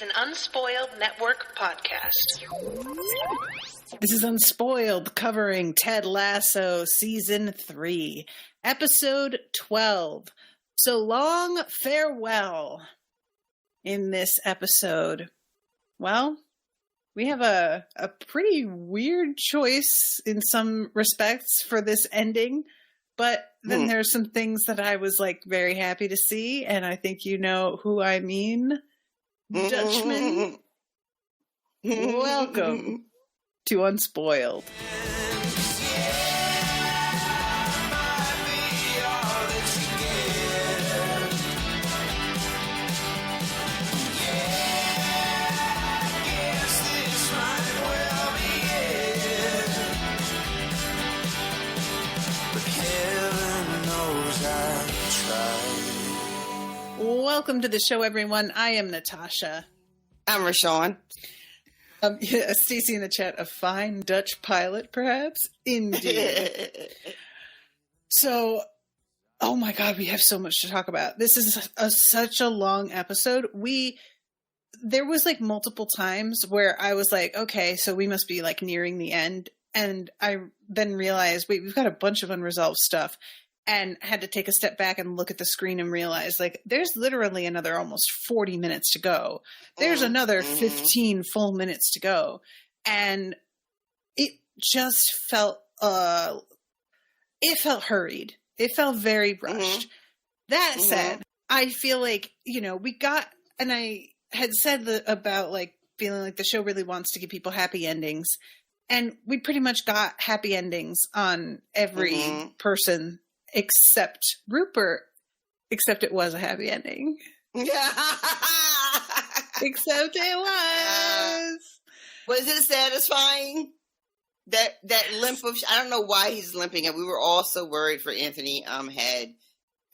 an Unspoiled Network podcast. This is Unspoiled, covering Ted Lasso Season 3, Episode 12. So long, farewell. In this episode, well, we have a pretty weird choice in some respects for this ending, but then there's some things that I was like very happy to see, and I think you know who I mean. Dutchman, welcome to Unspoiled. Welcome to the show, everyone. I am Natasha. I'm RoShawn. Stacey in the chat, a fine Dutch pilot, perhaps? Indeed. So, oh my God, we have so much to talk about. This is such a long episode. There was like multiple times where I was like, okay, so we must be like nearing the end. And I then realized, wait, we've got a bunch of unresolved stuff. And had to take a step back and look at the screen and realize, like, there's literally another almost 40 minutes to go. There's another 15 full minutes to go. And it just felt, it felt hurried. It felt very rushed. That said, I feel like, you know, we got, and I had said about, like, feeling like the show really wants to give people happy endings. And we pretty much got happy endings on every person except Rupert, except it was a happy ending. Except it was. Was it satisfying? That limp of, I don't know why he's limping. And we were all so worried for Anthony Head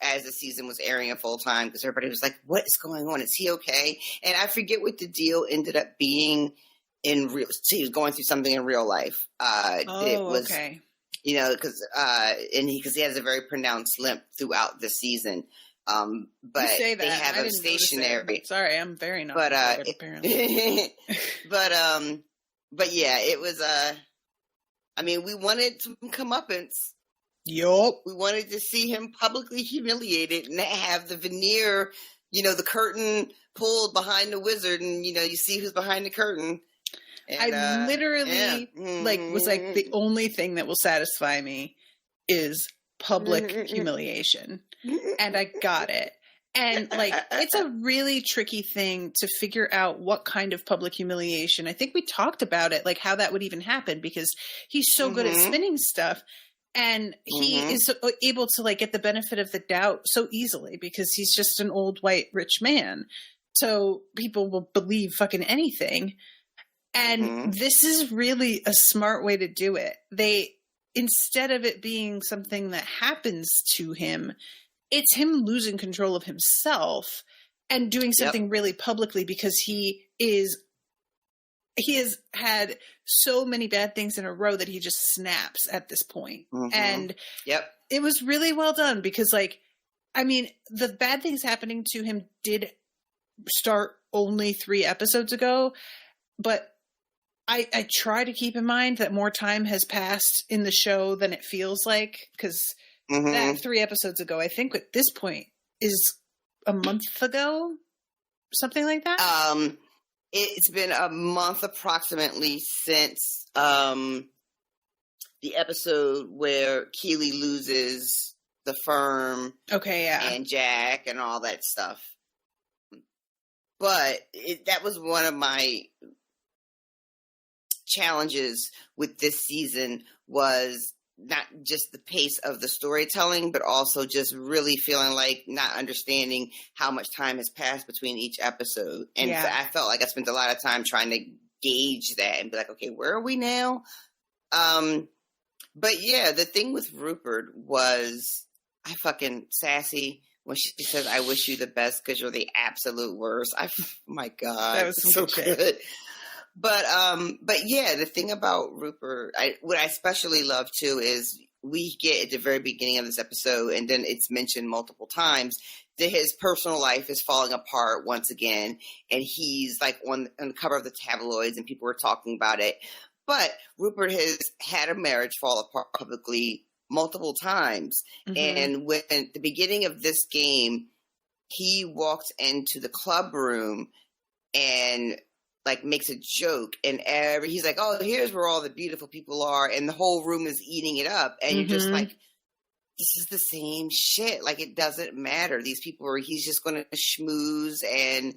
as the season was airing in full time, because everybody was like, what is going on? Is he okay? And I forget what the deal ended up being in real, he was going through something in real life. It was, okay. You know, because he has a very pronounced limp throughout the season. But they have him stationary. Sorry, I'm very not. But apparently. but yeah, it was. I mean, we wanted some comeuppance. Yup. We wanted to see him publicly humiliated and have the veneer, you know, the curtain pulled behind the wizard, and you know, you see who's behind the curtain. And, I literally was like, the only thing that will satisfy me is public humiliation. And I got it. And like, it's a really tricky thing to figure out what kind of public humiliation. I think we talked about it, like how that would even happen, because he's so good at spinning stuff. And he is able to like get the benefit of the doubt so easily because he's just an old white rich man. So people will believe fucking anything. And this is really a smart way to do it. Instead of it being something that happens to him, it's him losing control of himself and doing something really publicly, because he has had so many bad things in a row that he just snaps at this point. And it was really well done, because like, I mean, the bad things happening to him did start only 3 episodes ago, but I try to keep in mind that more time has passed in the show than it feels like, because that 3 episodes ago, I think at this point is a month ago, something like that. It's been a month approximately since the episode where Keely loses the firm, and Jack and all that stuff. But that was one of my challenges with this season, was not just the pace of the storytelling, but also just really feeling like not understanding how much time has passed between each episode. And I felt like I spent a lot of time trying to gauge that and be like, okay, where are we now? But yeah, the thing with Rupert was, I fucking sassy when she says, I wish you the best because you're the absolute worst. My God, that was so good. But yeah, the thing about Rupert, what I especially love too is we get at the very beginning of this episode, and then it's mentioned multiple times, his personal life is falling apart once again, and he's like on the cover of the tabloids, and people were talking about it. But Rupert has had a marriage fall apart publicly multiple times, and when at the beginning of this game, he walked into the club room and like makes a joke, and he's like, "Oh, here's where all the beautiful people are," and the whole room is eating it up, and you're just like, "This is the same shit. Like, it doesn't matter. These people are. He's just going to schmooze and,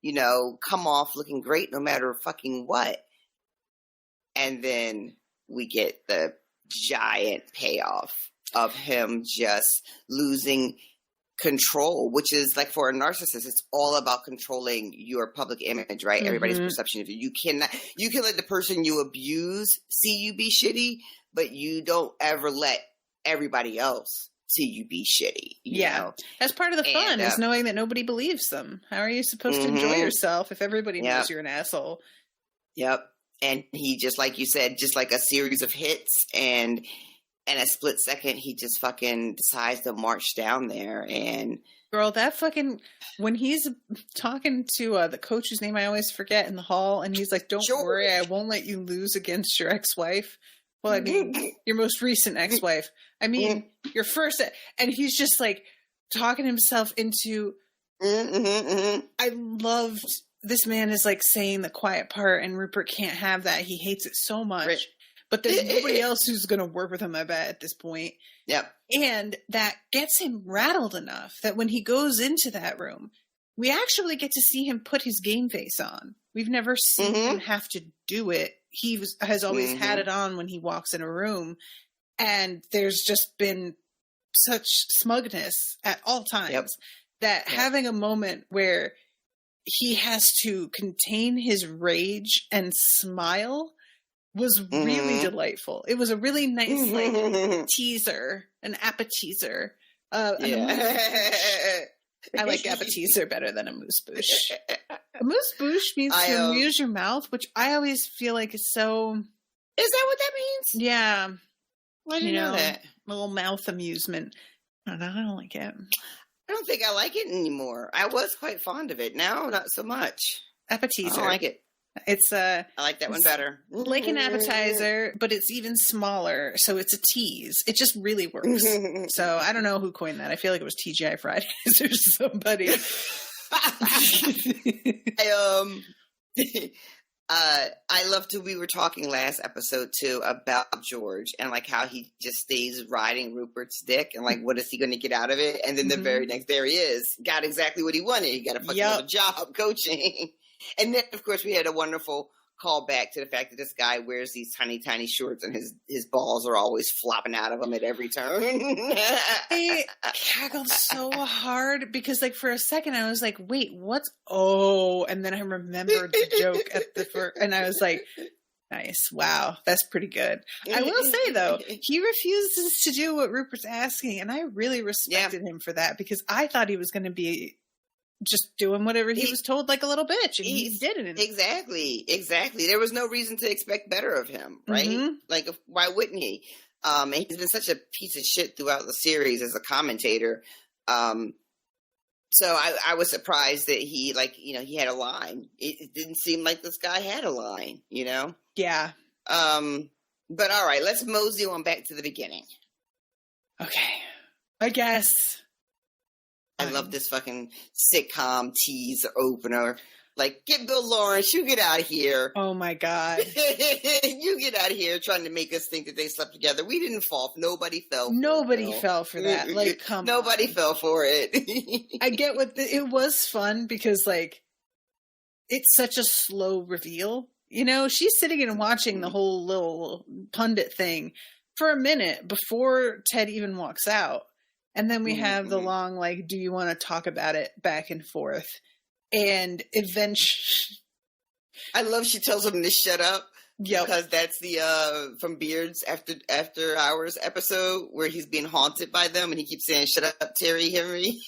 you know, come off looking great no matter fucking what." And then we get the giant payoff of him just losing control, which is like, for a narcissist, it's all about controlling your public image, right? Everybody's perception of you. You can let the person you abuse see you be shitty, but you don't ever let everybody else see you be shitty. You know? That's part of the fun, is knowing that nobody believes them. How are you supposed to enjoy yourself if everybody knows you're an asshole? Yep. And he, just like you said, just like a series of hits, and in a split second, he just fucking decides to march down there. And girl, that fucking, when he's talking to the coach whose name I always forget in the hall, and he's like, "Don't worry, I won't let you lose against your ex-wife." Well, I mean, your most recent ex-wife. I mean, your first, and he's just like talking himself into, I loved, this man is like saying the quiet part, and Rupert can't have that. He hates it so much. But there's nobody else who's going to work with him, I bet, at this point. Yep. And that gets him rattled enough that when he goes into that room, we actually get to see him put his game face on. We've never seen him have to do it. He has always had it on when he walks in a room. And there's just been such smugness at all times that having a moment where he has to contain his rage and smile was really delightful. It was a really nice like teaser, an appetizer. I like appetizer better than a moose bouche. A moose bouche means to amuse your mouth, which I always feel like is so. Is that what that means? Yeah. I didn't know that. A little mouth amusement. I don't like it. I don't think I like it anymore. I was quite fond of it. Now, not so much. Appetizer. I don't like it. It's I like that one better. Like an appetizer, but it's even smaller, so it's a tease. It just really works. So I don't know who coined that. I feel like it was TGI Fridays or somebody. I loved who we were talking last episode too about George and like how he just stays riding Rupert's dick and like what is he going to get out of it? And then the very next, there he is, got exactly what he wanted. He got a fucking little job coaching. And then, of course, we had a wonderful callback to the fact that this guy wears these tiny, tiny shorts and his balls are always flopping out of him at every turn. I cackled so hard because, like, for a second I was like, wait, what's... Oh, and then I remembered the joke at the first, and I was like, nice. Wow, that's pretty good. I will say, though, he refuses to do what Rupert's asking, and I really respected him for that because I thought he was going to be just doing whatever he was told like a little bitch, and he didn't. Exactly. There was no reason to expect better of him, right? Like, why wouldn't he? And he's been such a piece of shit throughout the series as a commentator. So I was surprised that he, like, you know, he had a line. It didn't seem like this guy had a line, you know? Yeah. But all right, let's mosey on back to the beginning. Okay. I guess. I love this fucking sitcom tease opener. Like, get Bill Lawrence, you get out of here. Oh my God. You get out of here trying to make us think that they slept together. We didn't fall. Nobody fell for that. Like, come Nobody fell for it. I get it was fun because, like, it's such a slow reveal. You know, she's sitting and watching the whole little pundit thing for a minute before Ted even walks out. And then we have the long, like, do you want to talk about it back and forth? And eventually... I love she tells him to shut up. Yep. Because that's the, from Beard's After Hours episode where he's being haunted by them and he keeps saying, shut up, Terry Henry.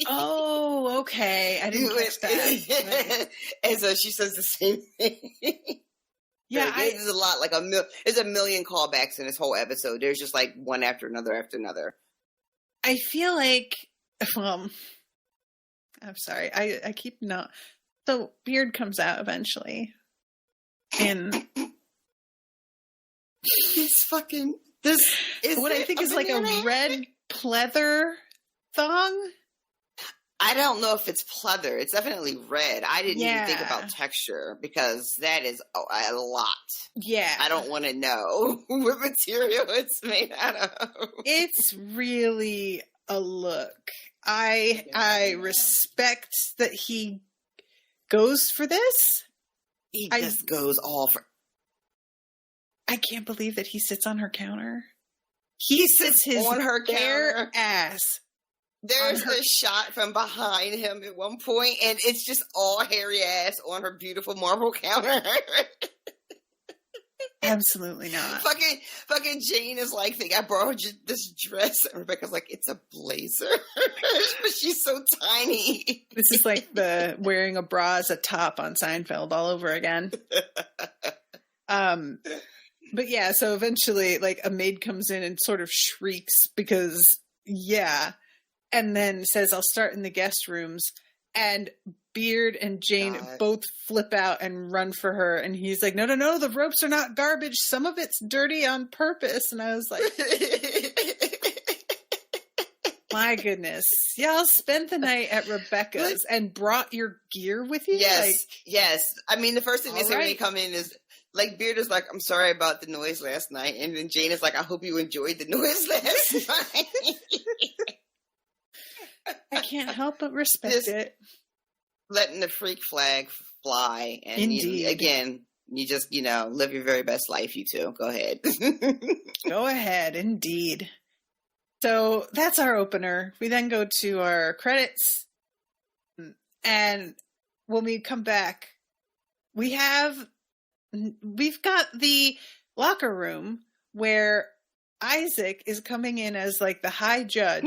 Oh, okay. I didn't catch that. And so she says the same thing. Yeah, there's a lot, like there's a million callbacks in this whole episode. There's just like one after another after another. I feel like, I'm sorry. I keep not. So Beard comes out eventually. And this is what I think is like a red pleather thong. I don't know if it's pleather. It's definitely red. I didn't even think Yeah. about texture because that is a lot. Yeah. I don't want to know what material it's made out of. It's really a look. I respect that he goes for this. He just goes all for. I can't believe that he sits on her counter. He sits his on her bare counter. ass. There's a shot from behind him at one point, and it's just all hairy ass on her beautiful marble counter. Absolutely not. Fucking Jane is like, I borrowed this dress. And Rebecca's like, it's a blazer. But she's so tiny. This is like the wearing a bra as a top on Seinfeld all over again. But yeah, so eventually like a maid comes in and sort of shrieks because, yeah. And then says, I'll start in the guest rooms. And Beard and Jane both flip out and run for her. And he's like, no, the ropes are not garbage. Some of it's dirty on purpose. And I was like, my goodness. Y'all spent the night at Rebecca's and brought your gear with you? Yes. I mean, the first thing they say when they right. come in is, like, Beard is like, I'm sorry about the noise last night. And then Jane is like, I hope you enjoyed the noise last night. I can't help but respect it. Letting the freak flag fly. And Indeed. you just, live your very best life, you two. Go ahead. Go ahead, indeed. So that's our opener. We then go to our credits. And when we come back, we've got the locker room where Isaac is coming in as like the high judge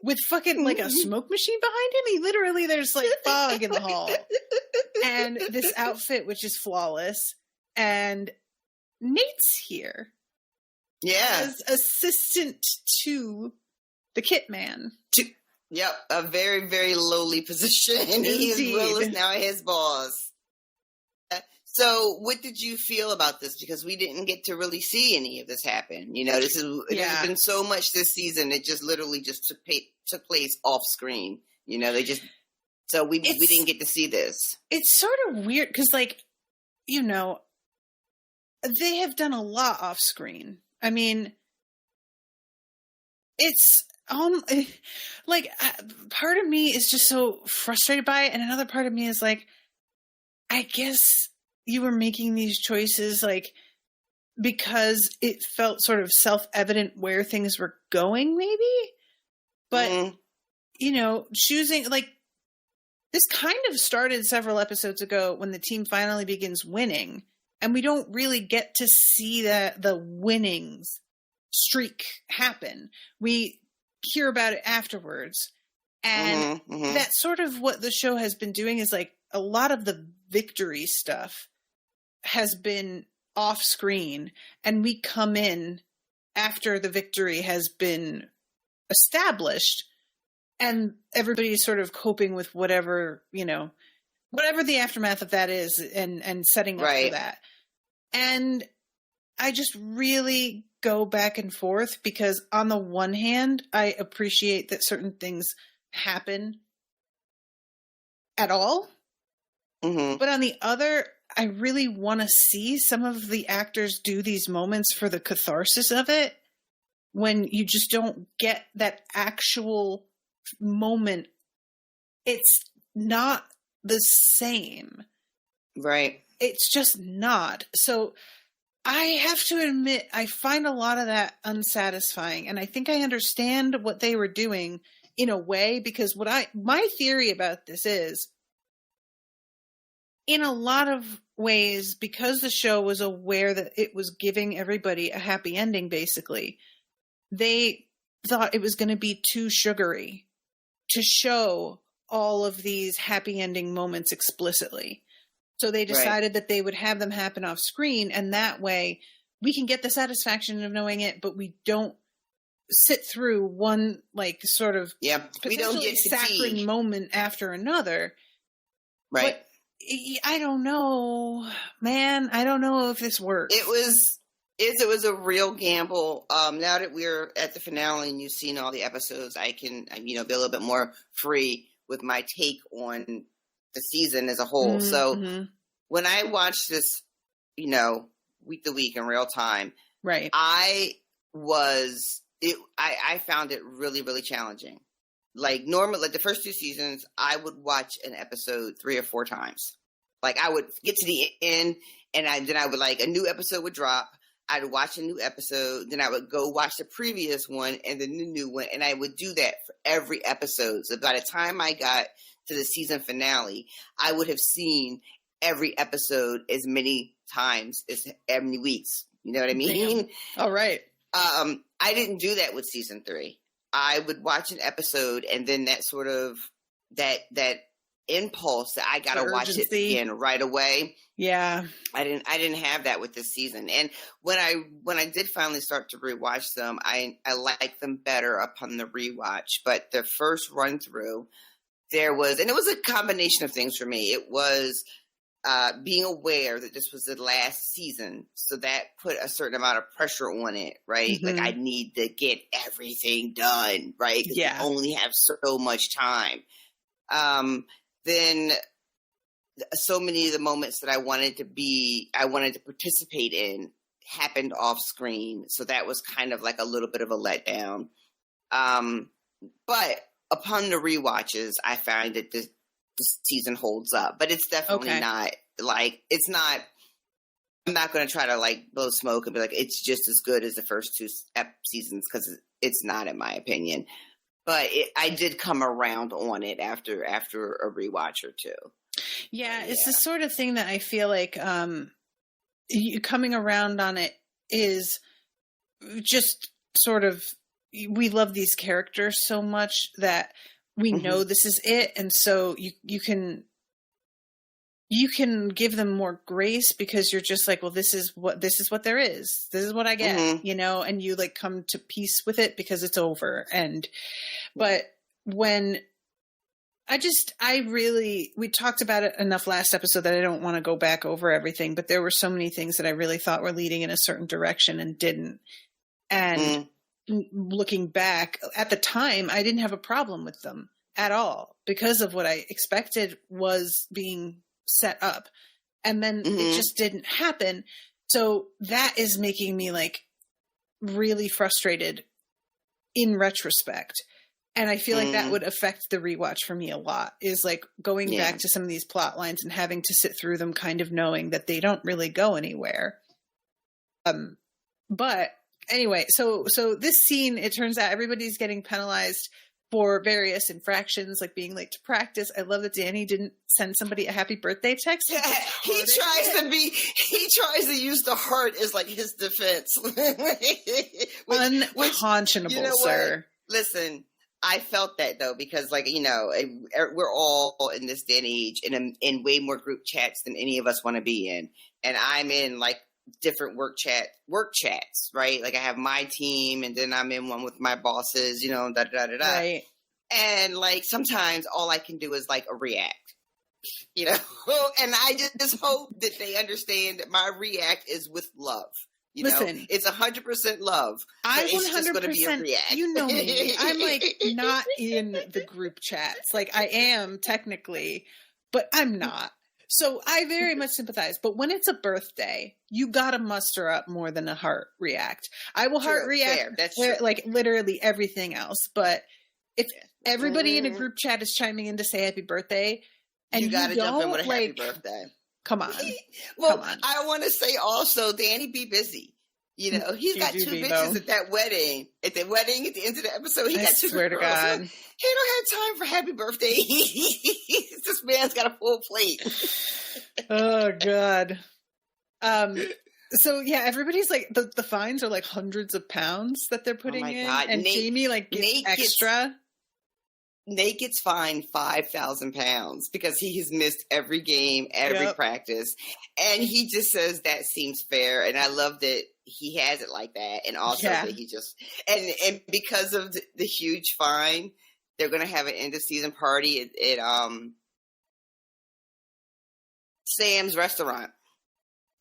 with fucking like a smoke machine behind him. There's like fog in the hall. And this outfit, which is flawless. And Nate's here. Yeah. As assistant to the Kit Man. Yep. A very, very lowly position. Will is now his boss. So, what did you feel about this? Because we didn't get to really see any of this happen. There's been so much this season. It just literally just took place off screen. We didn't get to see this. It's sort of weird because, they have done a lot off screen. I mean, it's part of me is just so frustrated by it, and another part of me is like, I guess you were making these choices because it felt sort of self-evident where things were going, maybe. But choosing this kind of started several episodes ago when the team finally begins winning, and we don't really get to see the winnings streak happen. We hear about it afterwards, and that's sort of what the show has been doing. Is a lot of the victory stuff has been off screen, and we come in after the victory has been established, and everybody's sort of coping with whatever the aftermath of that is, and setting up for that. And I just really go back and forth because on the one hand, I appreciate that certain things happen at all. But on the other, I really want to see some of the actors do these moments for the catharsis of it when you just don't get that actual moment. It's not the same. Right. It's just not. So I have to admit, I find a lot of that unsatisfying. And I think I understand what they were doing in a way, because my theory about this is, in a lot of ways, because the show was aware that it was giving everybody a happy ending, basically, they thought it was going to be too sugary to show all of these happy ending moments explicitly. So they decided that they would have them happen off screen, and that way we can get the satisfaction of knowing it, but we don't sit through one like sort of we don't potentially get saccharine fatigue. moment after another. Right. But I don't know, man. I don't know if this works. It was a real gamble. Now that we're at the finale and you've seen all the episodes, I can, be a little bit more free with my take on the season as a whole. Mm-hmm. So when I watched this, week to week in real time, right. I found it really, really challenging. Like normally, like the first 2 seasons, I would watch an episode 3 or 4 times. Like I would get to the end and then I would like a new episode would drop. I'd watch a new episode, then I would go watch the previous one and then the new one. And I would do that for every episode. So by the time I got to the season finale, I would have seen every episode as many times as many weeks. You know what I mean? All right. I didn't do that with season 3. I would watch an episode and then that sort of that impulse that I gotta watch it again right away. Yeah. I didn't have that with this season. And when I did finally start to rewatch them, I liked them better upon the rewatch. But the first run through, it was a combination of things for me. It was being aware that this was the last season. So that put a certain amount of pressure on it, right? Mm-hmm. Like I need to get everything done, right? Because we only have so much time. Then so many of the moments that I wanted to participate in happened off screen. So that was kind of like a little bit of a letdown. But upon the rewatches, I find that this season holds up, but it's definitely not like, I'm not going to try to like blow smoke and be like, it's just as good as the first 2 seasons. Cause it's not, in my opinion, but I did come around on it after a rewatch or 2. Yeah. It's the sort of thing that I feel like, you coming around on it is just sort of, we love these characters so much that we know this is it. And so you can give them more grace because you're just like, well, this is what there is. This is what I get, and you like come to peace with it because it's over. But when we talked about it enough last episode that I don't want to go back over everything, but there were so many things that I really thought were leading in a certain direction and didn't. And looking back at the time, I didn't have a problem with them at all because of what I expected was being set up. And then it just didn't happen. So that is making me like really frustrated in retrospect. And I feel like that would affect the rewatch for me a lot, is like going back to some of these plot lines and having to sit through them kind of knowing that they don't really go anywhere. But anyway, so this scene, it turns out everybody's getting penalized for various infractions, like being late to practice. I love that Danny didn't send somebody a happy birthday text. Yeah, he tries to use the heart as like his defense. Unconscionable, sir. Listen, I felt that though, because like, we're all in this day and age in way more group chats than any of us want to be in. And I'm in like different work chats, right? Like I have my team and then I'm in one with my bosses, Right. And like sometimes all I can do is like a react, and I just hope that they understand that my react is with love. Listen, it's 100% love. I 100%, just going to be a react. You know me. I'm like not in the group chats. Like I am technically, but I'm not. So I very much sympathize. But when it's a birthday, you got to muster up more than a heart react. I will heart react like literally everything else. But if everybody in a group chat is chiming in to say happy birthday, and you got to jump in with a happy birthday. Come on. Come on. I want to say also, Danny be busy. He's got 2 bitches at that wedding. At the wedding, at the end of the episode, he got 2 swear girls. to God. He don't have time for happy birthday. This man's got a full plate. Oh, God. So, yeah, everybody's like, the fines are like hundreds of pounds that they're putting in. God. And Jamie, like, gets extra. Nate gets fined 5,000 pounds because he has missed every game, every practice. And he just says that seems fair. And I love that he has it like that, and also that he just and because of the huge fine, they're gonna have an end of season party at Sam's restaurant.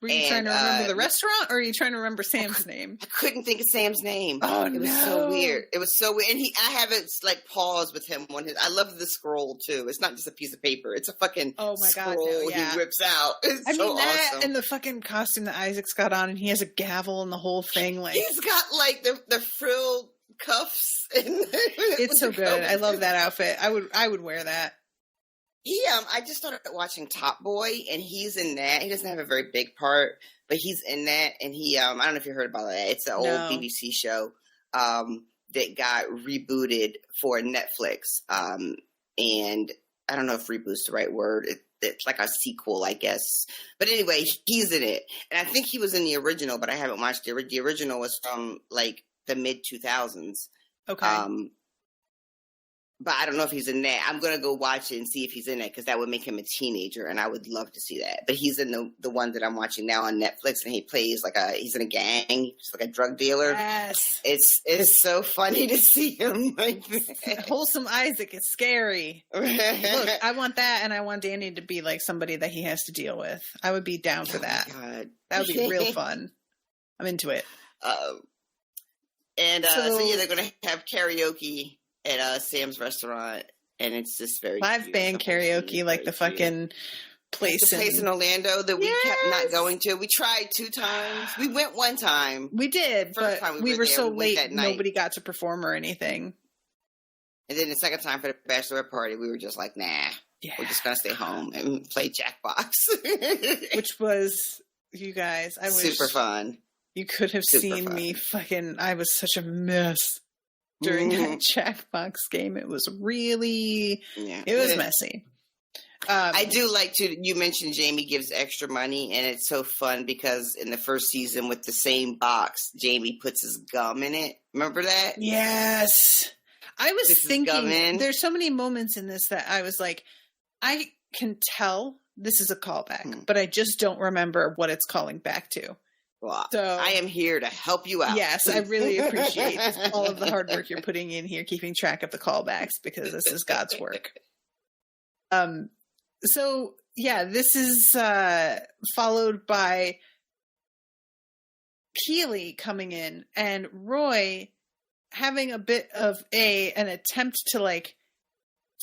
Were you trying to remember the restaurant, or are you trying to remember Sam's name? I couldn't think of Sam's name. Oh, it was so weird. It was so weird, and I have it like paused with him on his. I love the scroll too. It's not just a piece of paper; it's a fucking scroll he whips out. It's so awesome. And the fucking costume that Isaac's got on, and he has a gavel and the whole thing. Like he's got like the frill cuffs. It's so good. I love that outfit. I would wear that. I just started watching Top Boy, and he's in that. He doesn't have a very big part, but he's in that, and he, I don't know if you heard about that. It's an old BBC show, that got rebooted for Netflix. And I don't know if reboot's the right word. It's like a sequel, I guess. But anyway, he's in it. And I think he was in the original, but I haven't watched it. The original was from like the mid 2000s. Okay. But I don't know if he's in that. I'm going to go watch it and see if he's in it, because that would make him a teenager, and I would love to see that. But he's in the one that I'm watching now on Netflix, and he plays he's in a gang. He's like a drug dealer. Yes. It's so funny to see him like that. Wholesome Isaac is scary. Look, I want that, and I want Danny to be like somebody that he has to deal with. I would be down for that. God. That would be real fun. I'm into it. So they're going to have karaoke at Sam's restaurant, and it's just very live band karaoke, like the fucking place, the place in Orlando that we kept not going to. We tried 2 times. We went one time. We did, but we were so late, nobody got to perform or anything. And then the second time for the bachelorette party, we were just like, nah, we're just gonna stay home and play Jackbox, which was, you guys, I wish super fun. You could have seen me fucking. I was such a mess during that Jackbox game. It was really, it was messy. I do like you mentioned Jamie gives extra money, and it's so fun because in the first season with the same box, Jamie puts his gum in it. Remember that? Yes. I was thinking, there's so many moments in this that I was like, I can tell this is a callback, but I just don't remember what it's calling back to. Well, so, I am here to help you out. Yes, I really appreciate all of the hard work you're putting in here, keeping track of the callbacks, because this is God's work. So, this is followed by Keely coming in and Roy having a bit of an attempt to,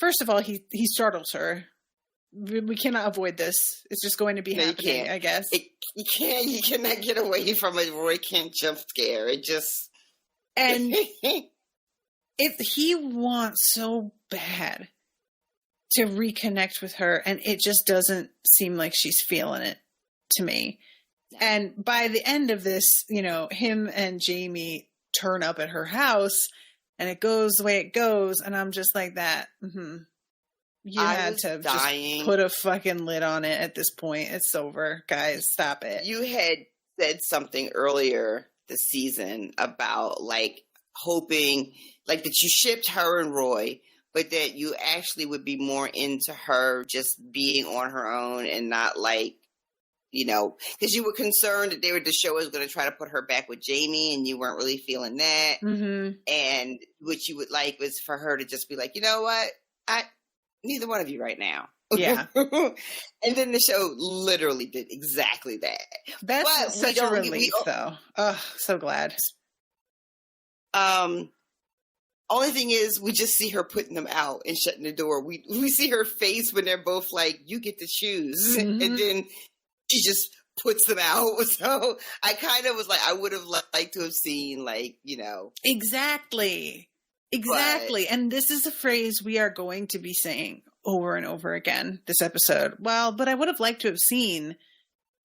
first of all, he startles her. We cannot avoid this. It's just going to be happening, I guess. You cannot get away from it. Roy can't jump scare. It just... And he wants so bad to reconnect with her, and it just doesn't seem like she's feeling it to me. No. And by the end of this, him and Jamie turn up at her house, and it goes the way it goes, and I'm just like that. You had to just put a fucking lid on it at this point. It's over. Guys, stop it. You had said something earlier this season about hoping that you shipped her and Roy, but that you actually would be more into her just being on her own and not because you were concerned that the show was going to try to put her back with Jamie, and you weren't really feeling that. Mm-hmm. And what you would like was for her to just be like, you know what? Neither one of you right now. Yeah. And then the show literally did exactly that. That's such a relief, though. Oh, so glad. Only thing is, we just see her putting them out and shutting the door. We see her face when they're both like, you get to choose. Mm-hmm. And then she just puts them out. So I kind of was like, I would have liked to have seen, Exactly. Exactly. And this is a phrase we are going to be saying over and over again this episode. Well, but I would have liked to have seen.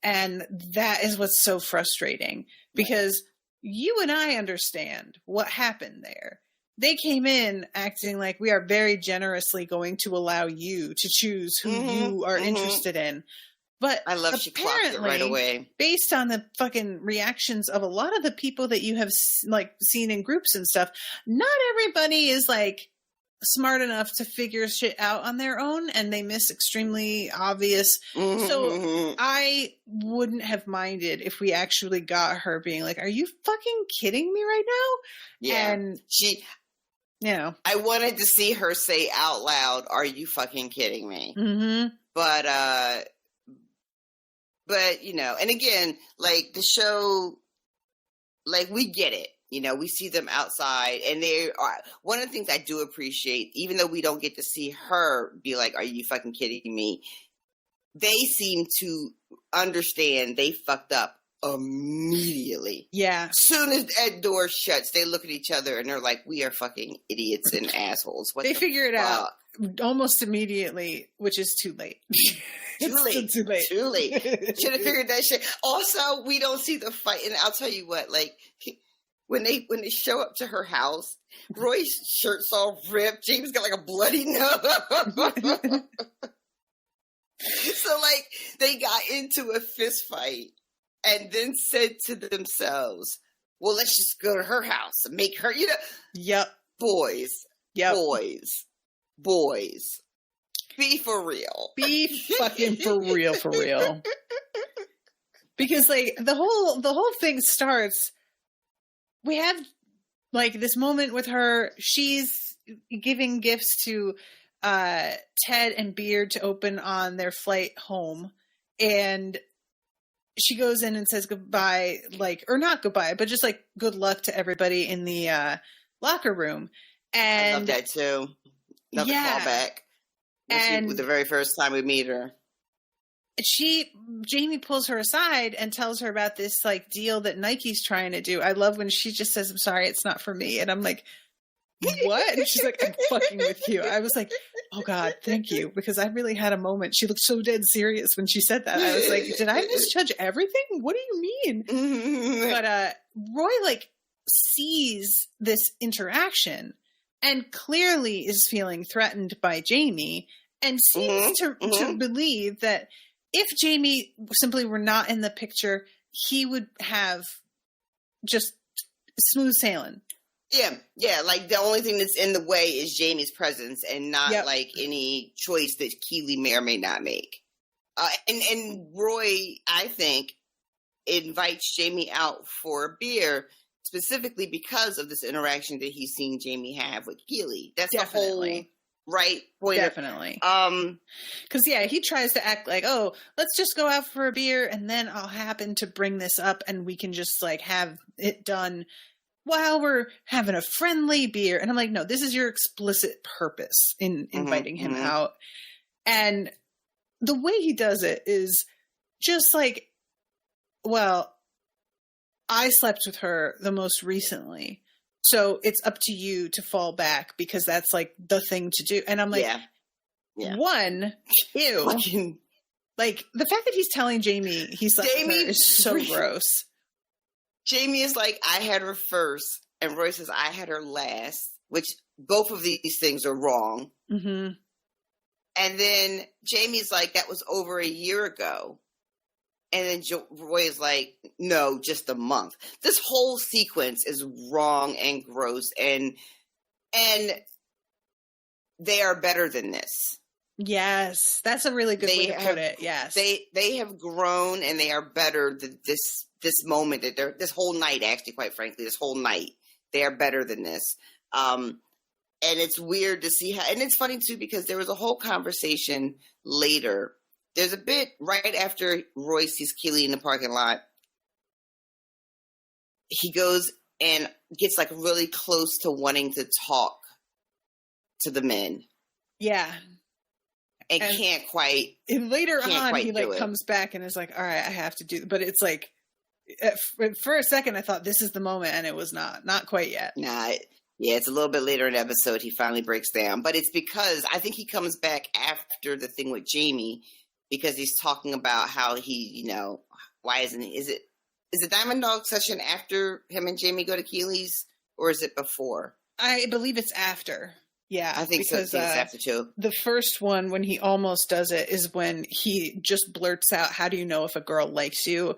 And that is what's so frustrating, because you and I understand what happened there. They came in acting like we are very generously going to allow you to choose who you are interested in. But I love she clocked it right away. Based on the fucking reactions of a lot of the people that you have seen in groups and stuff, not everybody is smart enough to figure shit out on their own, and they miss extremely obvious. So I wouldn't have minded if we actually got her being like, "Are you fucking kidding me right now?" Yeah, and I wanted to see her say out loud, "Are you fucking kidding me?" Mm-hmm. But and again, like the show, like we get it. We see them outside, and they are one of the things I do appreciate, even though we don't get to see her be like, "Are you fucking kidding me?" They seem to understand they fucked up immediately. Yeah. Soon as that door shuts, they look at each other and they're like, "We are fucking idiots and assholes." They figure it out almost immediately, which is too late. Too late. Should have figured that shit. Also, we don't see the fight, and I'll tell you what, like. When they show up to her house, Roy's shirt's all ripped. James got like a bloody nose. So like they got into a fist fight and then said to themselves, "Well, let's just go to her house and make her, Yep. Boys. Yep. Boys. Be for real. Be fucking for real. Because like the whole thing starts. We have like this moment with her. She's giving gifts to Ted and Beard to open on their flight home. And she goes in and says goodbye, or not goodbye, but just like good luck to everybody in the locker room. And I love that too. Another callback. And the very first time we meet her. Jamie pulls her aside and tells her about this like deal that Nike's trying to do. I love when she just says, "I'm sorry, it's not for me." And I'm like, what? And she's like, "I'm fucking with you." I was like, oh God, thank you. Because I really had a moment. She looked so dead serious when she said that. I was like, did I misjudge everything? What do you mean? But Roy like sees this interaction and clearly is feeling threatened by Jamie and seems to believe that if Jamie simply were not in the picture, he would have just smooth sailing. Yeah. Like the only thing that's in the way is Jamie's presence and not like any choice that Keeley may or may not make. And Roy, I think, invites Jamie out for a beer specifically because of this interaction that he's seen Jamie have with Keeley. That's Definitely. the whole right point. Definitely. Because he tries to act like, "Oh, let's just go out for a beer and then I'll happen to bring this up and we can just like have it done while we're having a friendly beer." And I'm like, no, this is your explicit purpose in inviting him out. And the way he does it is just like, well, I slept with her the most recently. So it's up to you to fall back because that's like the thing to do. And I'm like, one, ew. Like the fact that he's telling Jamie he slept with her is so gross. Jamie is like, "I had her first," and Roy says, "I had her last," which both of these things are wrong. Mm-hmm. And then Jamie's like, "That was over a year ago." And then Roy is like, "No, just a month." This whole sequence is wrong and gross, and they are better than this. Yes, that's a really good way to put it. Yes, they have grown, and they are better than this moment that they're this whole night. Actually, quite frankly, this whole night they are better than this. And it's weird to see how. And it's funny too because there was a whole conversation later. There's a bit right after Roy sees Keeley in the parking lot. He goes and gets like really close to wanting to talk to the men. Yeah. And can't quite. And later on, he like it. comes back and is like, "All right, I have to do." But it's like, for a second, I thought this is the moment, and it was not quite yet. Nah, yeah, it's a little bit later in the episode. He finally breaks down, but it's because I think he comes back after the thing with Jamie. Because he's talking about how he, why isn't he? Is the Diamond Dog session after him and Jamie go to Keeley's, or is it before? I believe it's after. Yeah, I think because, so. It's after too. The first one, when he almost does it, is when he just blurts out, "How do you know if a girl likes you?"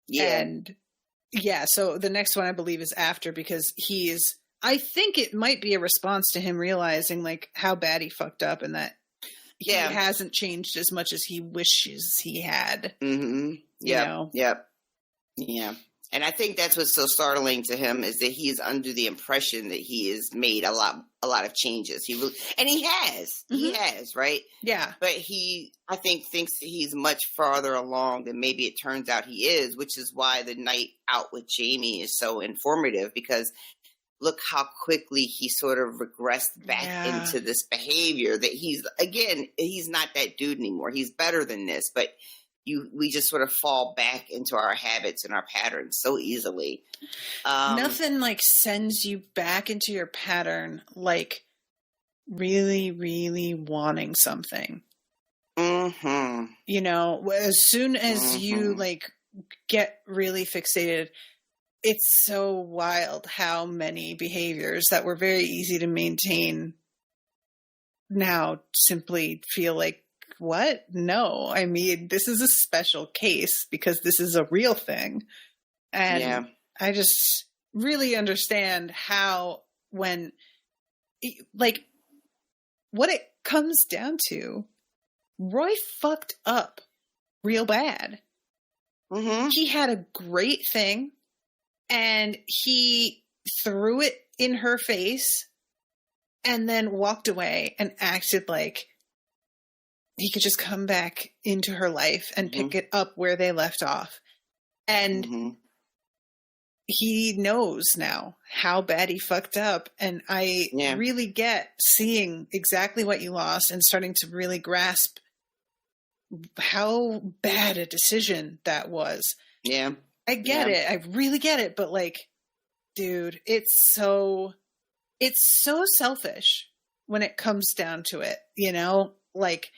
Yeah, and so the next one I believe is after because he is I think it might be a response to him realizing like how bad he fucked up and that he hasn't changed as much as he wishes he had. Mm-hmm. Yep. Yeah. And I think that's what's so startling to him is that he is under the impression that he has made a lot of changes. He has, right? Yeah. But I think, thinks that he's much farther along than maybe it turns out he is, which is why the night out with Jamie is so informative, because look how quickly he sort of regressed back into this behavior that he's not that dude anymore. He's better than this, but we just sort of fall back into our habits and our patterns so easily. Nothing like sends you back into your pattern like really, really wanting something. Mm-hmm. You know, as soon as you like get really fixated, it's so wild how many behaviors that were very easy to maintain now simply feel like, what? No, I mean, this is a special case because this is a real thing. And I just really understand how when, like, what it comes down to, Roy fucked up real bad. Mm-hmm. He had a great thing and he threw it in her face and then walked away and acted like he could just come back into her life and pick it up where they left off. And he knows now how bad he fucked up. And I really get seeing exactly what you lost and starting to really grasp how bad a decision that was. Yeah. I get it. I really get it. But like, dude, it's so selfish when it comes down to it, you know, like,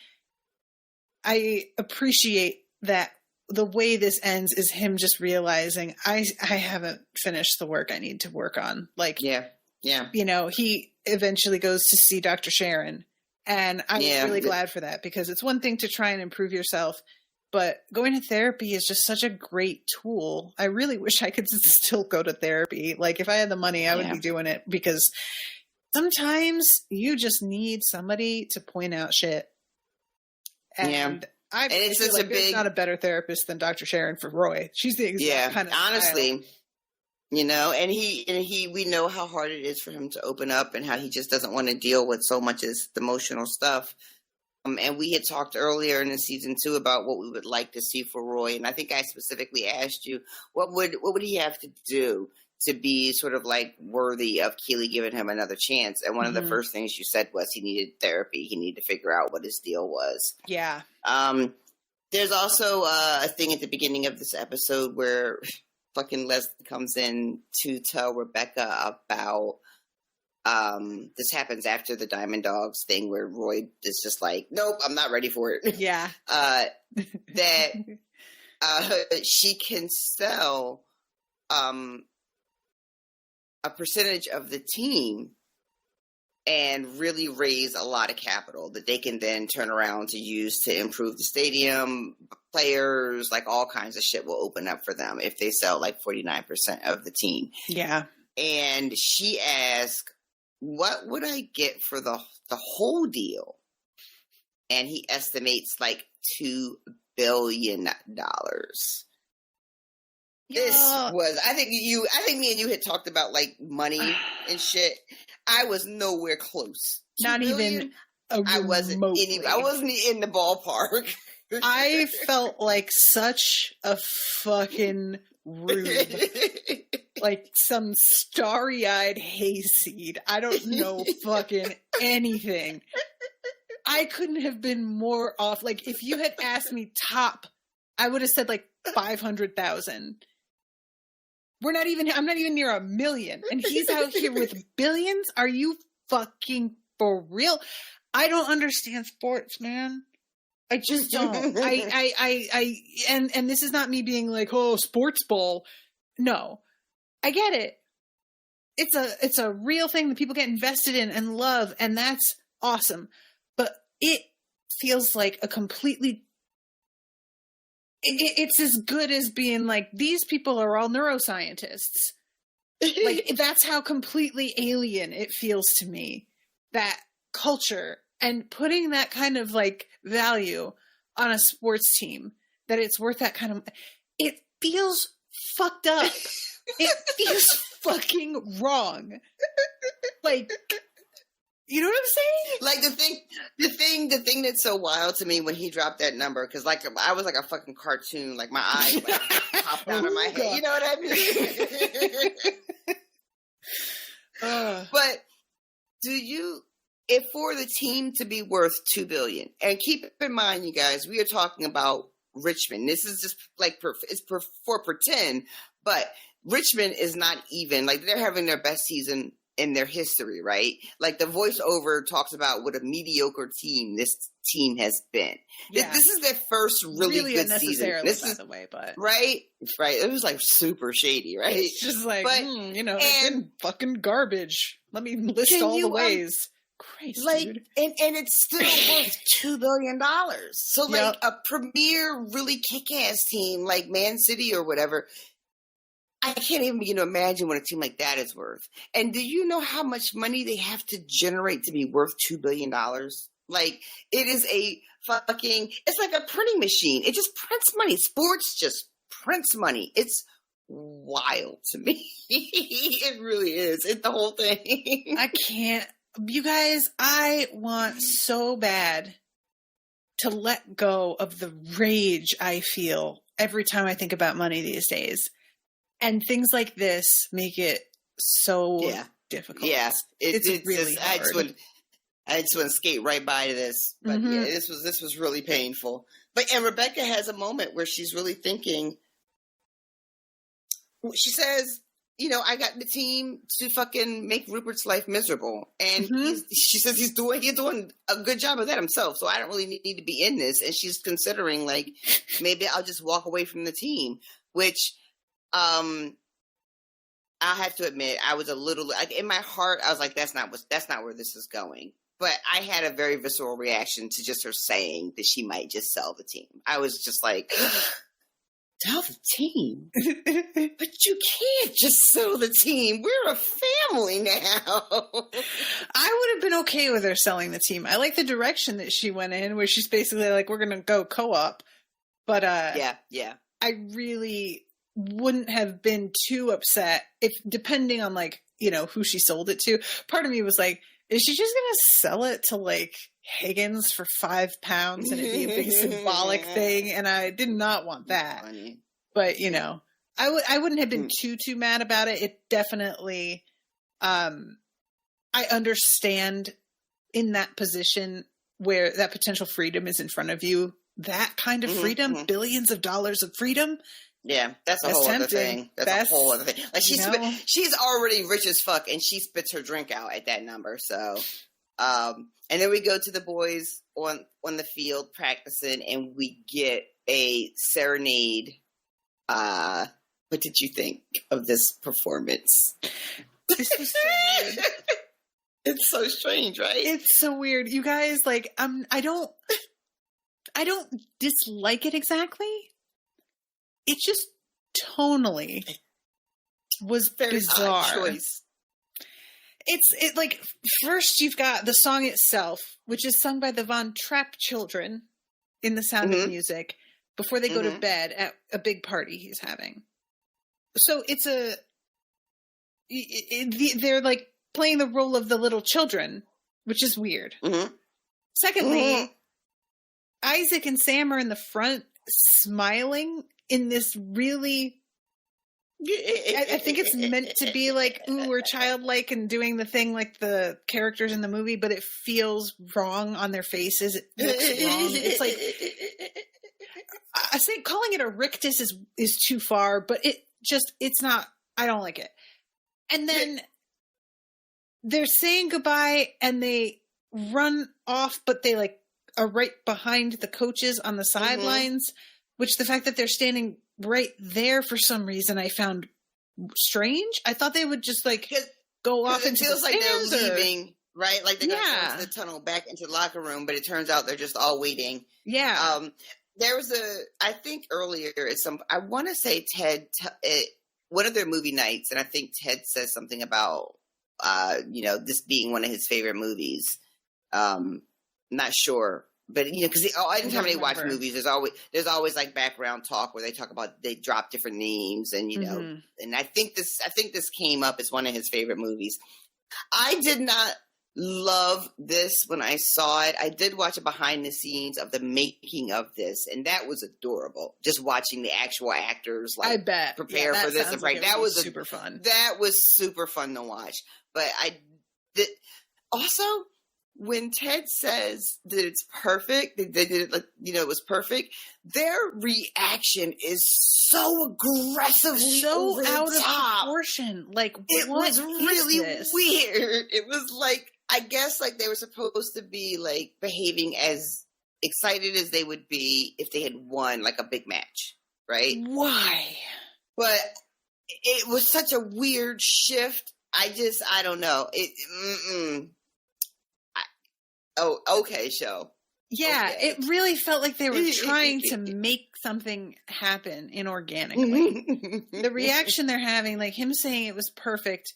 I appreciate that the way this ends is him just realizing I haven't finished the work I need to work on. Like, you know, he eventually goes to see Dr. Sharon, and I'm really glad for that, because it's one thing to try and improve yourself, but going to therapy is just such a great tool. I really wish I could still go to therapy. Like, if I had the money, I would be doing it, because sometimes you just need somebody to point out shit. And I feel like there's not a better therapist than Dr. Sharon for Roy. She's the exact kind of honestly style. You know, and we know how hard it is for him to open up and how he just doesn't want to deal with so much as the emotional stuff. And we had talked earlier in the season 2 about what we would like to see for Roy, and I think I specifically asked you what would he have to do to be sort of like worthy of Keeley giving him another chance. And one of the first things you said was he needed therapy. He needed to figure out what his deal was. Yeah. There's also a thing at the beginning of this episode where fucking Leslie comes in to tell Rebecca about, this happens after the Diamond Dogs thing where Roy is just like, nope, I'm not ready for it. Yeah. That she can sell, a percentage of the team and really raise a lot of capital that they can then turn around to use to improve the stadium, players, like all kinds of shit will open up for them if they sell like 49% of the team. Yeah. And she asked, what would I get for the whole deal? And he estimates like $2 billion. This was, I think me and you had talked about like money and shit. I was nowhere close. Not even I wasn't in the ballpark. I felt like such a fucking rube. Like some starry-eyed hayseed. I don't know fucking anything. I couldn't have been more off. Like, if you had asked me top, I would have said like 500,000. I'm not even near $1 million. And he's out here with billions? Are you fucking for real? I don't understand sports, man. I just don't. And this is not me being like, oh, sports ball. No. I get it. It's a real thing that people get invested in and love, and that's awesome. But it feels like a completely it's as good as being like, these people are all neuroscientists. Like, that's how completely alien it feels to me, that culture, and putting that kind of like value on a sports team, that it's worth that kind of, it feels fucked up. It feels fucking wrong. Like, you know what I'm saying? Like the thing that's so wild to me when he dropped that number, because like I was like a fucking cartoon, like my eyes like, popped out of my head. You know what I mean? But if for the team to be worth $2 billion, and keep in mind, you guys, we are talking about Richmond. This is just like for pretend, but Richmond is not even like they're having their best season in their history, right? Like the voiceover talks about what a mediocre team this team has been. Yeah. This is their first really good season. This is, by the way, but right. It was like super shady, right? It's just like, it's been fucking garbage. Let me list all the ways. Christ, like, dude. And it's still worth $2 billion. So like a premier, really kick-ass team like Man City or whatever, I can't even begin to imagine what a team like that is worth. And do you know how much money they have to generate to be worth $2 billion? Like, it is it's like a printing machine. It just prints money. Sports just prints money. It's wild to me. It really is. It's the whole thing. I can't. You guys, I want so bad to let go of the rage I feel every time I think about money these days. And things like this make it so difficult. Yeah, it's really hard. I just want to skate right by to this. But yeah, this was really painful. And Rebecca has a moment where she's really thinking. She says, I got the team to fucking make Rupert's life miserable. And she says he's doing a good job of that himself. So I don't really need to be in this. And she's considering like, maybe I'll just walk away from the team, which, I have to admit, I was a little like in my heart. I was like, that's not where this is going. But I had a very visceral reaction to just her saying that she might just sell the team. I was just like, sell the team? But you can't just sell the team. We're a family now. I would have been okay with her selling the team. I like the direction that she went in, where she's basically like, we're going to go co-op. But yeah. I really wouldn't have been too upset if, depending on like, who she sold it to. Part of me was like, is she just going to sell it to like Higgins for £5 and it'd be a big symbolic thing? And I did not want that. But I wouldn't have been too mad about it. It definitely, I understand in that position where that potential freedom is in front of you, that kind of freedom, billions of dollars of freedom. Yeah, that's a whole other thing. That's a whole other thing. Like she's already rich as fuck, and she spits her drink out at that number. So, and then we go to the boys on the field practicing, and we get a serenade. What did you think of this performance? This was so weird. It's so strange, right? It's so weird, you guys. Like, I don't dislike it exactly. It just tonally was bizarre. Choice. It's like, first you've got the song itself, which is sung by the Von Trapp children in The Sound of Music before they go to bed at a big party he's having. So they're like playing the role of the little children, which is weird. Secondly, Isaac and Sam are in the front smiling in this really, I think it's meant to be like, ooh, we're childlike and doing the thing like the characters in the movie, but it feels wrong on their faces. It looks wrong. It's like, I think calling it a rictus is too far, but it's not, I don't like it. And then they're saying goodbye and they run off, but they like are right behind the coaches on the sidelines. Which the fact that they're standing right there for some reason I found strange. I thought they would just like go off into the stands. It feels like they're leaving, right? Like they're going to go into the tunnel back into the locker room, but it turns out they're just all waiting. Yeah. There was I think earlier, I want to say Ted one of their movie nights, and I think Ted says something about, this being one of his favorite movies. Not sure, but because anytime they watch movies, there's always like background talk where they talk about, they drop different names, and and I think this came up as one of his favorite movies. I did not love this when I saw it. I did watch a behind the scenes of the making of this, and that was adorable. Just watching the actual actors, like, I bet, prepare for this, and that was super fun. That was super fun to watch. But also, when Ted says that it's perfect, they did it like, it was perfect, their reaction is so aggressively so over the out top. of proportion. Like, it what was really this? weird. It was like, I guess like they were supposed to be like behaving as excited as they would be if they had won like a big match, right? Why? But it was such a weird shift. I don't know. Okay, show. Yeah, okay. It really felt like they were trying to make something happen inorganically. The reaction they're having, like him saying it was perfect.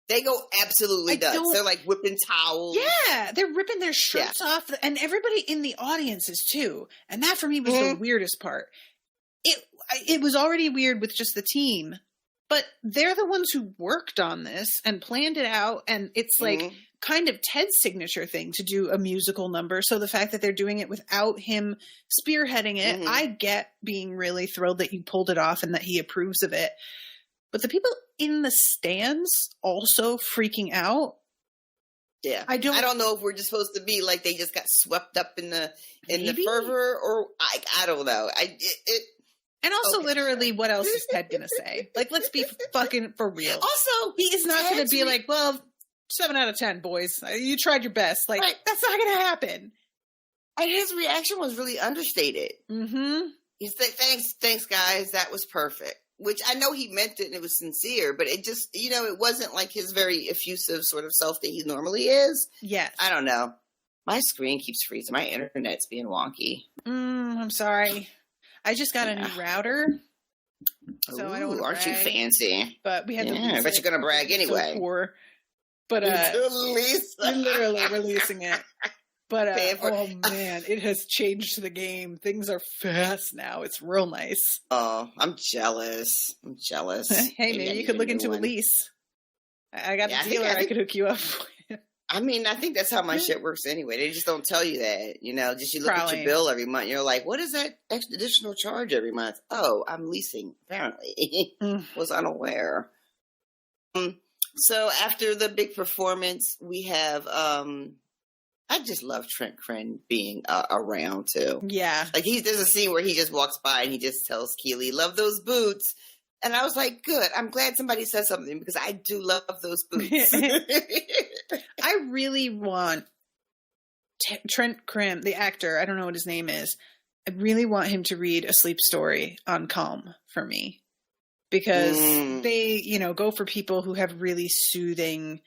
They go absolutely nuts. They're like whipping towels. Yeah, they're ripping their shirts off, and everybody in the audience is too. And that for me was the weirdest part. It was already weird with just the team, but they're the ones who worked on this and planned it out, and it's like kind of Ted's signature thing to do a musical number. So the fact that they're doing it without him spearheading it, I get being really thrilled that he pulled it off and that he approves of it. But the people in the stands also freaking out. Yeah, I don't know if we're just supposed to be like they just got swept up in the fervor, or I don't know. And also, literally, what else is Ted gonna say? Like, let's be fucking for real. Also, he is not gonna be like, well, 7 out of 10, boys. You tried your best. Like, that's not gonna happen. And his reaction was really understated. He said, "Thanks, guys. That was perfect." Which I know he meant it and it was sincere, but it just, it wasn't like his very effusive sort of self that he normally is. Yes. I don't know. My screen keeps freezing. My internet's being wonky. I'm sorry. I just got a new router. So I don't want to aren't brag, you fancy? But we had to I bet you're going to brag anyway. So poor. But we're literally releasing it. But oh man, it has changed the game. Things are fast now. It's real nice. Oh, I'm jealous. Hey, maybe you could look into a lease. I got a dealer I could hook you up with. I mean, I think that's how my shit works anyway. They just don't tell you that, Just you look at your bill every month. You're like, what is that additional charge every month? Oh, I'm leasing. Apparently, was unaware. So after the big performance, we have. I just love Trent Kren being around too. Yeah, like there's a scene where he just walks by and he just tells Keely, "Love those boots." And I was like, good. I'm glad somebody said something because I do love those boots. I really want Trent Kren, the actor, I don't know what his name is. I really want him to read A Sleep Story on Calm for me. Because they, go for people who have really soothing,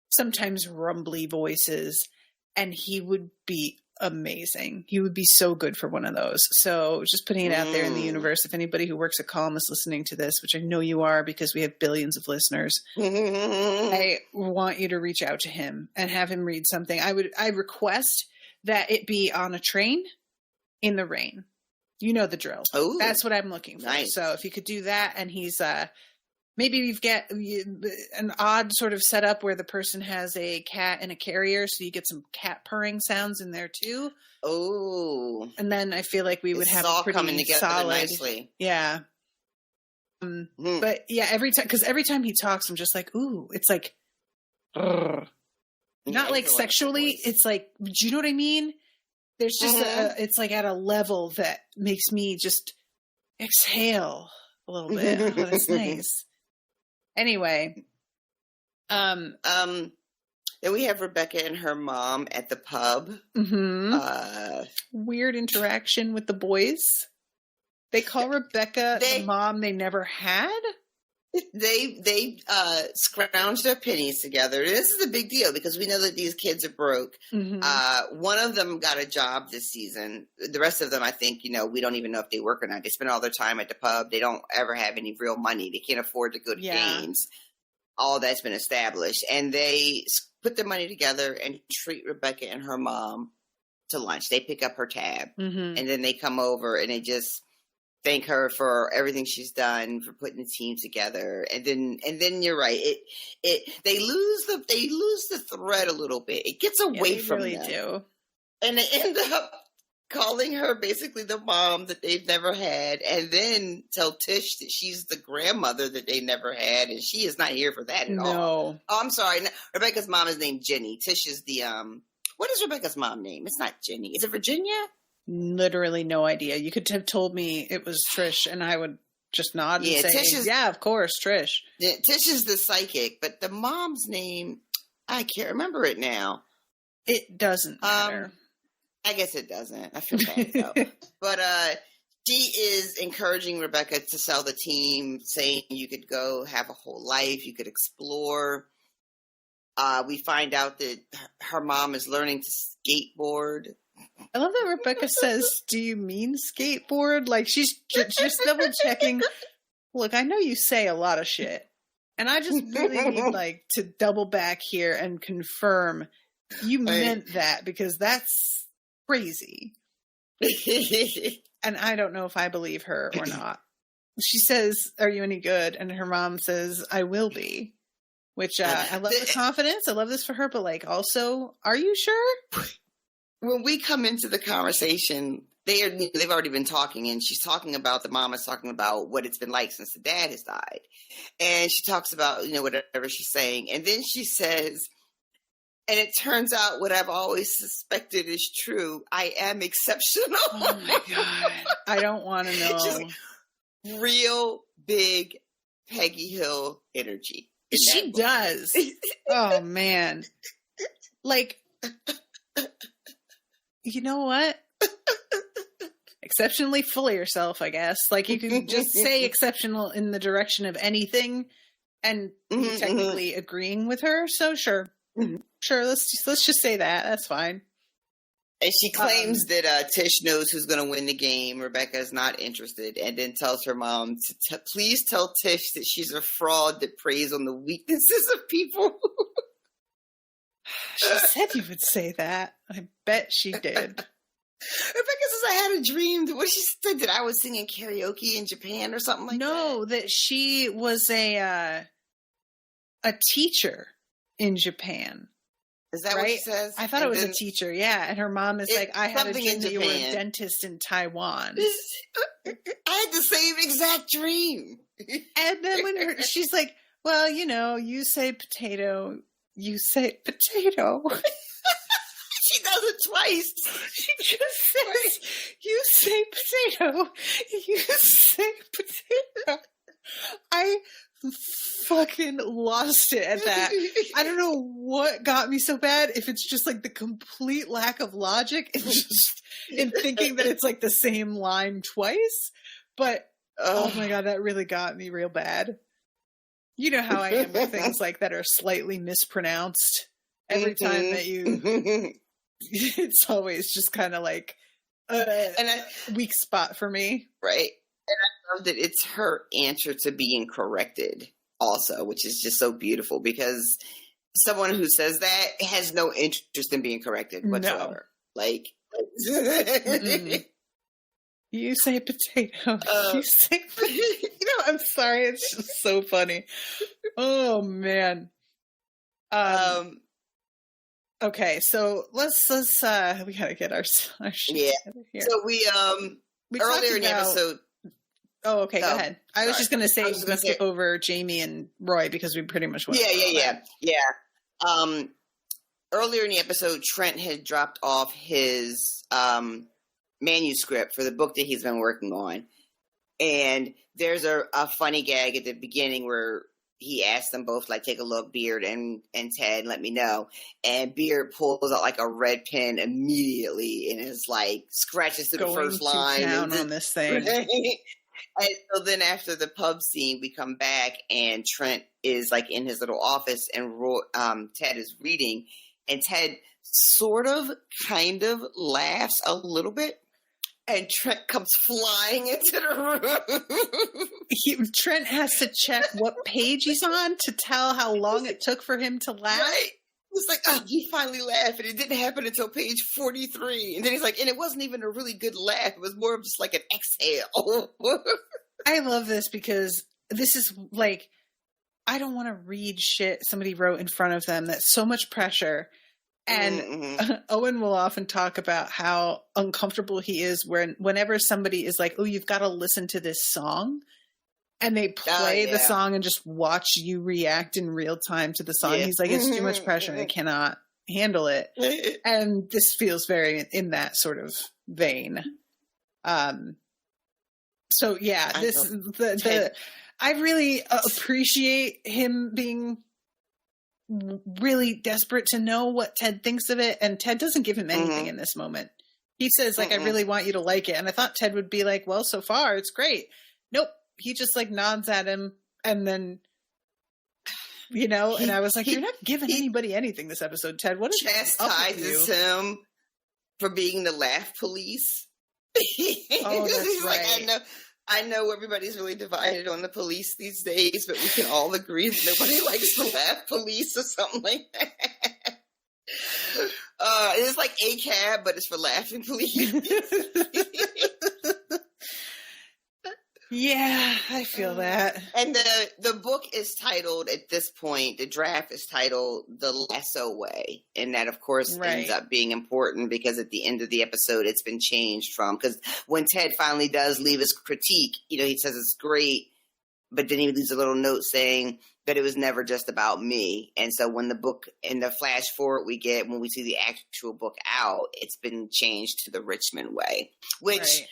sometimes rumbly voices. And he would be amazing. He would be so good for one of those. So just putting it out there in the universe. If anybody who works at Calm is listening to this, which I know you are because we have billions of listeners, I want you to reach out to him and have him read something. I request that it be on a train in the rain. You know the drill. Ooh, that's what I'm looking for. Nice. So if you could do that, and he's maybe you get an odd sort of setup where the person has a cat in a carrier, so you get some cat purring sounds in there too. Oh, and then I feel like we would have a pretty coming together solid, nicely. Yeah. But yeah, every time he talks, I'm just like, ooh, it's like, not like sexually. It's like, do you know what I mean? There's just it's like at a level that makes me just exhale a little bit. Oh, that's nice. Anyway, then we have Rebecca and her mom at the pub. Weird interaction with the boys. They call Rebecca the mom they never had. They scrounged their pennies together. This is a big deal because we know that these kids are broke. Mm-hmm. One of them got a job this season. The rest of them, I think, we don't even know if they work or not. They spend all their time at the pub. They don't ever have any real money. They can't afford to go to games. All that's been established. And they put their money together and treat Rebecca and her mom to lunch. They pick up her tab. Mm-hmm. And then they come over and they just thank her for everything she's done, for putting the team together. And then you're right. They lose the thread a little bit. It gets away from really them. Do. And they end up calling her basically the mom that they've never had, and then tell Tish that she's the grandmother that they never had, and she is not here for that at all. Oh, I'm sorry. Rebecca's mom is named Jenny. Tish is the what is Rebecca's mom name? It's not Jenny. Is it Virginia? Literally no idea. You could have told me it was Trish, and I would just nod and say, "Yeah, of course, Trish." Yeah, Tish is the psychic, but the mom's name, I can't remember it now. It doesn't matter. I guess it doesn't. I feel bad though. But she is encouraging Rebecca to sell the team, saying you could go have a whole life, you could explore. We find out that her mom is learning to skateboard. I love that Rebecca says, "Do you mean skateboard?" Like she's just double checking. Look, I know you say a lot of shit, and I just really need to double back here and confirm you meant that, because that's crazy. And I don't know if I believe her or not. She says, "Are you any good?" And her mom says, "I will be." Which I love the confidence. I love this for her, but also, are you sure? When we come into the conversation, they've already been talking, and she's talking about, the mom is talking about what it's been like since the dad has died. And she talks about, whatever she's saying. And then she says, and it turns out what I've always suspected is true. I am exceptional. Oh my God. I don't want to know. Just real big Peggy Hill energy. She does. Oh man. You know what? Exceptionally full of yourself, I guess. You can just say exceptional in the direction of anything and be technically agreeing with her. So sure. Sure, let's just say that. That's fine. And she claims that Tish knows who's going to win the game. Rebecca is not interested, and then tells her mom to please tell Tish that she's a fraud that preys on the weaknesses of people. She said you would say that. I bet she did. Rebecca says, I had a dream. What she said, that I was singing karaoke in Japan or something like that? No, that she was a teacher in Japan. Is that what she says? I thought it was a teacher, yeah. And her mom is I had a dream that you were a dentist in Taiwan. I had the same exact dream. And then when she's like, well, you say potato, you say potato. She does it twice. She just says, you say potato, you say potato. I fucking lost it at that. I don't know what got me so bad, if it's just the complete lack of logic and just in thinking that it's the same line twice. But oh my God, that really got me real bad. You know how I am with things that are slightly mispronounced. Every time that it's always just kind of a weak spot for me. Right. And I love that it's her answer to being corrected also, which is just so beautiful, because someone who says that has no interest in being corrected whatsoever. No. You say potato. You say potato. I'm sorry. It's just so funny. Oh, man. Okay, so let's we gotta get our shit together here. So we earlier in the episode. Oh, okay, go ahead. I was just going to say, we're going to skip over Jamie and Roy because we pretty much went. Yeah. Earlier in the episode, Trent had dropped off his manuscript for the book that he's been working on. And there's a funny gag at the beginning where he asked them both, take a look, Beard and Ted, let me know. And Beard pulls out a red pen immediately and is scratches through the first line. Going to town on this thing. And so then after the pub scene, we come back and Trent is like in his little office and Ted is reading, and Ted sort of kind of laughs a little bit. And Trent comes flying into the room. Trent has to check what page he's on to tell how long it took for him to laugh. Right. It's like, oh, he finally laughed, and it didn't happen until page 43. And then he's like, and it wasn't even a really good laugh. It was more of just like an exhale. I love this because this is like, I don't want to read shit somebody wrote in front of them. That's so much pressure. And Owen will often talk about how uncomfortable he is whenever somebody is like, oh, you've got to listen to this song. And they play the song and just watch you react in real time to the song. Yeah. He's like, it's too much pressure and I cannot handle it. And this feels very in that sort of vein. So yeah, I really appreciate him being really desperate to know what Ted thinks of it, and Ted doesn't give him anything in this moment. He says like, I really want you to like it, and I thought Ted would be like, well, so far it's great. Nope, he just like nods at him, and then and I was like, you're not giving anybody anything this episode, Ted. What is chastises him for being the laugh police? Oh, that's right. Like, I know everybody's really divided on the police these days, but we can all agree that nobody likes the laugh police or something like that. It's like ACAB, but it's for laughing police. Yeah, I feel that. And the book is titled, at this point, the draft is titled The Lasso Way. And that, of course, ends up being important because at the end of the episode, it's been changed from, because when Ted finally does leave his critique, he says it's great, but then he leaves a little note saying that it was never just about me. And so when the book, in the flash forward we get, when we see the actual book out, it's been changed to The Richmond Way, which... Right.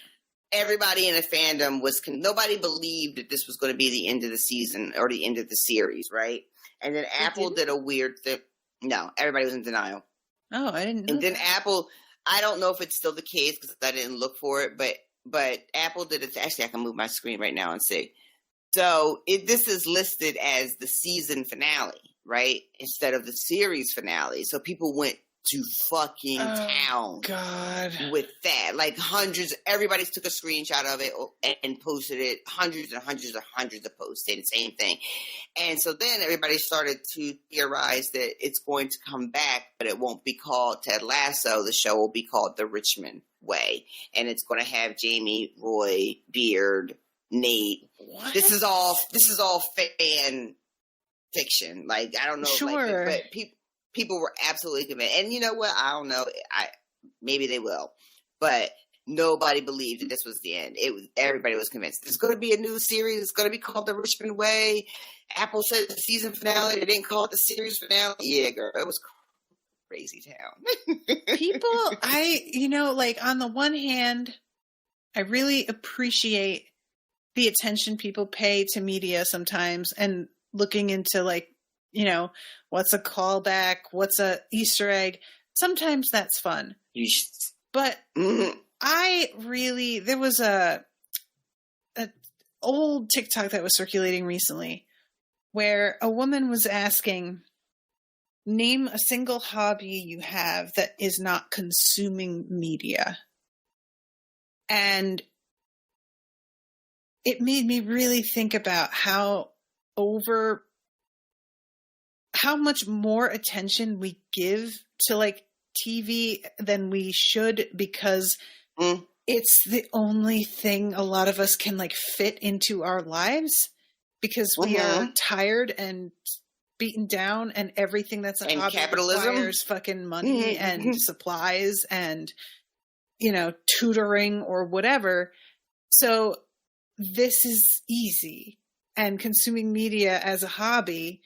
Everybody in the fandom nobody believed that this was going to be the end of the season or the end of the series, right? And then Apple did a weird thing. No, everybody was in denial. Oh, I didn't know. And then Apple, I don't know if it's still the case because I didn't look for it, but Apple did it. Actually, I can move my screen right now and see. So this is listed as the season finale, right? Instead of the series finale. So people went to fucking town with that. Like hundreds, everybody took a screenshot of it and posted it. Hundreds and hundreds and hundreds of posts did the same thing. And so then everybody started to theorize that it's going to come back, but it won't be called Ted Lasso. The show will be called The Richmond Way. And it's going to have Jamie, Roy, Beard, Nate. What? This is all fan fiction. Like, I don't know. Sure. But people were absolutely convinced. And you know what? I don't know. Maybe they will. But nobody believed that this was the end. Everybody was convinced. There's going to be a new series. It's going to be called The Richmond Way. Apple said the season finale. They didn't call it the series finale. Yeah, girl. It was crazy town. People, on the one hand, I really appreciate the attention people pay to media sometimes and looking into what's a callback? What's a Easter egg? Sometimes that's fun. But there was a old TikTok that was circulating recently where a woman was asking, name a single hobby you have that is not consuming media. And it made me really think about how much more attention we give to TV than we should, because it's the only thing a lot of us can fit into our lives, because we are tired and beaten down, and everything that's a hobby requires fucking money and supplies and tutoring or whatever. So this is easy, and consuming media as a hobby,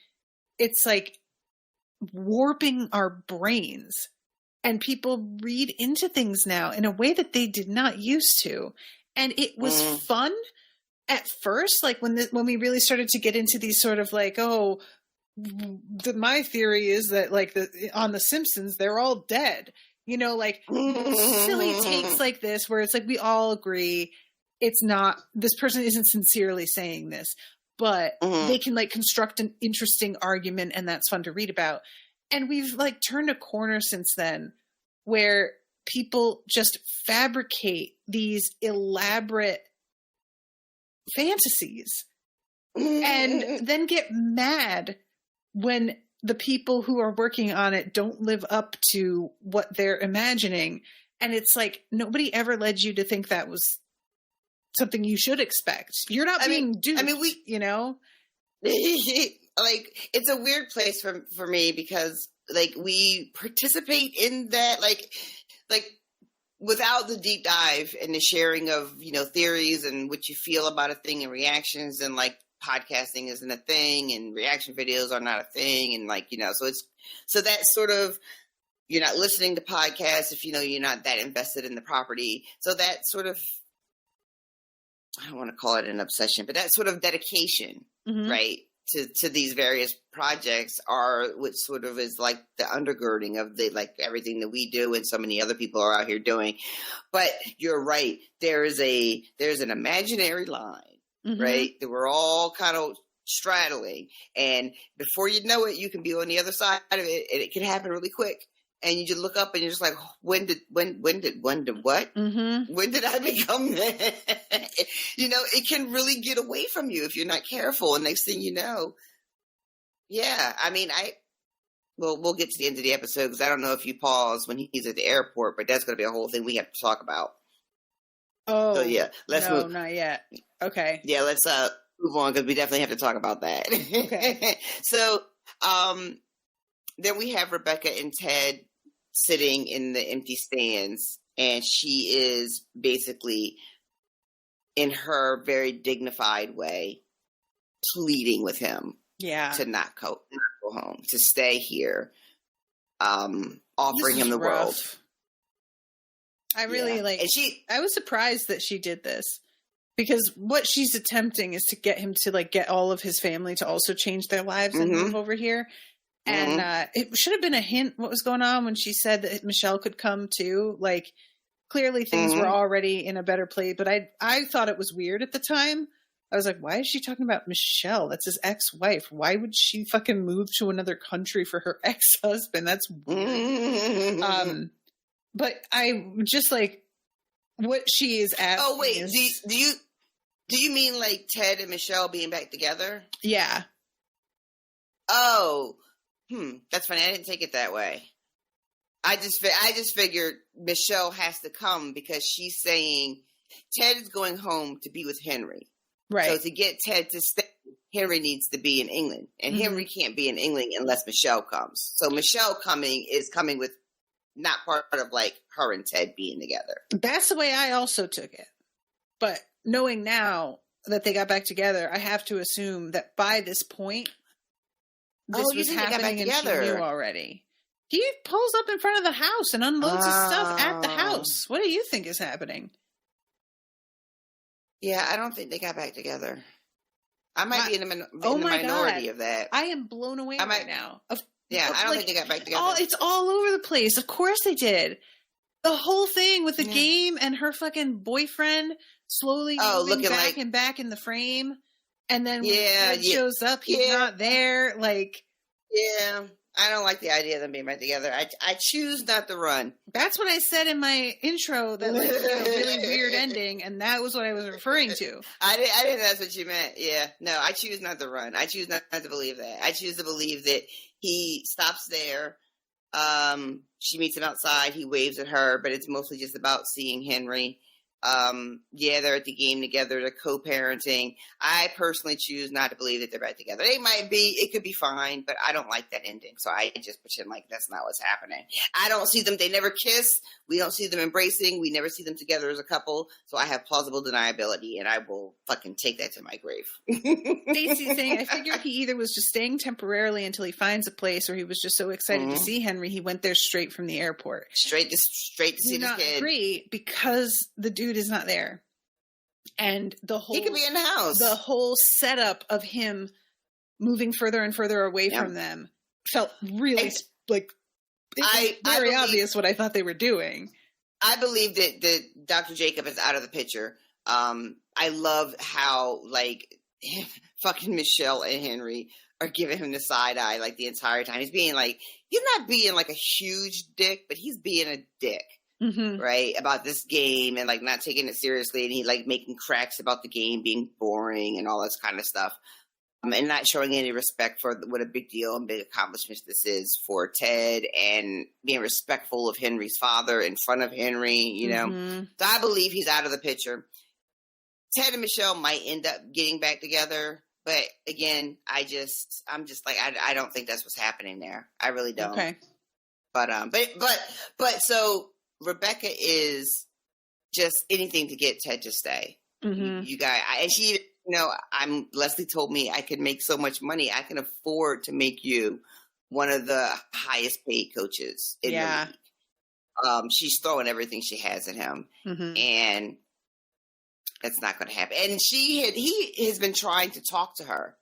it's warping our brains, and people read into things now in a way that they did not used to. And it was fun at first, when we really started to get into these sort of my theory is that on The Simpsons, they're all dead, silly takes like this, where it's we all agree it's not, this person isn't sincerely saying this, but they can like construct an interesting argument, and that's fun to read about. And we've like turned a corner since then where people just fabricate these elaborate fantasies and then get mad when the people who are working on it don't live up to what they're imagining. And it's like, nobody ever led you to think that was something you should expect. You're not being duped, you know? Like, it's a weird place for me because, like, we participate in that, like without the deep dive and the sharing of, you know, theories and what you feel about a thing and reactions, and like podcasting isn't a thing and reaction videos are not a thing. And like, you know, so that's sort of, you're not listening to podcasts if, you know, you're not that invested in the property. So that sort of, I don't want to call it an obsession, but that sort of dedication, right, to these various projects are what sort of is like the undergirding of the, like, everything that we do and so many other people are out here doing. But you're right. There's an imaginary line, right, that we're all kind of straddling. And before you know it, you can be on the other side of it, and it can happen really quick. And you just look up and you're just like, when did what? When did I become that? You know, it can really get away from you if you're not careful. And next thing you know, yeah, I mean, we'll get to the end of the episode because I don't know if you pause when he's at the airport, but that's going to be a whole thing we have to talk about. Oh, so yeah, let's move. Not yet. Okay. Yeah, let's move on because we definitely have to talk about that. Okay. So, then we have Rebecca and Ted sitting in the empty stands, and she is basically, in her very dignified way, pleading with him to not go home, to stay here, offering him the world. I really I was surprised that she did this, because what she's attempting is to get him to like get all of his family to also change their lives and move over here. And it should have been a hint what was going on when she said that Michelle could come too. Like, clearly things were already in a better place, but I thought it was weird at the time. I was like, why is she talking about Michelle? That's his ex-wife. Why would she fucking move to another country for her ex-husband? That's weird. But I just like what she is asking. Oh wait, do you mean like Ted and Michelle being back together? Yeah. Oh. That's funny. I didn't take it that way. I just figured Michelle has to come because she's saying Ted is going home to be with Henry. Right. So to get Ted to stay, Henry needs to be in England. And Henry can't be in England unless Michelle comes. So Michelle is coming with not part of like her and Ted being together. That's the way I also took it. But knowing now that they got back together, I have to assume that by this point, this was happening and she knew already. He pulls up in front of the house and unloads his stuff at the house. What do you think is happening? Yeah, I don't think they got back together. I might be in the minority of that. I am blown away right now. I don't think they got back together. It's all over the place. Of course they did. The whole thing with the game and her fucking boyfriend slowly moving back in the frame. And then when Ted shows up, he's not there. Like, yeah, I don't like the idea of them being back together. I choose not to run. That's what I said in my intro. That like, really weird ending, and that was what I was referring to. I didn't. That's what you meant. Yeah, no, I choose not to run. I choose not to believe that. I choose to believe that he stops there. She meets him outside. He waves at her, but it's mostly just about seeing Henry. They're at the game together, they're co-parenting. I personally choose not to believe that they're back together. It could be fine, but I don't like that ending. So I just pretend like that's not what's happening. I don't see them, they never kiss. We don't see them embracing. We never see them together as a couple. So I have plausible deniability, and I will fucking take that to my grave. Stacey's saying, I figured he either was just staying temporarily until he finds a place, or he was just so excited to see Henry, he went there straight from the airport. Straight to see this kid. Agree, because the dude is not there. And he could be in the house. The whole setup of him moving further and further away from them felt really very obvious what I thought they were doing. I believe that Dr. Jacob is out of the picture. I love how like fucking Michelle and Henry are giving him the side eye like the entire time. He's not being like a huge dick, but he's being a dick, right? About this game and like not taking it seriously. And he like making cracks about the game being boring and all this kind of stuff. And not showing any respect for what a big deal and big accomplishment this is for Ted, and being respectful of Henry's father in front of Henry, you know. So I believe he's out of the picture. Ted and Michelle might end up getting back together, but again, I'm just like, I don't think that's what's happening there. I really don't. Okay. But so Rebecca is just anything to get Ted to stay. You guys, and she, you know, Leslie told me I could make so much money. I can afford to make you one of the highest paid coaches in the league. She's throwing everything she has at him, and that's not going to happen. And he has been trying to talk to her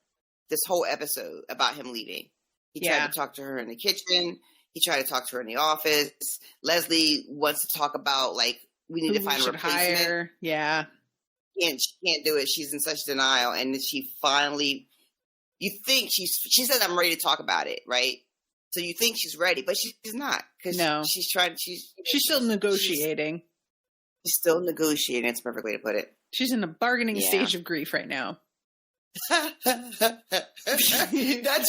this whole episode about him leaving. He tried to talk to her in the kitchen. He tried to talk to her in the office. Leslie wants to talk about like we need to find a replacement. Hire. Yeah. And she can't do it. She's in such denial. And then she finally, you think she said, I'm ready to talk about it, right? So you think she's ready, but she's not. No. She's still negotiating. She's still negotiating. That's the perfect way to put it. She's in a bargaining stage of grief right now. That's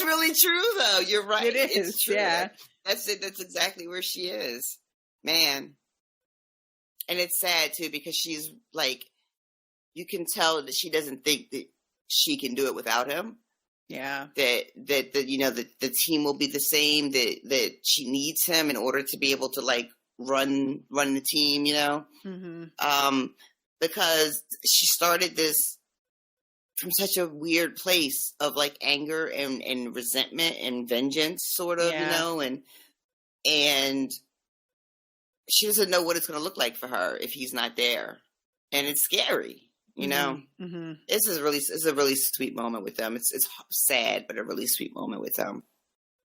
really true, though. You're right. It is. It's true. Yeah. That's it. That's exactly where she is. Man. And it's sad, too, because she's like, you can tell that she doesn't think that she can do it without him. Yeah. That you know, the team will be the same, that she needs him in order to be able to like run the team, you know? Because she started this from such a weird place of like anger and resentment and vengeance, sort of, you know, and she doesn't know what it's going to look like for her if he's not there. And it's scary. You know, it's a really sweet moment with them. It's sad, but a really sweet moment with them.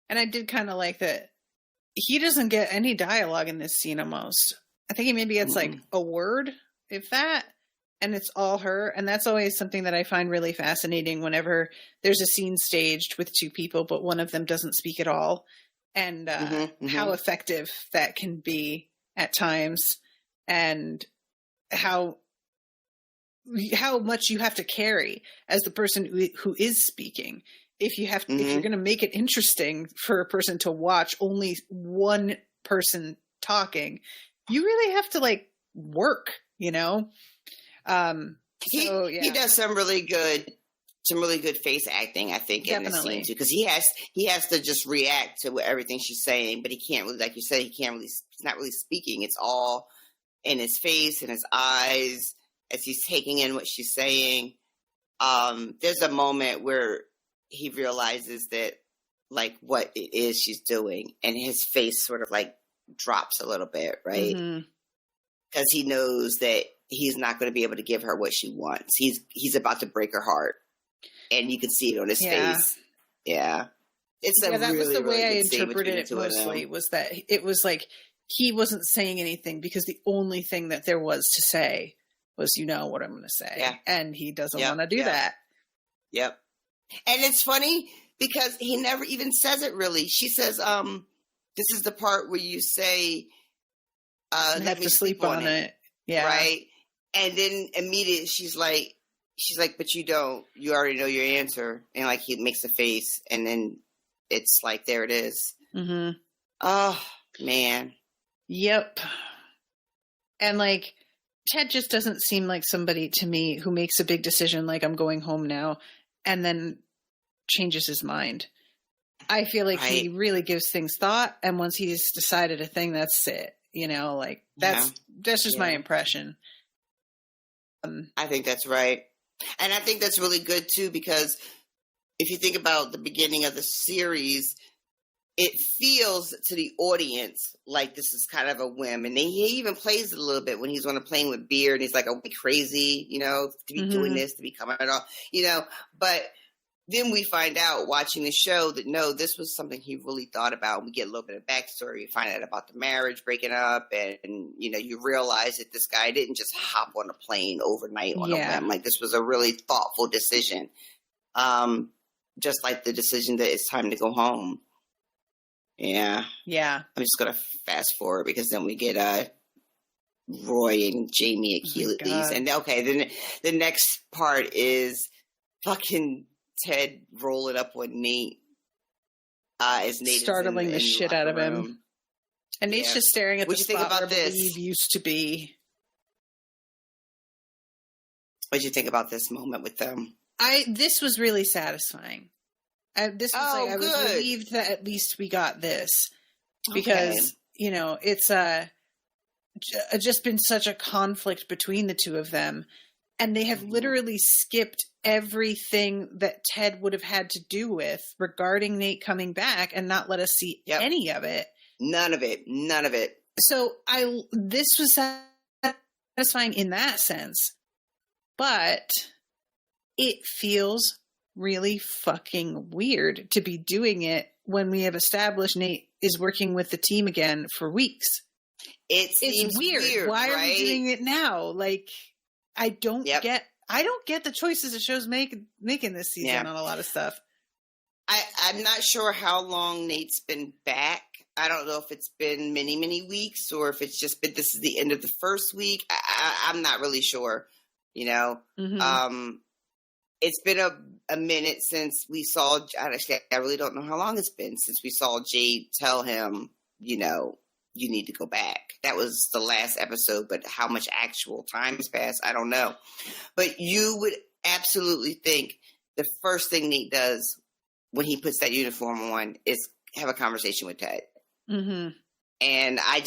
And I did kind of like that he doesn't get any dialogue in this scene almost. I think he maybe gets like a word, if that, and it's all her. And that's always something that I find really fascinating whenever there's a scene staged with two people, but one of them doesn't speak at all. And how effective that can be at times, and how much you have to carry as the person who is speaking. If you have, if you're going to make it interesting for a person to watch only one person talking, you really have to like work, you know? He does some really good face acting, I think, in the scene too, because he has to just react to everything she's saying, but he can't really, like you said, he's not really speaking. It's all in his face and his eyes as he's taking in what she's saying. There's a moment where he realizes that like what it is she's doing, and his face sort of like drops a little bit, right? Because he knows that he's not going to be able to give her what she wants. He's about to break her heart, and you can see it on his face. Yeah. It's a that really, was the way really I interpreted it mostly, was that it was like he wasn't saying anything because the only thing that there was to say was, you know what I'm going to say. Yeah. And he doesn't want to do that. Yep. And it's funny because he never even says it really. She says, this is the part where you say, let me sleep on it. Yeah. Right. And then immediately she's like, but you don't, you already know your answer. And like, he makes a face, and then it's like, there it is. Oh man. Yep. And like, Ted just doesn't seem like somebody to me who makes a big decision like I'm going home now and then changes his mind. I feel like he really gives things thought, and once he's decided a thing, that's it. You know, like that's just my impression. I think that's right. And I think that's really good too, because if you think about the beginning of the series, it feels to the audience like this is kind of a whim. And then he even plays it a little bit when he's on a plane with beer, and he's like, "Are we crazy, you know, to be doing this, to be coming at all, you know?" But then we find out watching the show that no, this was something he really thought about. We get a little bit of backstory. We find out about the marriage breaking up, and you realize that this guy didn't just hop on a plane overnight on a whim. Like, this was a really thoughtful decision. Just like the decision that it's time to go home. Yeah. Yeah. I'm just gonna fast forward because then we get Roy and Jamie Achilles, and then the next part is fucking Ted rolling up on Nate. As Nate startling is in the shit out of him, room. And Nate's just staring at What'd the you think spot about where this? Believe used to be. What'd you think about this moment with them? This was really satisfying. I was relieved that at least we got this, because it's just been such a conflict between the two of them, and they have literally skipped everything that Ted would have had to do with regarding Nate coming back and not let us see any of it. None of it. So this was satisfying in that sense, but it feels really fucking weird to be doing it when we have established Nate is working with the team again for weeks. It's weird. Why right? are we doing it now? Like, I don't get the choices the show's making this season on a lot of stuff. I'm not sure how long Nate's been back. I don't know if it's been many, many weeks or if it's just been, this is the end of the first week. I'm not really sure, Mm-hmm. It's been a minute since we saw, actually, I really don't know how long it's been since we saw Jade tell him, you need to go back. That was the last episode, but how much actual time has passed, I don't know. But you would absolutely think the first thing Nate does when he puts that uniform on is have a conversation with Ted. Mm-hmm. And I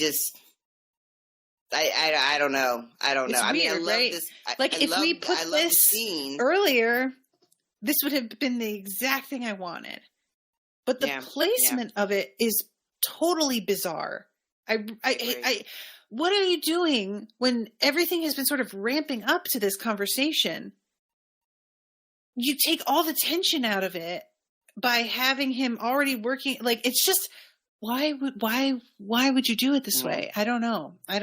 don't know. I don't know. It's weird, I love right? this. If we put this earlier, this would have been the exact thing I wanted. But the placement of it is totally bizarre. What are you doing when everything has been sort of ramping up to this conversation? You take all the tension out of it by having him already working. Like, it's just, why would you do it this way? I don't know. I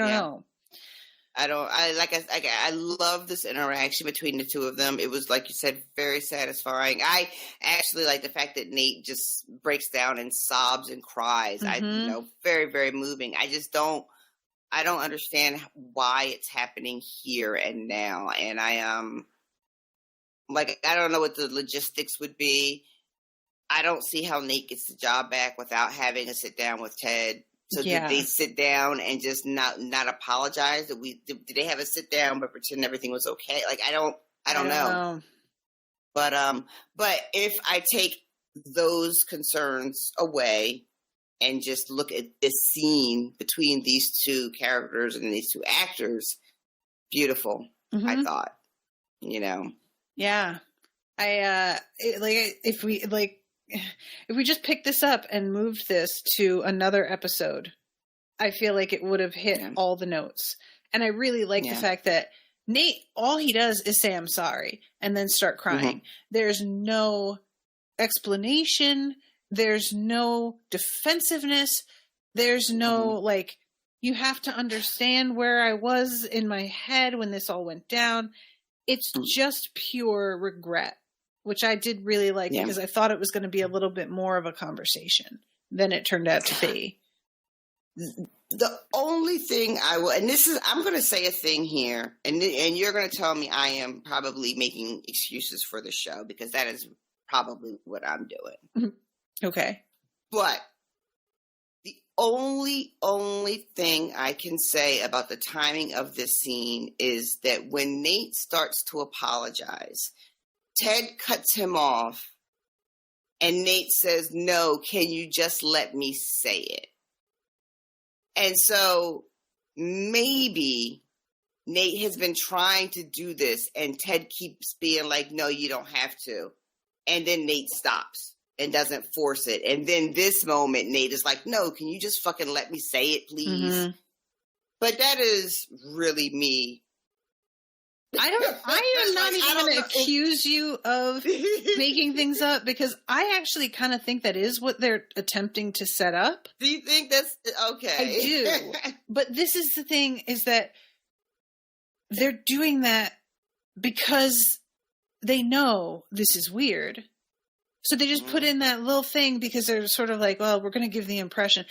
love this interaction between the two of them. It was, like you said, very satisfying. I actually like the fact that Nate just breaks down and sobs and cries. Mm-hmm. Very, very moving. I don't understand why it's happening here and now. And I don't know what the logistics would be. I don't see how Nate gets the job back without having a sit down with Ted. So did they sit down and just not apologize? Did they have a sit down but pretend everything was okay? Like, I don't know. But if I take those concerns away and just look at this scene between these two characters and these two actors, beautiful. Mm-hmm. I thought, Yeah. If we just picked this up and moved this to another episode, I feel like it would have hit all the notes. And I really like the fact that Nate, all he does is say, "I'm sorry," and then start crying. Mm-hmm. There's no explanation. There's no defensiveness. There's no, you have to understand where I was in my head when this all went down. It's just pure regret, which I did really like because I thought it was going to be a little bit more of a conversation than it turned out to be. The only thing I'm going to say a thing here, and you're going to tell me I am probably making excuses for the show because that is probably what I'm doing. Okay. But the only thing I can say about the timing of this scene is that when Nate starts to apologize, Ted cuts him off and Nate says, "No, can you just let me say it?" And so maybe Nate has been trying to do this and Ted keeps being like, "No, you don't have to." And then Nate stops and doesn't force it. And then this moment, Nate is like, "No, can you just fucking let me say it, please?" Mm-hmm. But that is really me I am not even going to accuse you of making things up, because I actually kind of think that is what they're attempting to set up. Do you think that's okay? I do. But this is the thing, is that they're doing that because they know this is weird. So they just put in that little thing because they're sort of like, well, we're going to give the impression.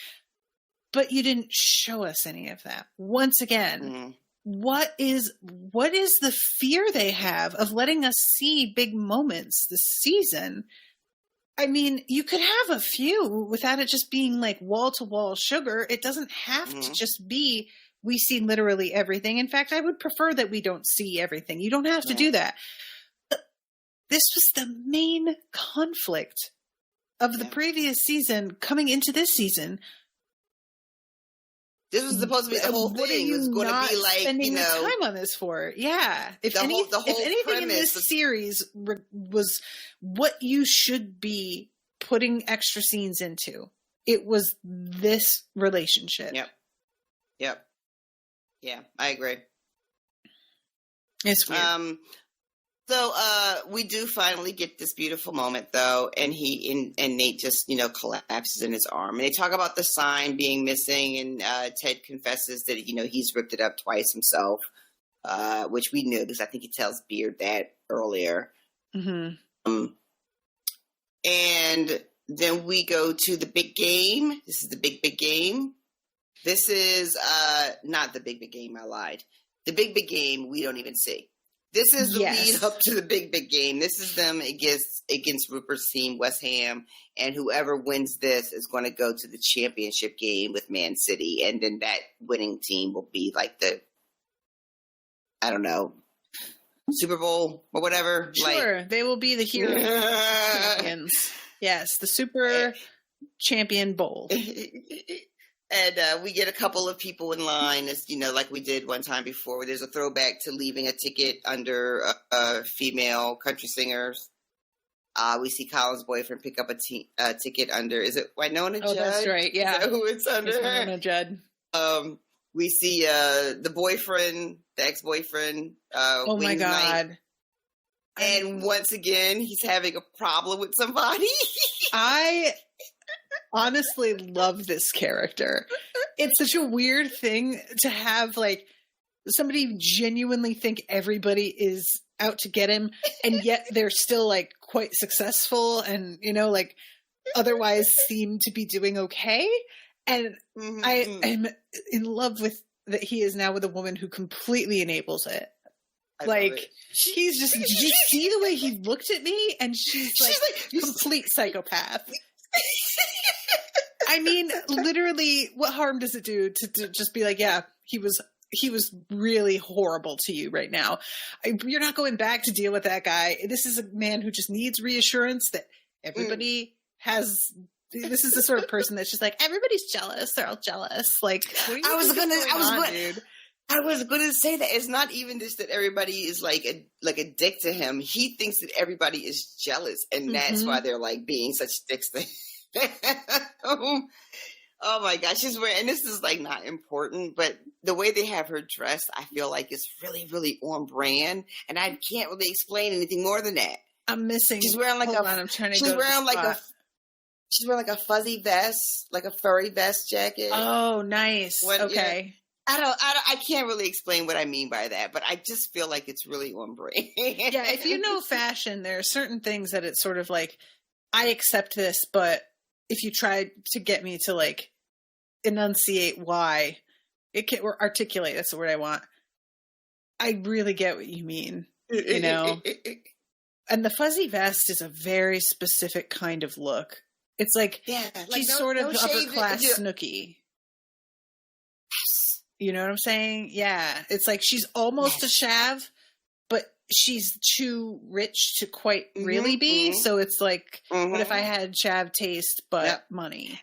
But you didn't show us any of that. Once again, what is the fear they have of letting us see big moments this season? I mean, you could have a few without it just being like wall-to-wall sugar. It doesn't have to just be, we see literally everything. In fact, I would prefer that we don't see everything. You don't have to do that. But this was the main conflict of the previous season coming into this season. This was supposed to be the whole thing. It was going to be like, spending the time on this for. Yeah. If anything in this series was what you should be putting extra scenes into, it was this relationship. Yep. Yeah, I agree. It's weird. So we do finally get this beautiful moment, though, and Nate just, collapses in his arm. And they talk about the sign being missing, and Ted confesses that, he's ripped it up twice himself, which we knew because I think he tells Beard that earlier. Mm-hmm. And then we go to the big game. This is the big game. This is not the big game. I lied. The big game we don't even see. This is the lead up to the big game. This is them against Rupert's team, West Ham, and whoever wins this is going to go to the championship game with Man City, and then that winning team will be like the, I don't know, Super Bowl or whatever. Sure, they will be the hero champions. Yes, the Super Champion Bowl. And we get a couple of people in line, as like we did one time before. Where there's a throwback to leaving a ticket under female country singers. We see Colin's boyfriend pick up a ticket under. Is it Winona Judd? Oh, that's right. Yeah, is that who it's under? It's Winona Judd. We see the boyfriend, the ex-boyfriend. Oh my God! Night. And once again, he's having a problem with somebody. I honestly love this character. It's such a weird thing to have, like, somebody genuinely think everybody is out to get him, and yet they're still, like, quite successful and, like, otherwise seem to be doing okay. And I am in love with that he is now with a woman who completely enables it. He's just, did you see the way he looked at me? And she's like complete psychopath. I mean, literally, what harm does it do to just be like, yeah, he was really horrible to you right now. You're not going back to deal with that guy. This is a man who just needs reassurance that everybody has. This is the sort of person that's just like, everybody's jealous. They're all jealous. Like, I was going to say that it's not even just that everybody is like a dick to him. He thinks that everybody is jealous, and that's why they're like being such dicks to him. Oh my gosh, she's wearing, and this is like not important, but the way they have her dressed, I feel like is really, really on brand, and I can't really explain anything more than that. I'm missing. She's wearing like she's wearing like a fuzzy vest, like a furry vest jacket. Oh, nice. Okay. I can't really explain what I mean by that, but I just feel like it's really on brand. Yeah, if you know fashion, there are certain things that it's sort of like, I accept this, but if you try to get me to like enunciate why, or articulate, that's the word I want. I really get what you mean, And the fuzzy vest is a very specific kind of look. It's like, she's sort of upper class Snooki. You know what I'm saying? Yeah. It's like she's almost a Shav, but she's too rich to quite really be. So it's like, what if I had Shav taste, but money?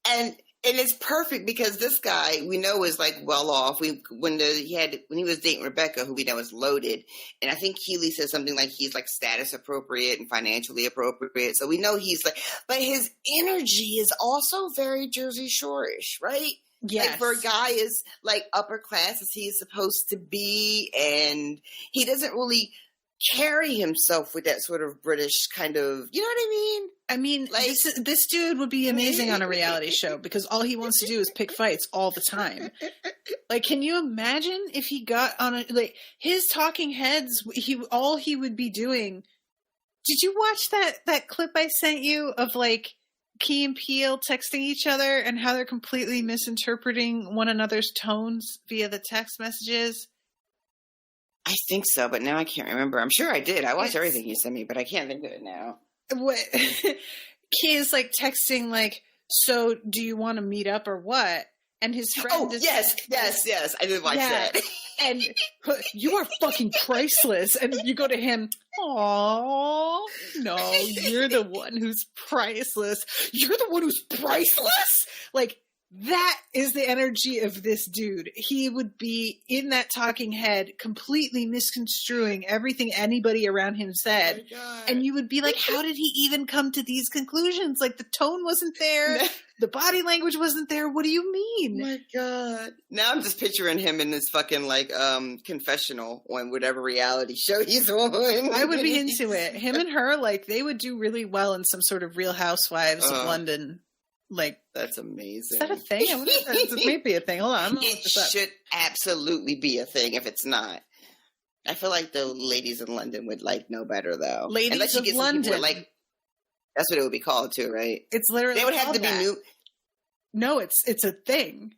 And it's perfect because this guy we know is like well off. When he was dating Rebecca, who we know is loaded, and I think Keeley says something like he's like status appropriate and financially appropriate. So we know he's like, but his energy is also very Jersey Shore-ish, right? Yes. Like, for a guy as, like, upper class as he's supposed to be, and he doesn't really carry himself with that sort of British kind of, you know what I mean? I mean, Like, this dude would be amazing on a reality show because all he wants to do is pick fights all the time. Like, can you imagine if he got on a, like, his talking heads, all he would be doing. Did you watch that clip I sent you of, like, Key and Peele texting each other and how they're completely misinterpreting one another's tones via the text messages? I think so, but now I can't remember. I'm sure I did. I watched everything you sent me, but I can't think of it now. What Key is, like, texting, like, so do you want to meet up or what? And his friend is... yes. I did watch that. And you are fucking priceless. And you go to him, "Aw, no, you're the one who's priceless. You're the one who's priceless?" Like, that is the energy of this dude. He would be in that talking head, completely misconstruing everything anybody around him said. Oh, and you would be like, how did he even come to these conclusions? Like, the tone wasn't there. The body language wasn't there. What do you mean? Oh my God. Now I'm just picturing him in this fucking, like, confessional on whatever reality show he's on. I would be into it. Him and her, like, they would do really well in some sort of Real Housewives of London. Like, that's amazing. Is that a thing? It may be a thing. Hold on. I'm gonna look this up. Should absolutely be a thing if it's not. I feel like the ladies in London would, like, know better, though. Ladies of London. Like, that's what it would be called, too, right? It's literally They would have to be new. No, it's a thing.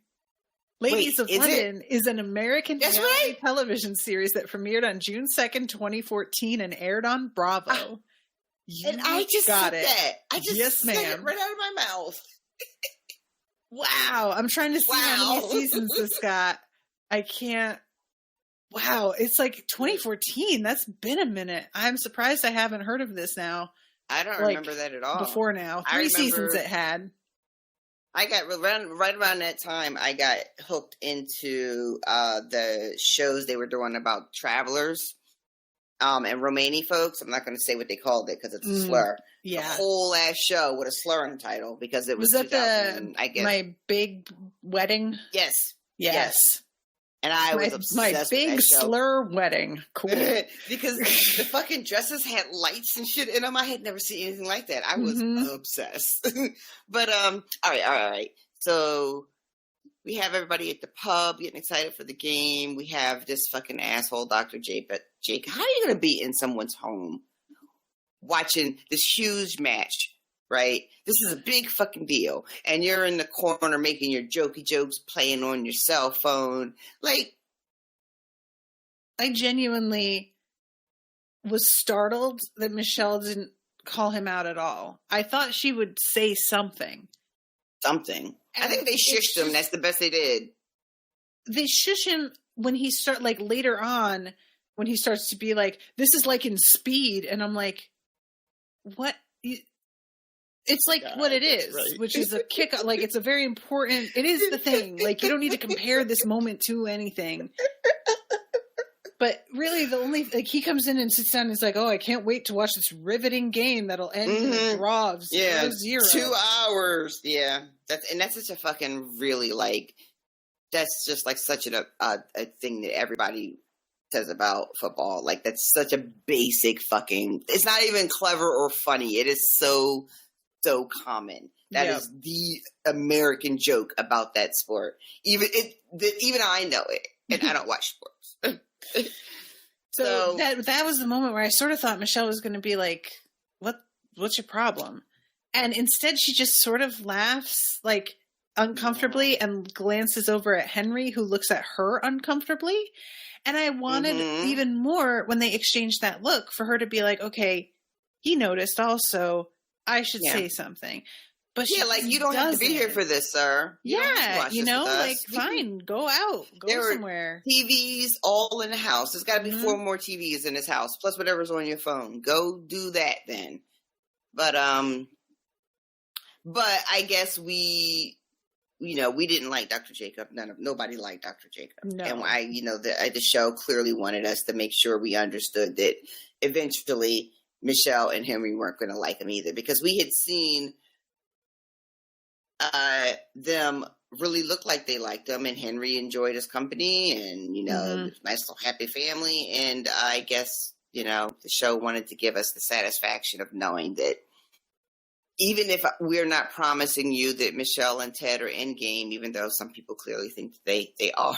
Ladies of London is an American reality television series that premiered on June 2nd, 2014 and aired on Bravo. And I just got it. I just said it right out of my mouth. Wow. I'm trying to see how many seasons this got. I can't. Wow. It's like 2014. That's been a minute. I'm surprised I haven't heard of this now. I don't remember that at all. Before now. 3 seasons it had. I got right around that time. I got hooked into the shows they were doing about travelers and Romani folks. I'm not going to say what they called it because it's a slur. Yeah, the whole ass show with a slur in the title because it was that I guess My Big Wedding. Yes. And I was obsessed with that show. My Big Slur Wedding. Cool. Because the fucking dresses had lights and shit in them. I had never seen anything like that. I was obsessed. But, all right. So we have everybody at the pub getting excited for the game. We have this fucking asshole, Dr. Jake. But Jake, how are you going to be in someone's home watching this huge match? Right? This is a big fucking deal. And you're in the corner making your jokey jokes, playing on your cell phone. Like, I genuinely was startled that Michelle didn't call him out at all. I thought she would say something. I think they shushed him. That's the best they did. They shush him when he later on, when he starts to be like, this is like in Speed. And I'm like, what? It's like what it is, right. Which is a kick. Like, it's a very important, it is the thing. Like, you don't need to compare this moment to anything. But really, the only, like, he comes in and sits down and he's like, oh, I can't wait to watch this riveting game that'll end in a draw of 0-0. 2 hours. Yeah. That's such a fucking really, like, that's just like such a thing that everybody says about football. Like, that's such a basic fucking, it's not even clever or funny. It is so common. That is the American joke about that sport. Even I know it, and I don't watch sports. So that was the moment where I sort of thought Michelle was going to be like, what's your problem? And instead she just sort of laughs, like, uncomfortably and glances over at Henry, who looks at her uncomfortably. And I wanted even more when they exchanged that look for her to be like, okay, he noticed also. I should say something. But like, you don't have to be here for this, sir. Like, fine, go out, go somewhere. TVs all in the house. There's got to be 4 more TVs in this house, plus whatever's on your phone. Go do that then. But I guess we didn't like Dr. Jacob. Nobody liked Dr. Jacob. No. And the show clearly wanted us to make sure we understood that eventually Michelle and Henry weren't going to like him either, because we had seen them really looked like they liked him, and Henry enjoyed his company, and, nice little happy family. And I guess, the show wanted to give us the satisfaction of knowing that even if we're not promising you that Michelle and Ted are endgame, even though some people clearly think they are,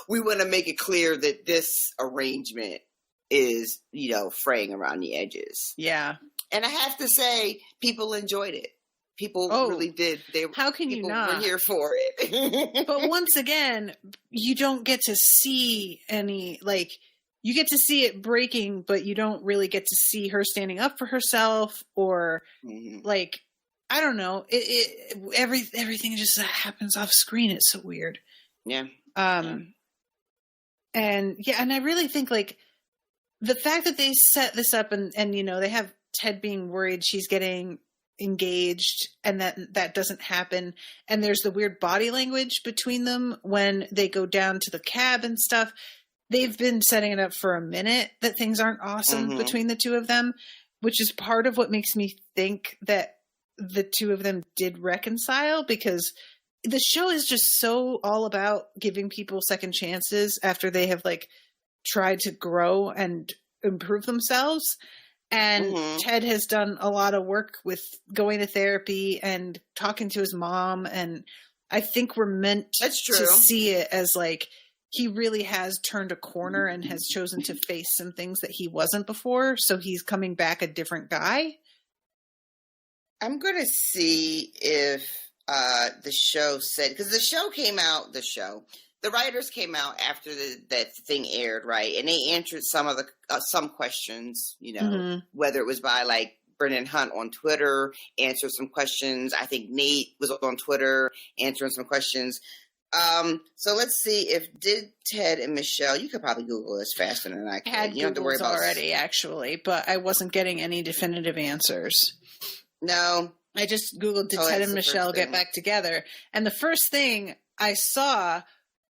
we want to make it clear that this arrangement is, fraying around the edges. Yeah. And I have to say, people enjoyed it. People really did. How can you not? People were here for it. But once again, you don't get to see any, you get to see it breaking, but you don't really get to see her standing up for herself or, I don't know. Everything just happens off screen. It's so weird. Yeah. And I really think, the fact that they set this up and they have Ted being worried she's getting engaged and that doesn't happen, and there's the weird body language between them when they go down to the cab and stuff. They've been setting it up for a minute that things aren't awesome between the two of them, which is part of what makes me think that the two of them did reconcile, because the show is just so all about giving people second chances after they have tried to grow and improve themselves. And Ted has done a lot of work with going to therapy and talking to his mom. And I think we're meant to see it as he really has turned a corner and has chosen to face some things that he wasn't before. So he's coming back a different guy. I'm going to see if the show said, because the writers came out after that thing aired, right? And they answered some questions, whether it was by Brennan Hunt on Twitter, answered some questions. I think Nate was on Twitter answering some questions. So let's see did Ted and Michelle, you could probably Google this faster than I can. You don't have to worry about already, actually, but I wasn't getting any definitive answers. No. I just Googled, did Ted and Michelle get back together? And the first thing I saw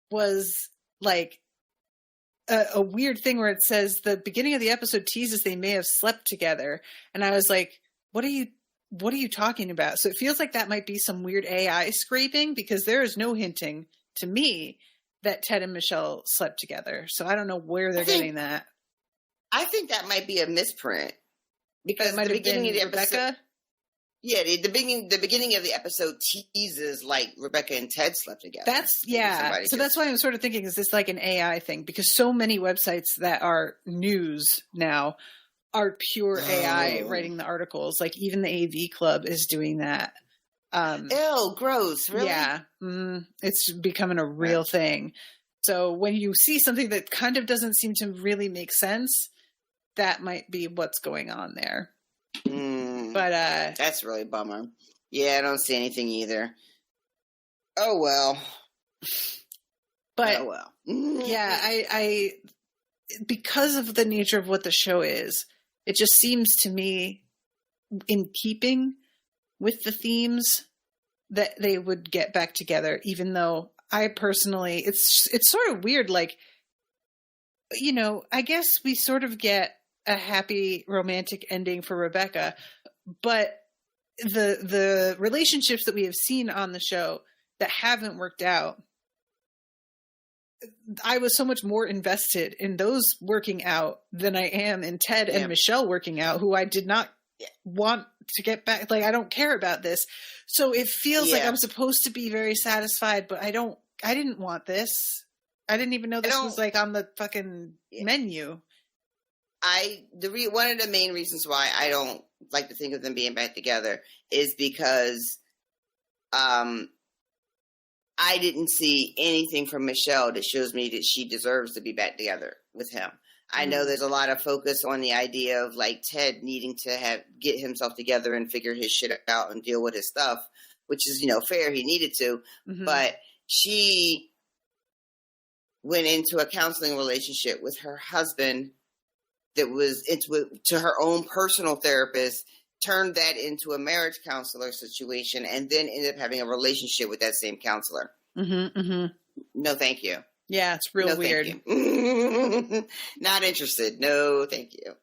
was a weird thing where it says the beginning of the episode teases they may have slept together. And I was like, what are you talking about? So it feels like that might be some weird AI scraping, because there is no hinting to me that Ted and Michelle slept together. So I don't know where they're getting that. I think that might be a misprint, because it might the have beginning been of the Rebecca. Episode, yeah, the beginning of the episode teases Rebecca and Ted slept together. So that's why I'm sort of thinking, is this an AI thing? Because so many websites that are news now are pure AI writing the articles. Even the AV Club is doing that. Ew, gross, really? Yeah. It's becoming a real thing. So when you see something that kind of doesn't seem to really make sense, that might be what's going on there. But that's really a bummer. Yeah, I don't see anything either. Oh well. But oh well. Yeah, I because of the nature of what the show is, it just seems to me in keeping with the themes that they would get back together, even though I personally, it's sort of weird. I guess we sort of get a happy romantic ending for Rebecca, but the relationships that we have seen on the show that haven't worked out, I was so much more invested in those working out than I am in Ted and Michelle working out, who I did not want to get back. I don't care about this. So it feels like I'm supposed to be very satisfied, but I didn't want this. I didn't even know this was on the fucking menu. One of the main reasons why I don't like to think of them being back together is because I didn't see anything from Michelle that shows me that she deserves to be back together with him. I know there's a lot of focus on the idea of Ted needing to get himself together and figure his shit out and deal with his stuff, which is, fair. He needed to, but she went into a counseling relationship with her husband that was to her own personal therapist, turned that into a marriage counselor situation, and then ended up having a relationship with that same counselor. No, thank you. Yeah, it's real weird. Not interested. No, thank you.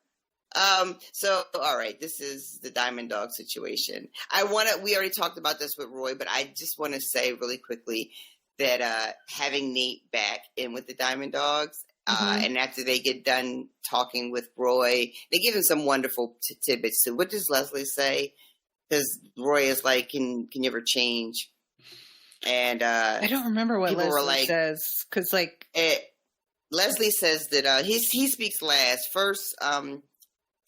So, all right, this is the Diamond Dog situation. We already talked about this with Roy, but I just want to say really quickly that having Nate back in with the Diamond Dogs, and after they get done talking with Roy, they give him some wonderful tidbits. So what does Leslie say? Because Roy is like, can you ever change? And I don't remember what Leslie says, because Leslie says that he speaks last. First,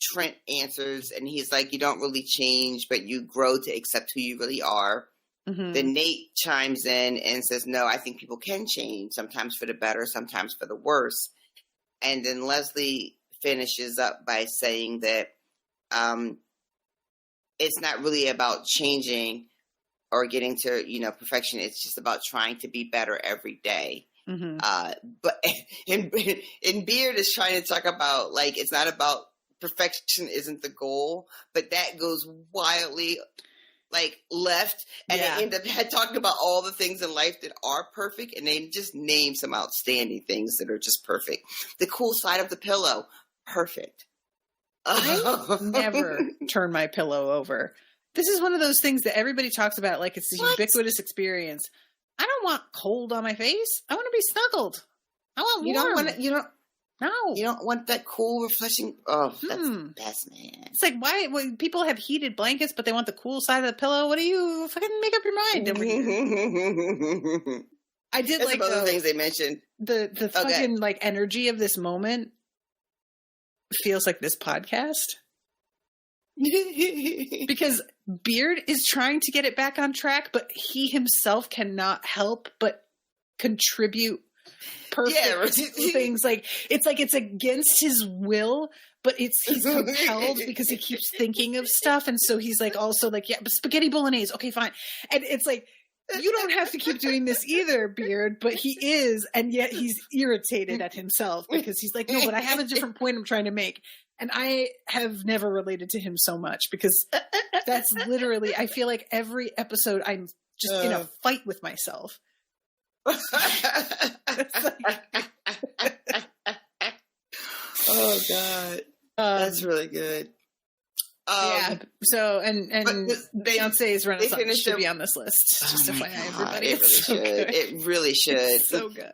Trent answers, and he's like, you don't really change, but you grow to accept who you really are. Then Nate chimes in and says, no, I think people can change, sometimes for the better, sometimes for the worse. And then Leslie finishes up by saying that it's not really about changing or getting to, perfection. It's just about trying to be better every day. But and Beard is trying to talk about, it's not about perfection isn't the goal, but that goes wildly left, and they end up talking about all the things in life that are perfect, and they just name some outstanding things that are just perfect. The cool side of the pillow, perfect. I never turn my pillow over. This is one of those things that everybody talks about like it's a ubiquitous experience. I don't want cold on my face. I want to be snuggled. I want warm. You don't want that cool, refreshing. Oh, that's the best, man. It's like, why when people have heated blankets, but they want the cool side of the pillow? What do you fucking make up your mind over here? I did like other things they mentioned. The fucking energy of this moment feels like this podcast. Because Beard is trying to get it back on track, but he himself cannot help but contribute perfect things. It's against his will, but he's compelled because he keeps thinking of stuff, and so he's also but spaghetti bolognese, okay, fine. And it's like, you don't have to keep doing this either, Beard, but he is, and yet he's irritated at himself because he's like, no, but I have a different point I'm trying to make. And I have never related to him so much because that's literally, I feel like every episode I'm just in a fight with myself. Oh God, that's really good. So and Beyonce's Renaissance should be on this list. Just FYI, everybody. It really should. It's so good.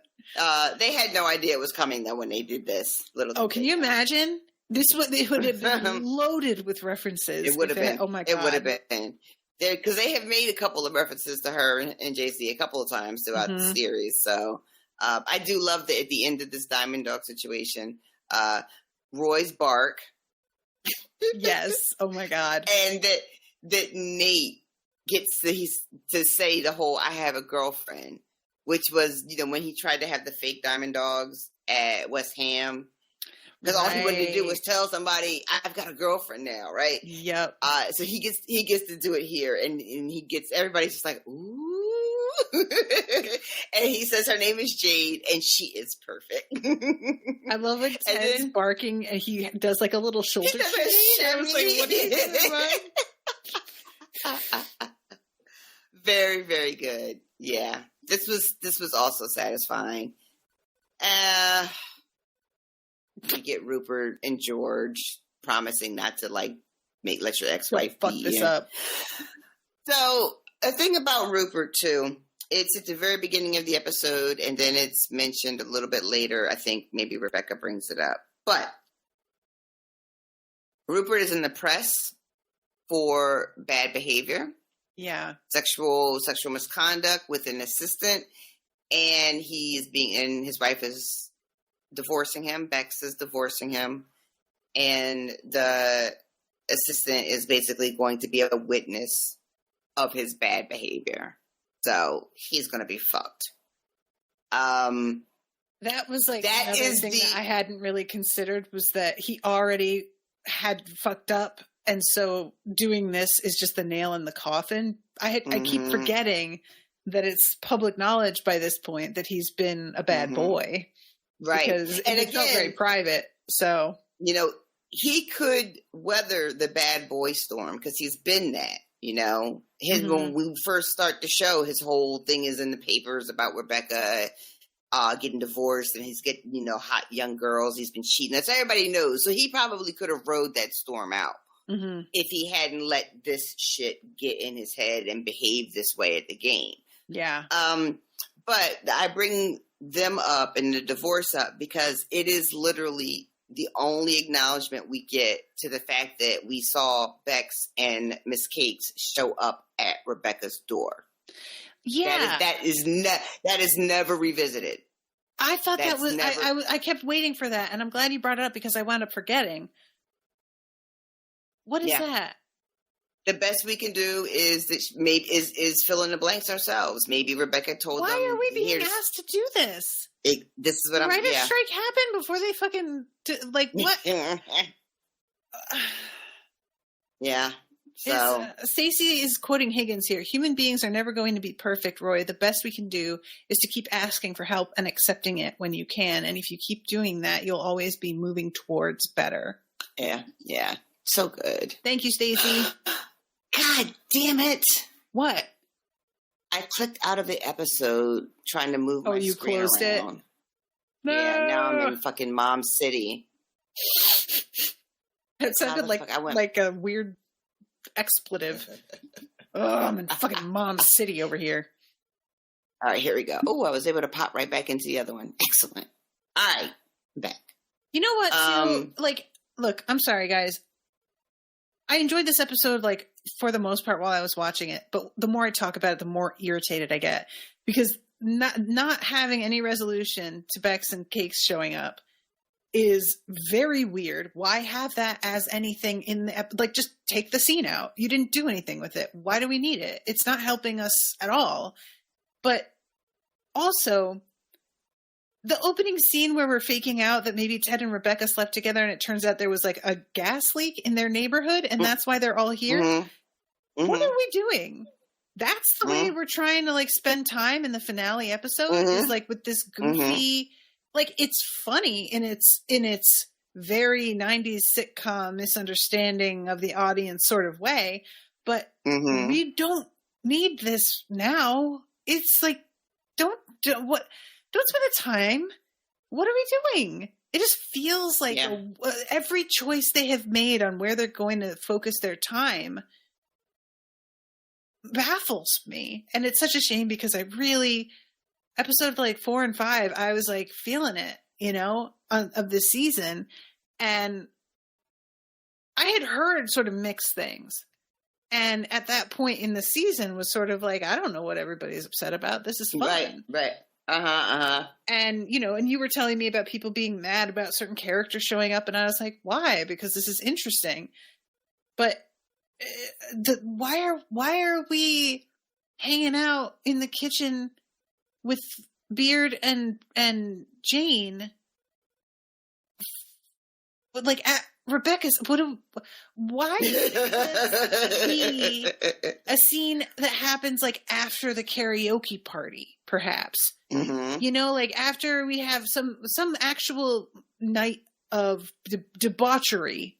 They had no idea it was coming though when they did this little. Oh, can you imagine? It would have been loaded with references. It would have been. Oh my God, it would have been. Because they have made a couple of references to her and JC a couple of times throughout the series. So I do love that at the end of this Diamond Dog situation, Roy's bark. Yes. Oh my God. And that Nate gets to say the whole "I have a girlfriend," which was when he tried to have the fake Diamond Dogs at West Ham. Because all he wanted to do was tell somebody, I've got a girlfriend now, right? Yep. So he gets to do it here, and he gets everybody's just like, ooh, and he says her name is Jade, and she is perfect. I love it. Ted's barking, and he does a little shoulder shimmy. I was like, what are you doing, man? Very, very good. Yeah, this was also satisfying. You get Rupert and George promising not to let your ex-wife fuck this up. So a thing about Rupert too, it's at the very beginning of the episode, and then it's mentioned a little bit later. I think maybe Rebecca brings it up, but Rupert is in the press for bad behavior. Yeah, sexual misconduct with an assistant, and and his wife is divorcing him. Bex is divorcing him, and the assistant is basically going to be a witness of his bad behavior. So he's going to be fucked. That was another thing that I hadn't really considered, was that he already had fucked up, and so doing this is just the nail in the coffin. I keep forgetting that it's public knowledge by this point that he's been a bad boy. Right. Because it felt very private. So, he could weather the bad boy storm because he's been that, when we first start the show, his whole thing is in the papers about Rebecca getting divorced, and he's getting, hot young girls. He's been cheating. That's everybody knows. So he probably could have rode that storm out if he hadn't let this shit get in his head and behave this way at the game. Yeah. But I bring them up and the divorce up because it is literally the only acknowledgement we get to the fact that we saw Bex and Miss Cakes show up at Rebecca's door. Yeah. That is never revisited. I thought that was, I kept waiting for that, and I'm glad you brought it up because I wound up forgetting. What is that? The best we can do is is fill in the blanks ourselves. Maybe Rebecca told them. Why are we being asked to do this? This is what Writer strike happened before they fucking what? Yeah. So Stacey is quoting Higgins here. Human beings are never going to be perfect, Roy. The best we can do is to keep asking for help and accepting it when you can. And if you keep doing that, you'll always be moving towards better. Yeah. So good. Thank you, Stacey. God damn it. What? I clicked out of the episode trying to move my screen around. Closed it? No. Yeah, now I'm in fucking Mom City. It sounded like a weird expletive. I'm in fucking Mom City over here. All right, here we go. Oh, I was able to pop right back into the other one. Excellent. All right, back. You know what? Look, I'm sorry, guys. I enjoyed this episode, for the most part while I was watching it. But the more I talk about it, the more irritated I get. Because not having any resolution to Bex and Cakes showing up is very weird. Why have that as anything in the just take the scene out. You didn't do anything with it. Why do we need it? It's not helping us at all. But also, the opening scene where we're faking out that maybe Ted and Rebecca slept together and it turns out there was a gas leak in their neighborhood and that's why they're all here. What are we doing? That's the way we're trying to spend time in the finale episode is with this goofy, it's funny in its very 90s sitcom misunderstanding of the audience sort of way, but we don't need this now. It's don't spend the time. What are we doing? It just feels like every choice they have made on where they're going to focus their time baffles me. And it's such a shame because I really, episode 4 and 5, I was feeling it, of this season. And I had heard sort of mixed things. And at that point in the season was sort of I don't know what everybody's upset about. This is fun. Right. And, and you were telling me about people being mad about certain characters showing up. And I was like, why? Because this is interesting. But why are we hanging out in the kitchen with Beard and Jane? At Rebecca's, why is this a scene that happens after the karaoke party, perhaps? After we have some actual night of debauchery,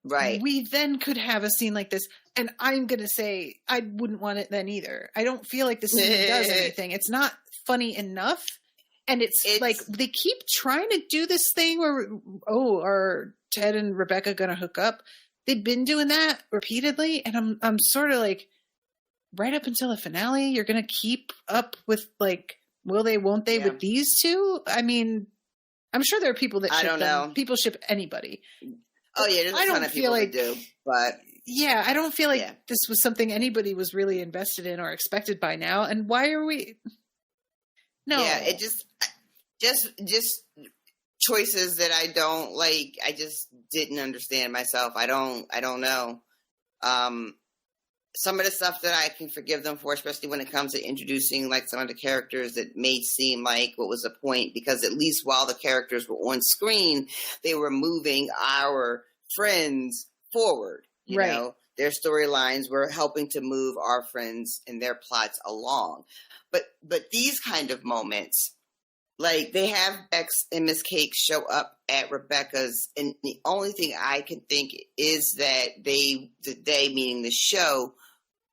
right? We then could have a scene like this. And I'm going to say, I wouldn't want it then either. I don't feel like the scene does anything. It's not funny enough. And it's they keep trying to do this thing where, are Ted and Rebecca going to hook up? They've been doing that repeatedly. And I'm sort of right up until the finale, you're going to keep up with will they, won't they with these two? I mean, I'm sure there are people that ship I don't know. People ship anybody. Oh yeah, there's a ton of people that do, but yeah, I don't feel like this was something anybody was really invested in or expected by now. And why are we? No, yeah, it just choices that I don't like. I just didn't understand myself. I don't know. Some of the stuff that I can forgive them for, especially when it comes to introducing some of the characters that may seem like what was the point, because at least while the characters were on screen, they were moving our friends forward. You know, their storylines were helping to move our friends and their plots along. But these kind of moments, they have Bex and Miss Cake show up at Rebecca's, and the only thing I can think is that they, meaning the show,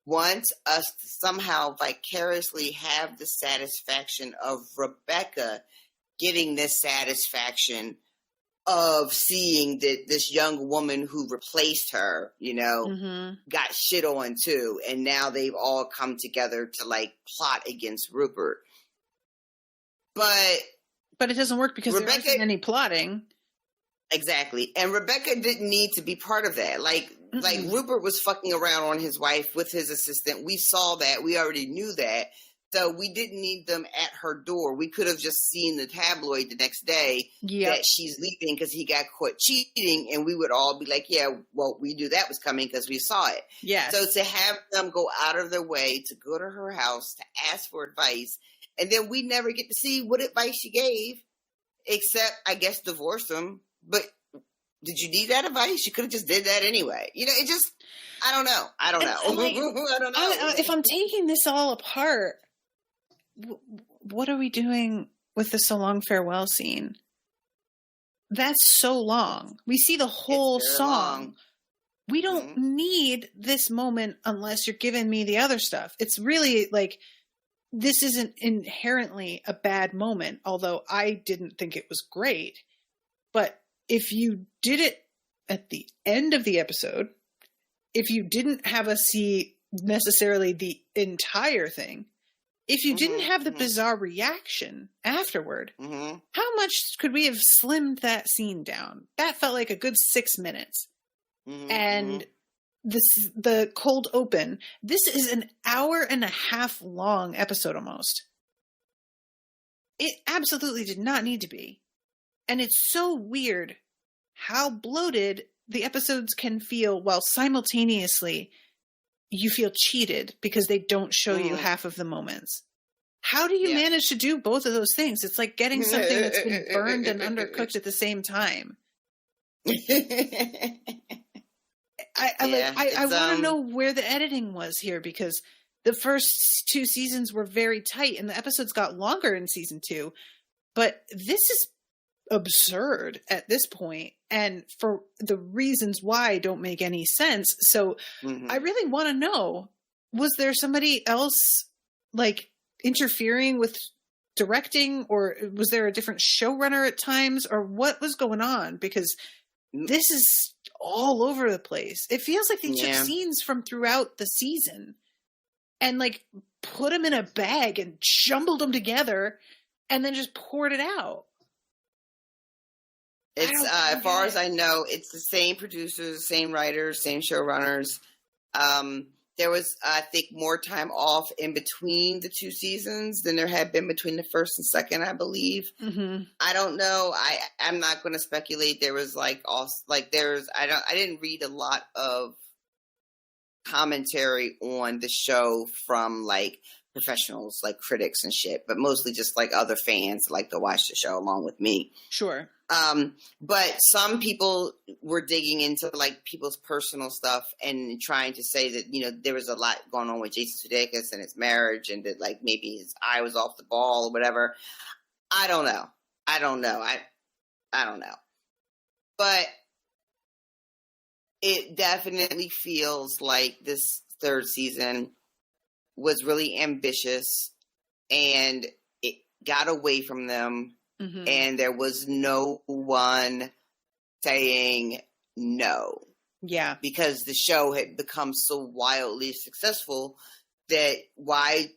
wants us to somehow vicariously have the satisfaction of Rebecca getting this satisfaction of seeing that this young woman who replaced her, got shit on too. And now they've all come together to like plot against Rupert. But it doesn't work because Rebecca, there isn't any plotting. Exactly. And Rebecca didn't need to be part of that. Like Rupert was fucking around on his wife with his assistant. We saw that. We already knew that. So we didn't need them at her door. We could have just seen the tabloid the next day that she's leaving because he got caught cheating. And we would all be like, yeah, well, we knew that was coming because we saw it. Yeah. So to have them go out of their way to go to her house to ask for advice. And then we never get to see what advice she gave, except, I guess, divorce him. But did you need that advice? You could have just did that anyway. It just, I don't know. I don't know. I don't know. If I'm taking this all apart, what are we doing with the so long farewell scene? That's so long. We see the whole song. Long. We don't need this moment unless you're giving me the other stuff. It's really like, this isn't inherently a bad moment, although I didn't think it was great. But if you did it at the end of the episode, if you didn't have us see necessarily the entire thing, if you didn't have the bizarre reaction afterward, how much could we have slimmed that scene down? That felt like a good 6 minutes. And the cold open, this is an hour and a half long episode almost. It absolutely did not need to be. And it's so weird how bloated the episodes can feel while simultaneously you feel cheated because they don't show you half of the moments. How do you manage to do both of those things? It's like getting something that's been burned and undercooked at the same time. I want to know where the editing was here, because the first 2 seasons were very tight and the episodes got longer in season 2. But this is absurd at this point, and for the reasons why don't make any sense. So I really want to know, was there somebody else like interfering with directing, or was there a different showrunner at times, or what was going on? Because this is all over the place. It feels like they took scenes from throughout the season and like put them in a bag and jumbled them together and then just poured it out. It's as far as I know, it's the same producers, same writers, same showrunners. There was, I think, more time off in between the 2 seasons than there had been between the first and second, I believe. I don't know. I'm not going to speculate. There was I didn't read a lot of commentary on the show from like professionals, like critics and shit, but mostly just like other fans like to watch the show along with me. Sure. But some people were digging into like people's personal stuff and trying to say that, there was a lot going on with Jason Sudeikis and his marriage, and that like maybe his eye was off the ball or whatever. I don't know. I don't know. But it definitely feels like this 3rd season was really ambitious and it got away from them. And there was no one saying no. Yeah. Because the show had become so wildly successful that why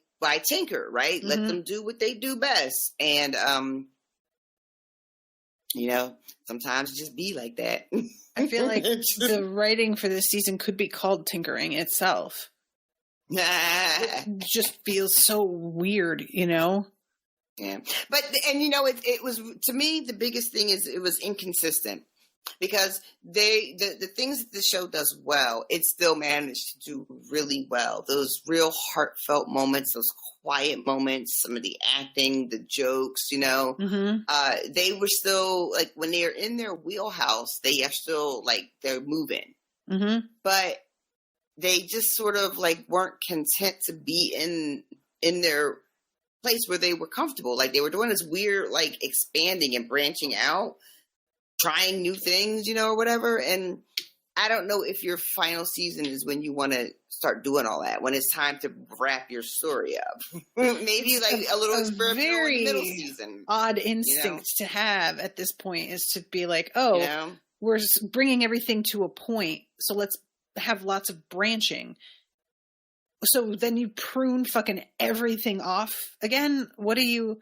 tinker, right? Let them do what they do best. And, sometimes it just be like that. I feel like the writing for this season could be called tinkering itself. It just feels so weird, Yeah, but it was, to me, the biggest thing is it was inconsistent, because the things that the show does well, it still managed to do really well. Those real heartfelt moments, those quiet moments, some of the acting, the jokes, they were still like, when they're in their wheelhouse, they are still like, they're moving, but they just sort of like weren't content to be in their place where they were comfortable. Like they were doing this weird, like expanding and branching out, trying new things, or whatever. And I don't know if your final season is when you want to start doing all that, when it's time to wrap your story up. Maybe like a little experimental in the middle season. Odd instinct to have at this point is to be like, oh, we're bringing everything to a point, so let's have lots of branching. So then you prune fucking everything off again. What are you?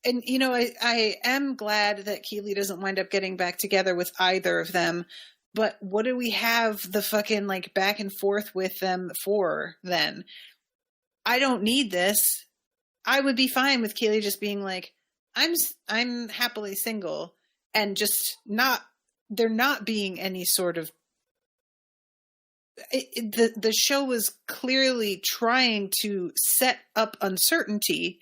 And, you know, I am glad that Keely doesn't wind up getting back together with either of them. But what do we have the fucking like back and forth with them for then? I don't need this. I would be fine with Keely just being like, I'm happily single, and just there not being any sort of. The show was clearly trying to set up uncertainty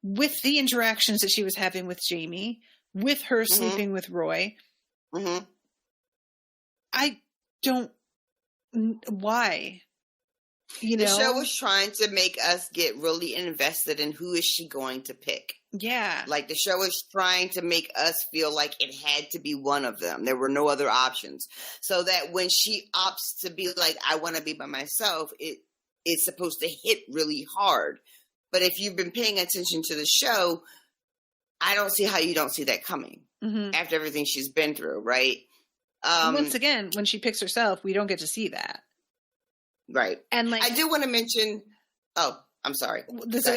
with the interactions that she was having with Jamie, with her sleeping with Roy. Mm-hmm. I don't. Why? You know, the show was trying to make us get really invested in who is she going to pick. Yeah, like the show was trying to make us feel like it had to be one of them. There were no other options, so that when she opts to be like, "I want to be by myself," it's supposed to hit really hard. But if you've been paying attention to the show, I don't see how you don't see that coming after everything she's been through, right? Once again, when she picks herself, we don't get to see that. Right. And like, I do want to mention, I'm sorry.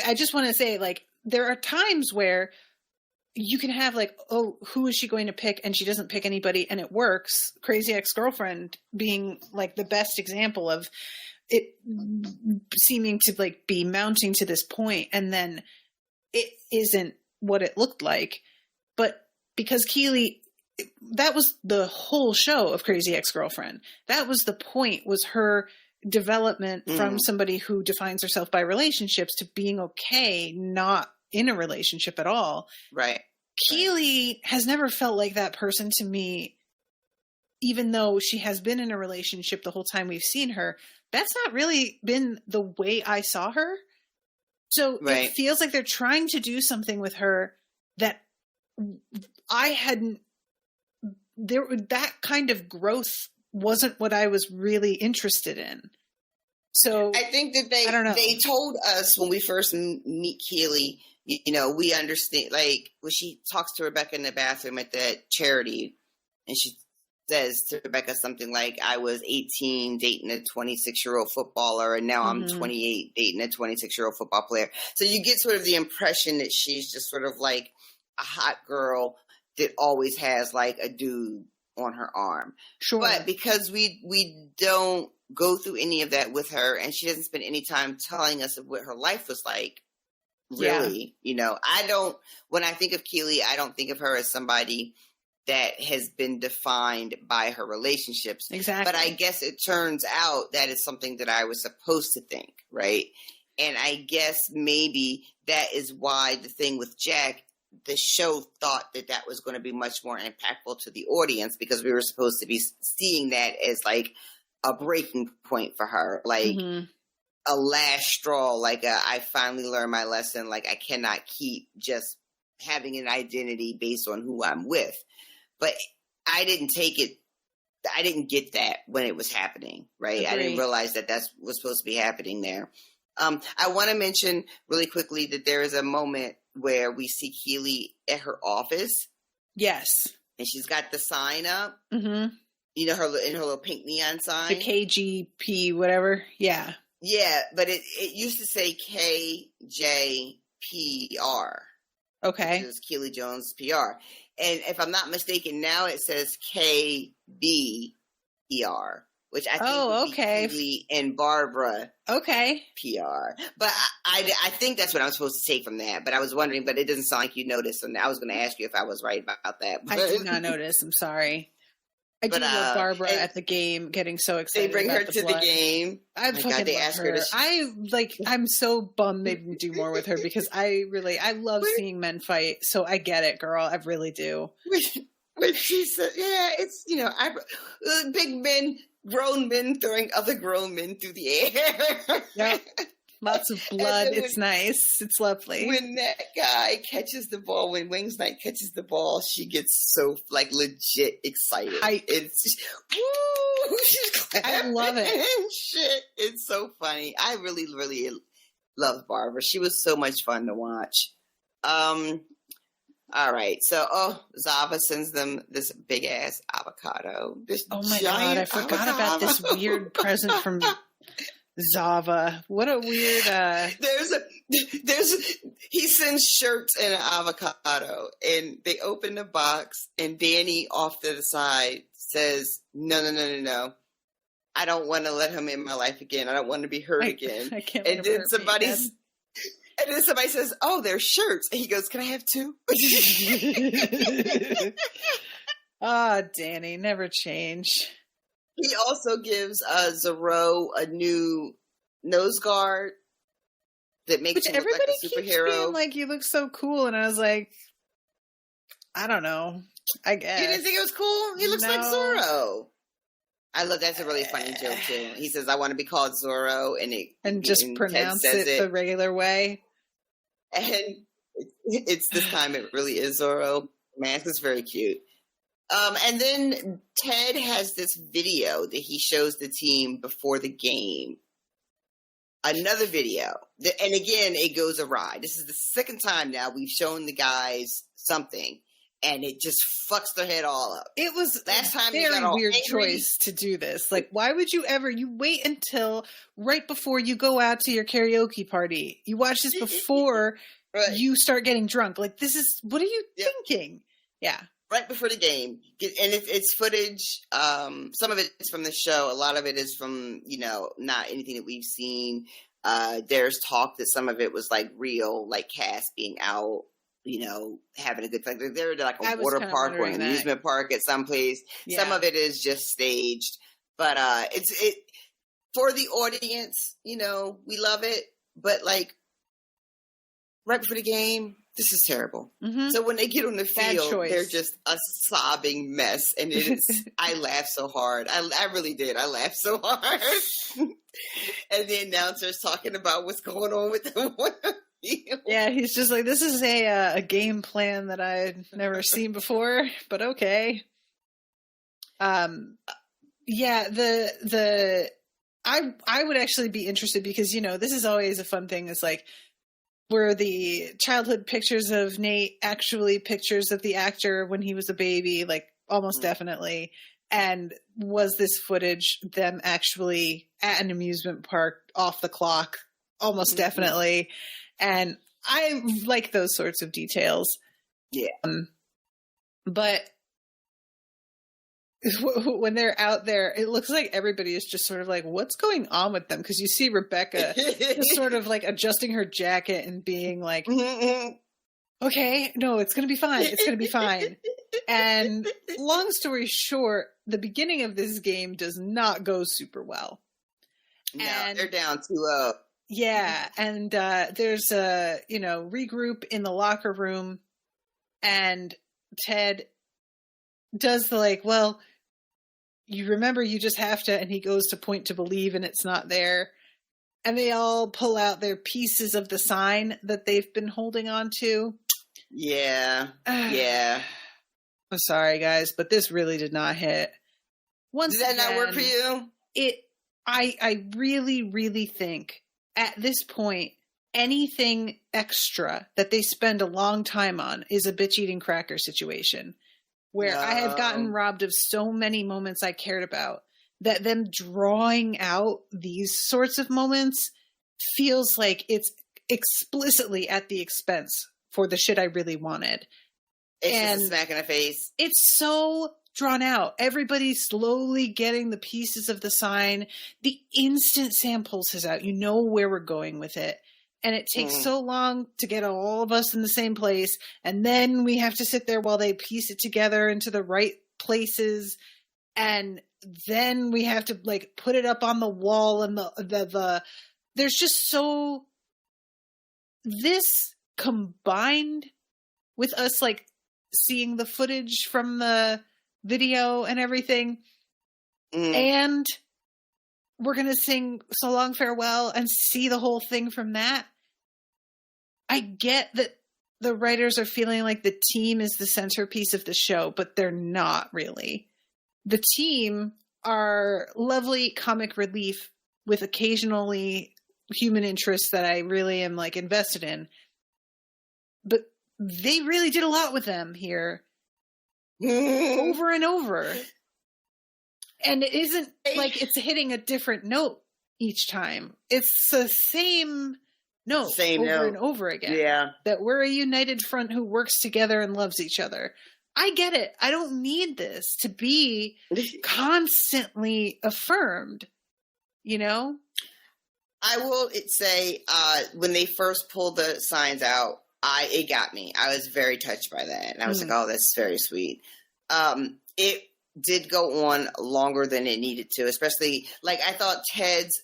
I just want to say, like, there are times where you can have like, oh, who is she going to pick? And she doesn't pick anybody and it works. Crazy Ex-Girlfriend being like the best example of it seeming to like be mounting to this point, and then it isn't what it looked like. But because Keely, that was the whole show of Crazy Ex-Girlfriend. That was the point, was her development from somebody who defines herself by relationships to being okay not in a relationship at all. Right. Keely has never felt like that person to me, even though she has been in a relationship the whole time we've seen her. That's not really been the way I saw her. So it feels like they're trying to do something with her that I hadn't. That kind of growth wasn't what I was really interested in. So I think that they told us when we first meet Keely, you know, we understand, like when she talks to Rebecca in the bathroom at that charity, and she says to Rebecca something like, I was 18 dating a 26-year-old footballer, and now I'm 28 dating a 26-year-old football player. So you get sort of the impression that she's just sort of like a hot girl that always has like a dude on her arm. Sure. But because we don't go through any of that with her, and she doesn't spend any time telling us of what her life was like, really, you know, when I think of Keely, I don't think of her as somebody that has been defined by her relationships. Exactly. But I guess it turns out that is something that I was supposed to think, right? And I guess maybe that is why the thing with Jack, the show thought that was going to be much more impactful to the audience, because we were supposed to be seeing that as like a breaking point for her, like a last straw, like I finally learned my lesson. Like I cannot keep just having an identity based on who I'm with. But I didn't get that when it was happening, right? Agreed. I didn't realize that was supposed to be happening there. I want to mention really quickly that there is a moment where we see Keely at her office. Yes. And she's got the sign up. Mm-hmm. You know, her little pink neon sign. The KGP, whatever. Yeah. Yeah, but it used to say KJPR. Okay. Which is Keely Jones PR. And if I'm not mistaken, now it says KBER, which I think would be Keely and Barbara PR. But I think that's what I'm supposed to take from that. But I was wondering, but it doesn't sound like you noticed. And I was going to ask you if I was right about that. I did not notice. I'm sorry. I do love Barbara at the game, getting so excited. They bring about her to the game. I fucking love her. I'm so bummed they didn't do more with her, because I love seeing men fight. So I get it, girl. I really do. When she said, yeah, it's, you know, big men, grown men throwing other grown men through the air. Yep. Lots of blood. It's nice. It's lovely. When that guy catches the ball, when Wings Night catches the ball, she gets so like legit excited. It's just, woo! She's clapping. I love it. And shit, it's so funny. I really, really love Barbara. She was so much fun to watch. All right, so Zava sends them this big ass avocado. Oh my god, I forgot about this weird present from Zava. What a weird. He sends shirts and an avocado, and they open the box, and Danny off to the side says, "No. I don't want to let him in my life again. I don't want to be hurt again." I can't. And then somebody says, "Oh, they're shirts." And he goes, "Can I have two?" Danny, never change. He also gives Zoro a new nose guard that makes him look like a superhero. Keeps being like, "You look so cool," and I was like, I don't know. I guess you didn't think it was cool. He looks like Zoro. That's a really funny joke too. He says, "I want to be called Zoro," and just pronounce it the regular way. And it's this time it really is Zoro. Mask is very cute. And then Ted has this video that he shows the team before the game. Another video. And again, it goes awry. This is the second time now we've shown the guys something, and it just fucks their head all up. It was last time a very weird choice to do this. Like, why would you wait until right before you go out to your karaoke party? You watch this before you start getting drunk. Like, what are you thinking? Yeah. Right before the game. And it's footage. Some of it is from the show. A lot of it is from, not anything that we've seen. There's talk that some of it was like real, like Cass being out, having a good time. They're like a water park or an amusement park at some place. Yeah. Some of it is just staged. But it for the audience, we love it. But like right before the game, this is terrible. Mm-hmm. So when they get on the field, they're just a sobbing mess. And I laughed so hard. I really did. I laughed so hard. And the announcer's talking about what's going on with them. Yeah, he's just like, this is a game plan that I've never seen before, but okay. Yeah, I would actually be interested because, this is always a fun thing. It's like, were the childhood pictures of Nate actually pictures of the actor when he was a baby? Like, almost definitely. And was this footage them actually at an amusement park off the clock? Almost definitely. And I like those sorts of details. Yeah. But when they're out there, it looks like everybody is just sort of like, what's going on with them? Because you see Rebecca just sort of like adjusting her jacket and being like, okay, no, it's going to be fine. It's going to be fine. And long story short, the beginning of this game does not go super well. No, they're down 2-0. Yeah. And there's a, regroup in the locker room, and Ted does the like, well, you remember you just have to, and he goes to point to believe and it's not there. And they all pull out their pieces of the sign that they've been holding on to. Yeah. Yeah. I'm sorry, guys, but this really did not hit. Did that not work for you? I really, really think at this point, anything extra that they spend a long time on is a bitch eating cracker situation. Where I have gotten robbed of so many moments I cared about, that them drawing out these sorts of moments feels like it's explicitly at the expense for the shit I really wanted. It's just a smack in the face. It's so drawn out. Everybody's slowly getting the pieces of the sign. The instant Sam pulls his out, you know where we're going with it. And it takes so long to get all of us in the same place. And then we have to sit there while they piece it together into the right places. And then we have to like put it up on the wall. And there's just this combined with us like seeing the footage from the video and everything. And we're going to sing So Long Farewell and see the whole thing from that. I get that the writers are feeling like the team is the centerpiece of the show, but they're not really. The team are lovely comic relief with occasionally human interests that I really am like invested in. But they really did a lot with them here over and over. And it isn't like it's hitting a different note each time. It's the same note and over again. Yeah. That we're a united front who works together and loves each other. I get it. I don't need this to be constantly affirmed, you know? I will say, when they first pulled the signs out, it got me. I was very touched by that. And I was like, oh, that's very sweet. It did go on longer than it needed to, especially, like, I thought Ted's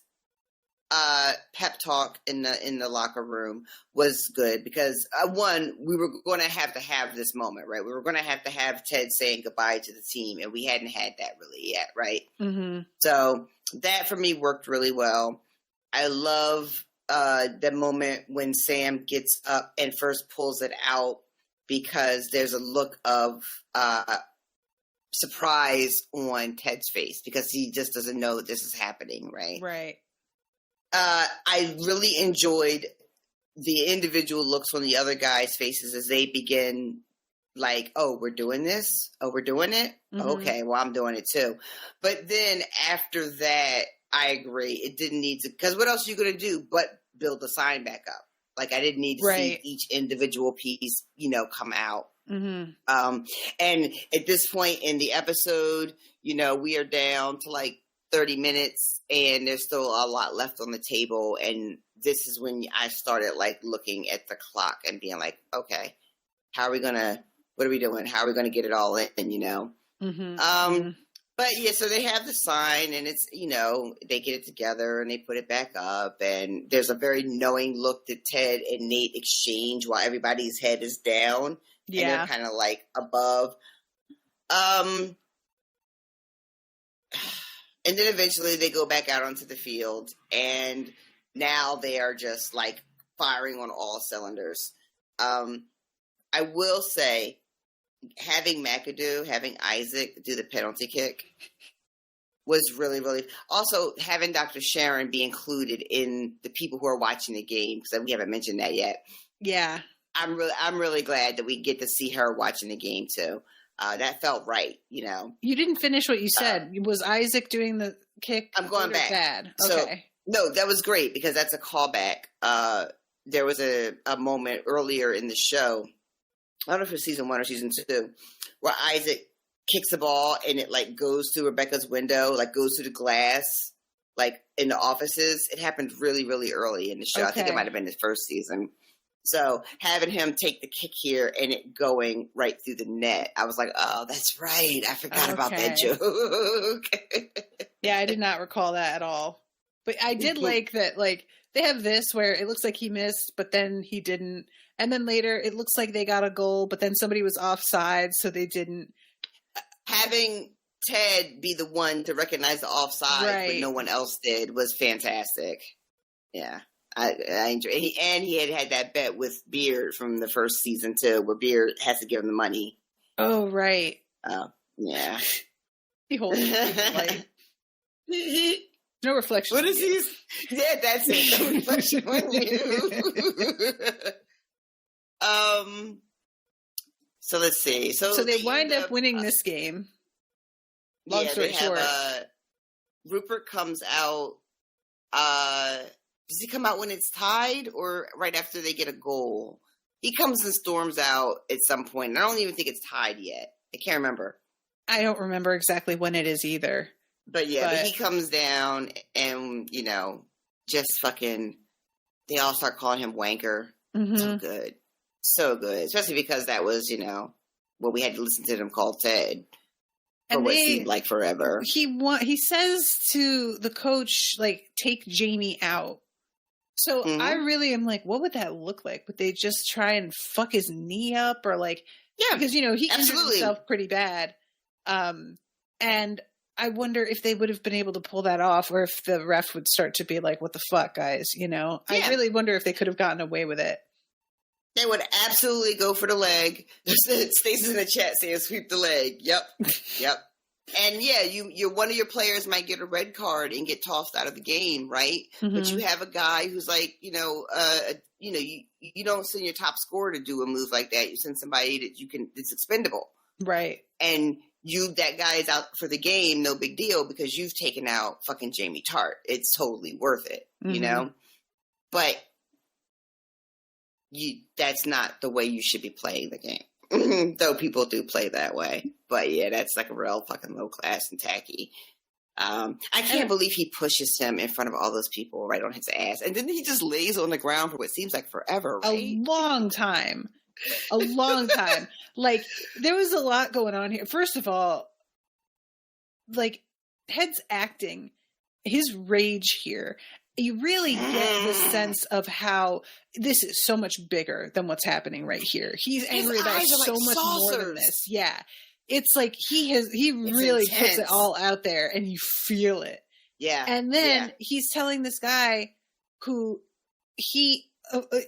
pep talk in the locker room was good because one, we were going to have this moment, right? We were going to have Ted saying goodbye to the team, and we hadn't had that really yet, right? Mm-hmm. So that for me worked really well. I love the moment when Sam gets up and first pulls it out because there's a look of surprise on Ted's face because he just doesn't know that this is happening, right? Right. I really enjoyed the individual looks on the other guys' faces as they begin like, oh, we're doing this? Oh, we're doing it? Mm-hmm. Okay, well, I'm doing it too. But then after that, I agree. It didn't need to, because what else are you going to do but build the sign back up? Like, I didn't need to see each individual piece, come out. Mm-hmm. And at this point in the episode, we are down to like 30 minutes and there's still a lot left on the table. And this is when I started like looking at the clock and being like, okay, what are we doing? How are we going to get it all in, Mm-hmm. But yeah, so they have the sign and it's, they get it together and they put it back up and there's a very knowing look that Ted and Nate exchange while everybody's head is down. Yeah. And they're kind of like above. And then eventually they go back out onto the field and now they are just like firing on all cylinders. I will say, having Isaac do the penalty kick was really, really. Also, having Dr. Sharon be included in the people who are watching the game, because we haven't mentioned that yet. Yeah, I'm really glad that we get to see her watching the game too. That felt right, You didn't finish what you said. Was Isaac doing the kick? I'm going back. Bad? So, okay. No, that was great because that's a callback. There was a moment earlier in the show. I don't know if it's season 1 or season 2, where Isaac kicks the ball and it like goes through Rebecca's window, like goes through the glass, like in the offices. It happened really, really early in the show. Okay. I think it might have been the first season. So having him take the kick here and it going right through the net, I was like, oh, that's right. I forgot about that joke. Yeah, I did not recall that at all. But I did like that, like, they have this where it looks like he missed, but then he didn't. And then later, it looks like they got a goal, but then somebody was offside, so they didn't. Having Ted be the one to recognize the offside, but no one else did, was fantastic. Yeah, I enjoyed it. And he had that bet with Beard from the first season, too, where Beard has to give him the money. Oh, right. Oh, yeah. He holds it. No reflection. What is he? Yeah, that's it. No reflection on you. So let's see. So they wind up winning this game. Long story short. Rupert comes out. Does he come out when it's tied or right after they get a goal? He comes and storms out at some point. And I don't even think it's tied yet. I can't remember. I don't remember exactly when it is either. But he comes down and, just fucking, they all start calling him wanker. Mm-hmm. So good. So good. Especially because that was, what we had to listen to them call Ted for what seemed like forever. He says to the coach, like, take Jamie out. So I really am like, what would that look like? Would they just try and fuck his knee up or like, because, he injured himself pretty bad. And I wonder if they would have been able to pull that off or if the ref would start to be like, what the fuck, guys, I really wonder if they could have gotten away with it. They would absolutely go for the leg. Stacey's in the chat saying sweep the leg. Yep. And yeah, you're one of your players might get a red card and get tossed out of the game, right? Mm-hmm. But you have a guy who's like, you don't send your top scorer to do a move like that. You send somebody that's expendable, right? And that guy is out for the game, no big deal, because you've taken out fucking Jamie Tart. It's totally worth it, But that's not the way you should be playing the game. Though people do play that way. But yeah, that's like a real fucking low class and tacky. I can't believe he pushes him in front of all those people right on his ass. And then he just lays on the ground for what seems like forever, right? A long time. Like, there was a lot going on here. First of all, like, Ted's acting, his rage here, you really get the sense of how this is so much bigger than what's happening right here. He's angry about so much more than this. Yeah. It's like he really puts it all out there and you feel it. Yeah. And then he's telling this guy who he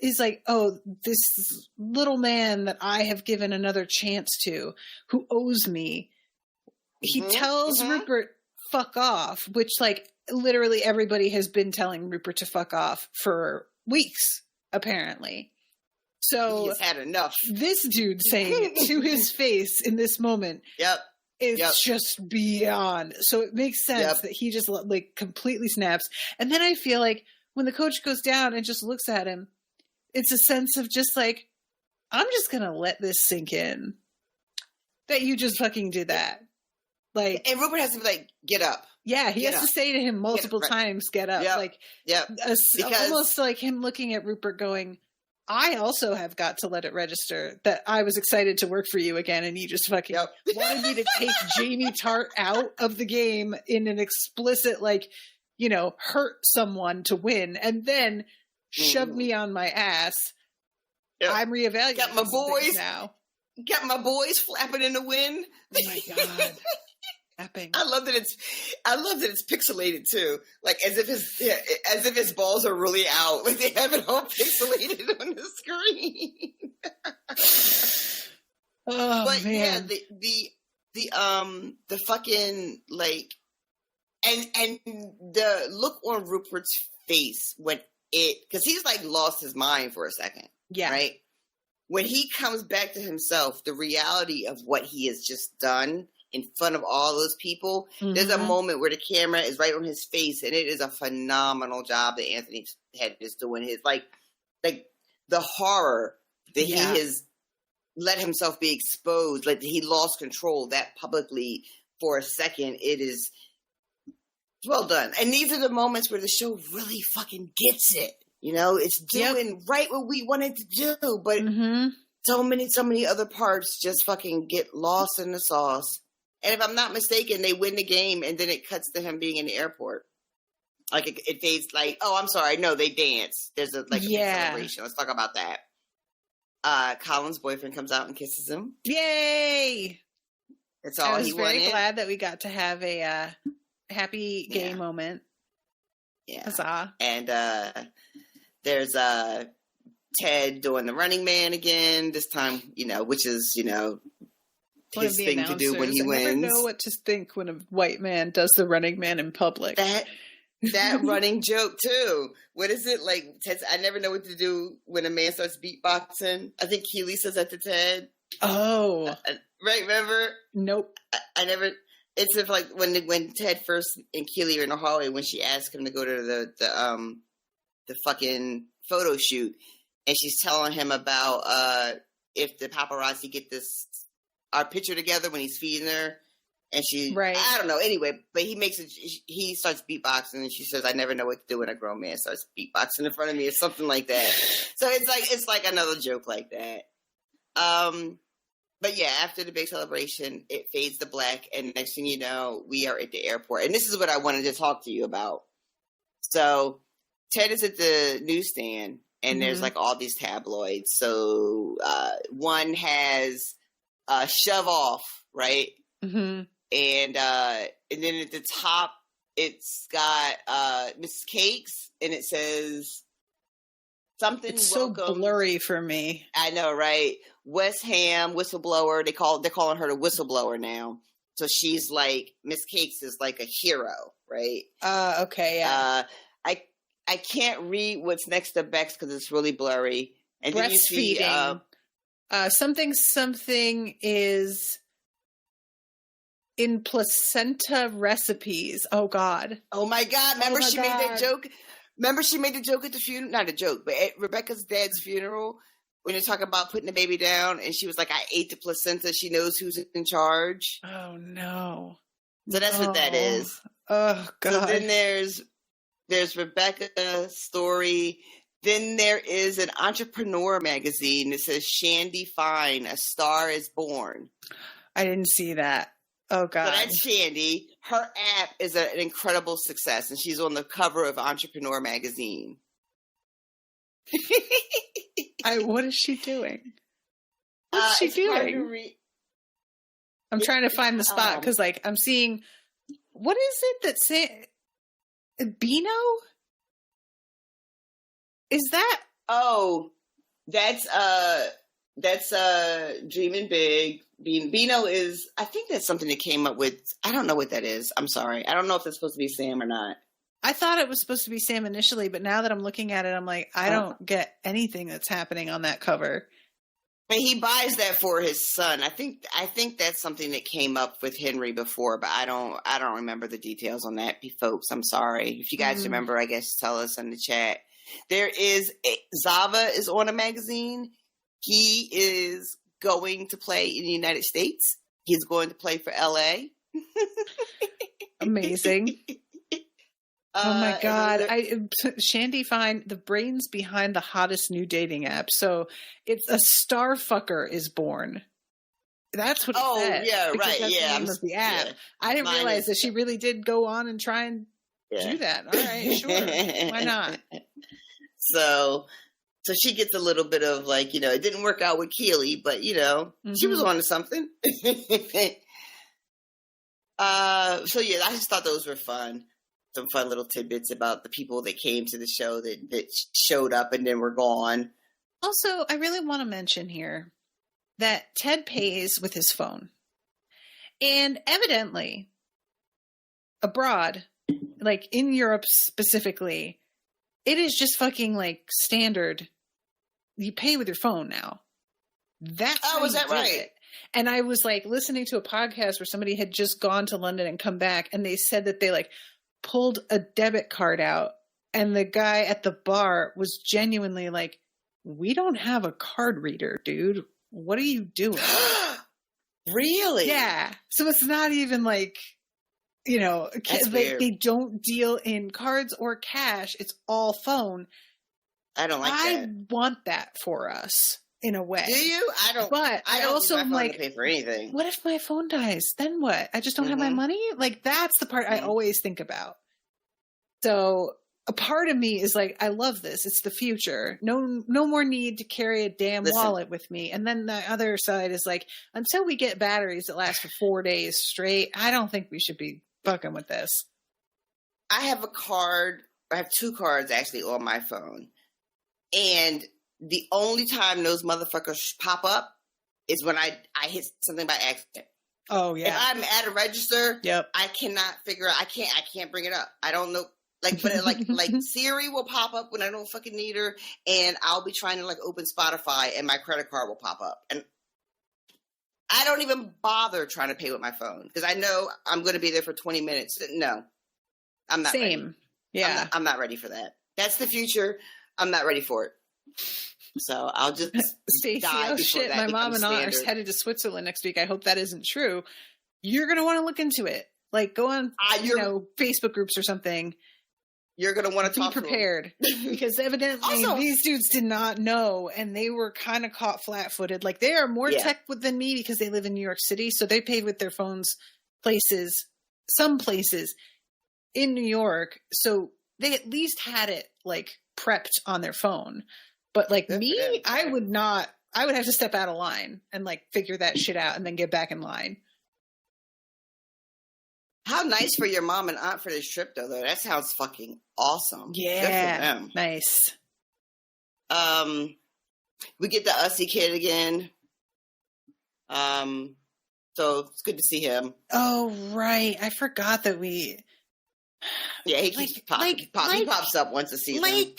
is like, oh, this little man that I have given another chance to, who owes me. He tells Rupert, fuck off, which, like, literally everybody has been telling Rupert to fuck off for weeks, apparently. So he's had enough. This dude saying it to his face in this moment is just beyond. So it makes sense that he just, like, completely snaps. And then I feel like when the coach goes down and just looks at him, it's a sense of just like, I'm just going to let this sink in. That you just fucking did that. Like, and Rupert has to be like, get up. Yeah, he has to say to him multiple times, get up. Like, almost like him looking at Rupert going, I also have got to let it register that I was excited to work for you again, and you just fucking wanted me to take Jamie Tart out of the game in an explicit, like, hurt someone to win, and then shove me on my ass. I'm reevaluating. Got my boys now. Got my boys flapping in the wind. Oh my god. Epic. I love that it's pixelated too. Like as if his balls are really out. Like they have it all pixelated on the screen. But man. Yeah, the fucking like and the look on Rupert's face when because he's like lost his mind for a second. Yeah. Right? When he comes back to himself, the reality of what he has just done in front of all those people, there's a moment where the camera is right on his face, and it is a phenomenal job that Anthony Head is doing. His like the horror that he has let himself be exposed, like he lost control that publicly for a second. It is well done, and these are the moments where the show really fucking gets it. It's doing right what we wanted to do, but so many other parts just fucking get lost in the sauce. And if I'm not mistaken, they win the game, and then it cuts to him being in the airport. Like it fades. Like, oh, I'm sorry, no, they dance. There's a celebration. Let's talk about that. Colin's boyfriend comes out and kisses him. Yay! That's all he wanted. I was very glad that we got to have a happy gay moment. Yeah. Huzzah. And there's Ted doing the Running Man again. This time, which is his thing to do when he wins. I never know what to think when a white man does the Running Man in public. That running joke too. What is it like? Ted, I never know what to do when a man starts beatboxing. I think Keely says that to Ted. Oh, right. Remember? Nope. I never. It's if like when Ted first and Keely are in the hallway when she asks him to go to the fucking photo shoot, and she's telling him about if the paparazzi get our picture together when he's feeding her, and I don't know. Anyway, but he starts beatboxing, and she says, "I never know what to do when a grown man starts beatboxing in front of me," or something like that. So it's like another joke like that. But yeah, after the big celebration, it fades to black, and next thing you know, we are at the airport. And this is what I wanted to talk to you about. So Ted is at the newsstand, and there's like all these tabloids. So one has Shove Off, right? Mm-hmm. And then at the top, it's got Mrs. Cakes, and it says something. It's welcome. So blurry for me. I know, right? West Ham whistleblower. They're calling her the whistleblower now. So she's like, Miss Cakes is like a hero, right? Okay, yeah. I can't read what's next to Bex because it's really blurry. And then you see something is in placenta recipes. Oh God. Oh my God. Remember Oh my she God. made that joke? Remember she made the joke at the funeral? Not a joke, but at Rebecca's dad's funeral, when you're talking about putting the baby down, and she was like, I ate the placenta. She knows who's in charge. Oh no. So that's what that is. Oh God. So then there's Rebecca's story. Then there is an entrepreneur magazine that says Shandy Fine, A Star is Born. I didn't see that. Oh God. So that's Shandy. Her app is an incredible success, and she's on the cover of Entrepreneur magazine. What is she doing? What's she doing? I'm trying to find the spot because, like, I'm seeing. What is it that's saying? Beano? Is that? Oh, that's Dreaming Big. Beano is. I think that's something that came up with. I don't know what that is. I'm sorry. I don't know if it's supposed to be Sam or not. I thought it was supposed to be Sam initially, but now that I'm looking at it, I'm like, I don't get anything that's happening on that cover. But he buys that for his son. I think that's something that came up with Henry before, but I don't remember the details on that, folks. I'm sorry. If you guys remember, I guess tell us in the chat. There is Zava is on a magazine. He is going to play in the United States. He's going to play for LA. Amazing. Oh my God. Shandy Fine, the brains behind the hottest new dating app. So it's a star fucker is born. That's what it said. Yeah, right. That's the name of the app. Yeah. I didn't realize that she really did go on and try and do that. All right, sure. Why not? So she gets a little bit of like, it didn't work out with Keely, but she was on to something. So yeah, I just thought those were fun. Some fun little tidbits about the people that came to the show that showed up and then were gone. Also, I really want to mention here that Ted pays with his phone. And evidently, abroad, like in Europe specifically, it is just fucking like standard. You pay with your phone now. That's is that right? It. And I was like listening to a podcast where somebody had just gone to London and come back, and they said that they like pulled a debit card out, and the guy at the bar was genuinely like, we don't have a card reader, dude. What are you doing? Really? Yeah. So it's not even like, they don't deal in cards or cash. It's all phone. I don't like that. I want that for us in a way. Do you? I don't. But I also am like, to pay for anything. What if my phone dies? Then what? I just don't have my money? Like, that's the part I always think about. So a part of me is like, I love this. It's the future. No more need to carry a damn wallet with me. And then the other side is like, until we get batteries that last for 4 days straight, I don't think we should be fucking with this. I have a card. I have 2 cards actually on my phone. And the only time those motherfuckers pop up is when I hit something by accident. Oh yeah. If I'm at a register, yep. I cannot figure out. I can't bring it up. I don't know. Like, but like Siri will pop up when I don't fucking need her, and I'll be trying to like open Spotify, and my credit card will pop up, and I don't even bother trying to pay with my phone because I know I'm going to be there for 20 minutes. No, I'm not. Same. Ready. Yeah, I'm not ready for that. That's the future. I'm not ready for it. So I'll just Stacey, oh shit, my mom and I are headed to Switzerland next week. I hope that isn't true. You're going to want to look into it. Like, go on, Facebook groups or something. You're going to want to talk prepared because evidently these dudes did not know, and they were kind of caught flat-footed. Like, they are more tech than me because they live in New York City, so they paid with their phones some places in New York, so they at least had it like prepped on their phone. But like me, I would have to step out of line and like figure that shit out and then get back in line. How nice for your mom and aunt for this trip, though. That sounds fucking awesome. Yeah, good for them. Nice. We get the Ussy kid again. So it's good to see him. Oh, right. I forgot that we... Yeah, he keeps he pops up once a season. We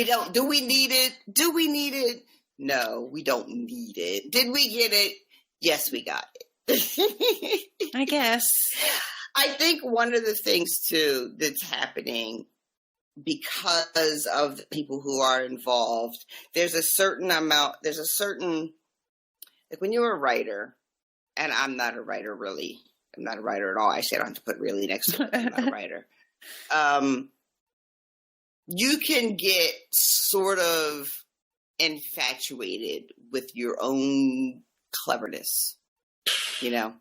don't... Do we need it? No, we don't need it. Did we get it? Yes, we got it. I guess. I think one of the things, too, that's happening because of the people who are involved, there's a certain, like when you're a writer, and I'm not a writer really, I'm not a writer at all. Actually, I don't have to put really next to it. I'm not a writer. You can get sort of infatuated with your own cleverness. You know,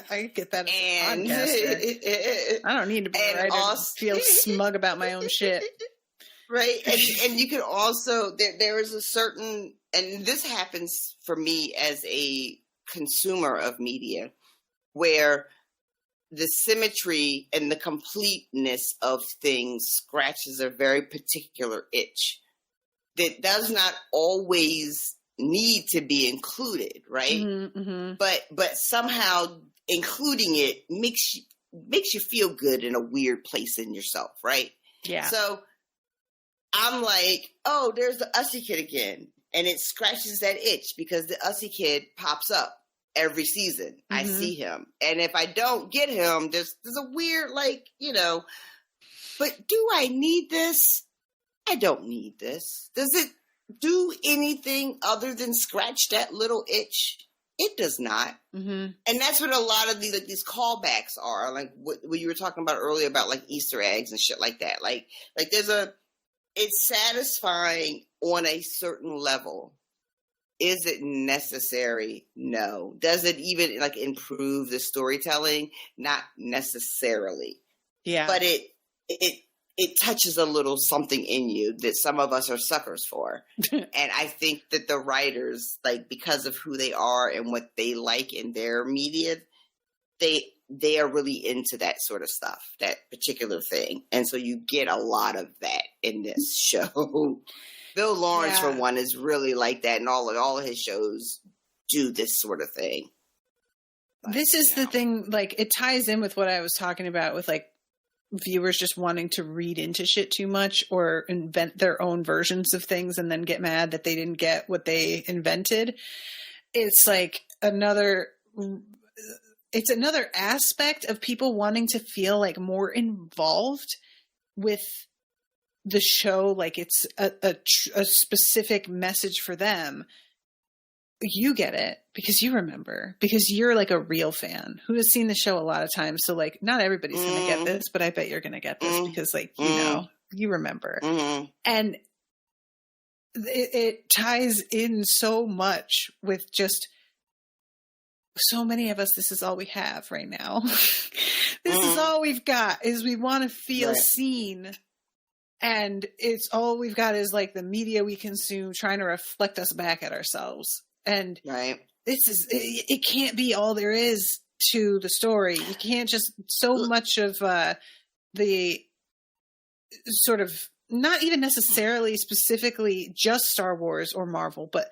I get that as a podcaster. I don't need to be a writer to feel smug about my own shit. Right. And you can also, there is a certain, and this happens for me as a consumer of media, where the symmetry and the completeness of things scratches a very particular itch that does not always need to be included, right? Mm-hmm. But somehow including it makes you feel good in a weird place in yourself, right? Yeah. So I'm like, oh, there's the Ussy Kid again, and it scratches that itch because the Ussy Kid pops up every season. Mm-hmm. I see him, and if I don't get him, there's a weird, like, you know. But do I need this? I don't need this. Does it do anything other than scratch that little itch? It does not. Mm-hmm. And that's what a lot of these callbacks are, like what you were talking about earlier about like Easter eggs and shit like that. Like it's satisfying on a certain level. Is it necessary? No. Does it even like improve the storytelling? Not necessarily. Yeah. But it touches a little something in you that some of us are suckers for. And I think that the writers, like, because of who they are and what they like in their media, they are really into that sort of stuff, that particular thing. And so you get a lot of that in this show. Bill Lawrence, for one, is really like that, and all of his shows do this sort of thing. But, this is the thing, like, it ties in with what I was talking about with, like, viewers just wanting to read into shit too much or invent their own versions of things and then get mad that they didn't get what they invented. It's like another aspect of people wanting to feel like more involved with the show. Like it's a specific message for them. You get it because you remember, because you're like a real fan who has seen the show a lot of times. So like, not everybody's going to get this, but I bet you're going to get this because like, you know, you remember. And it ties in so much with just so many of us. This is all we have right now. This is all we've got is we want to feel seen. And it's all we've got is like the media we consume trying to reflect us back at ourselves. And it can't be all there is to the story. You can't just, so much of the sort of, not even necessarily specifically just Star Wars or Marvel, but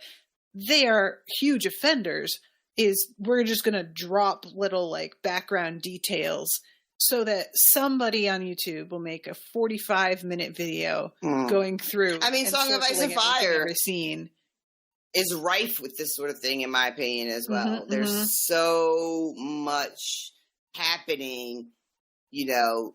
they are huge offenders, is we're just going to drop little like background details so that somebody on YouTube will make a 45-minute video going through. I mean, Song of Ice and Fire every scene is rife with this sort of thing, in my opinion, as well. There's so much happening, you know,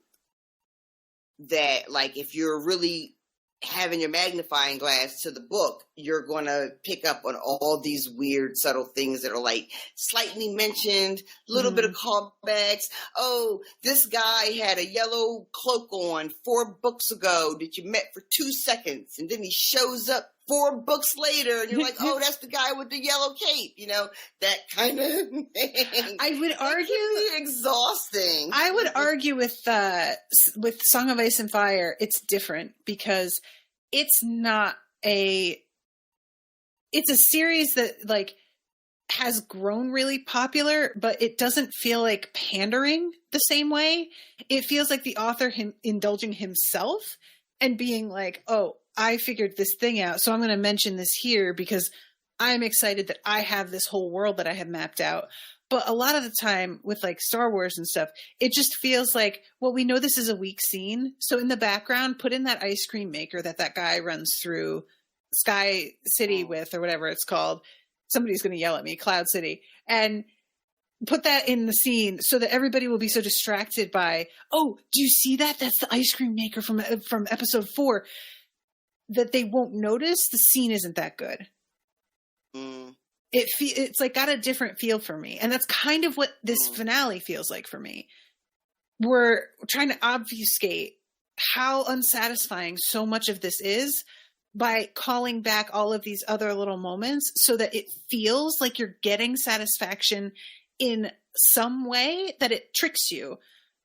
that like if you're really having your magnifying glass to the book, you're going to pick up on all these weird, subtle things that are like slightly mentioned, a little bit of callbacks. Oh, this guy had a yellow cloak on 4 books ago that you met for 2 seconds, and then he shows up 4 books later, and you're like, oh, that's the guy with the yellow cape, you know, that kind of thing. I would argue exhausting. I would argue with Song of Ice and Fire, it's different because it's a series that like has grown really popular, but it doesn't feel like pandering the same way. It feels like the author indulging himself and being like, oh, I figured this thing out, so I'm going to mention this here because I'm excited that I have this whole world that I have mapped out. But a lot of the time with like Star Wars and stuff, it just feels like, well, we know this is a weak scene. So in the background, put in that ice cream maker that guy runs through Sky City with, or whatever it's called. Somebody's going to yell at me, Cloud City. And put that in the scene so that everybody will be so distracted by, oh, do you see that? That's the ice cream maker from episode 4, that they won't notice the scene isn't that good. It's like got a different feel for me. And that's kind of what this finale feels like for me. We're trying to obfuscate how unsatisfying so much of this is by calling back all of these other little moments so that it feels like you're getting satisfaction in some way, that it tricks you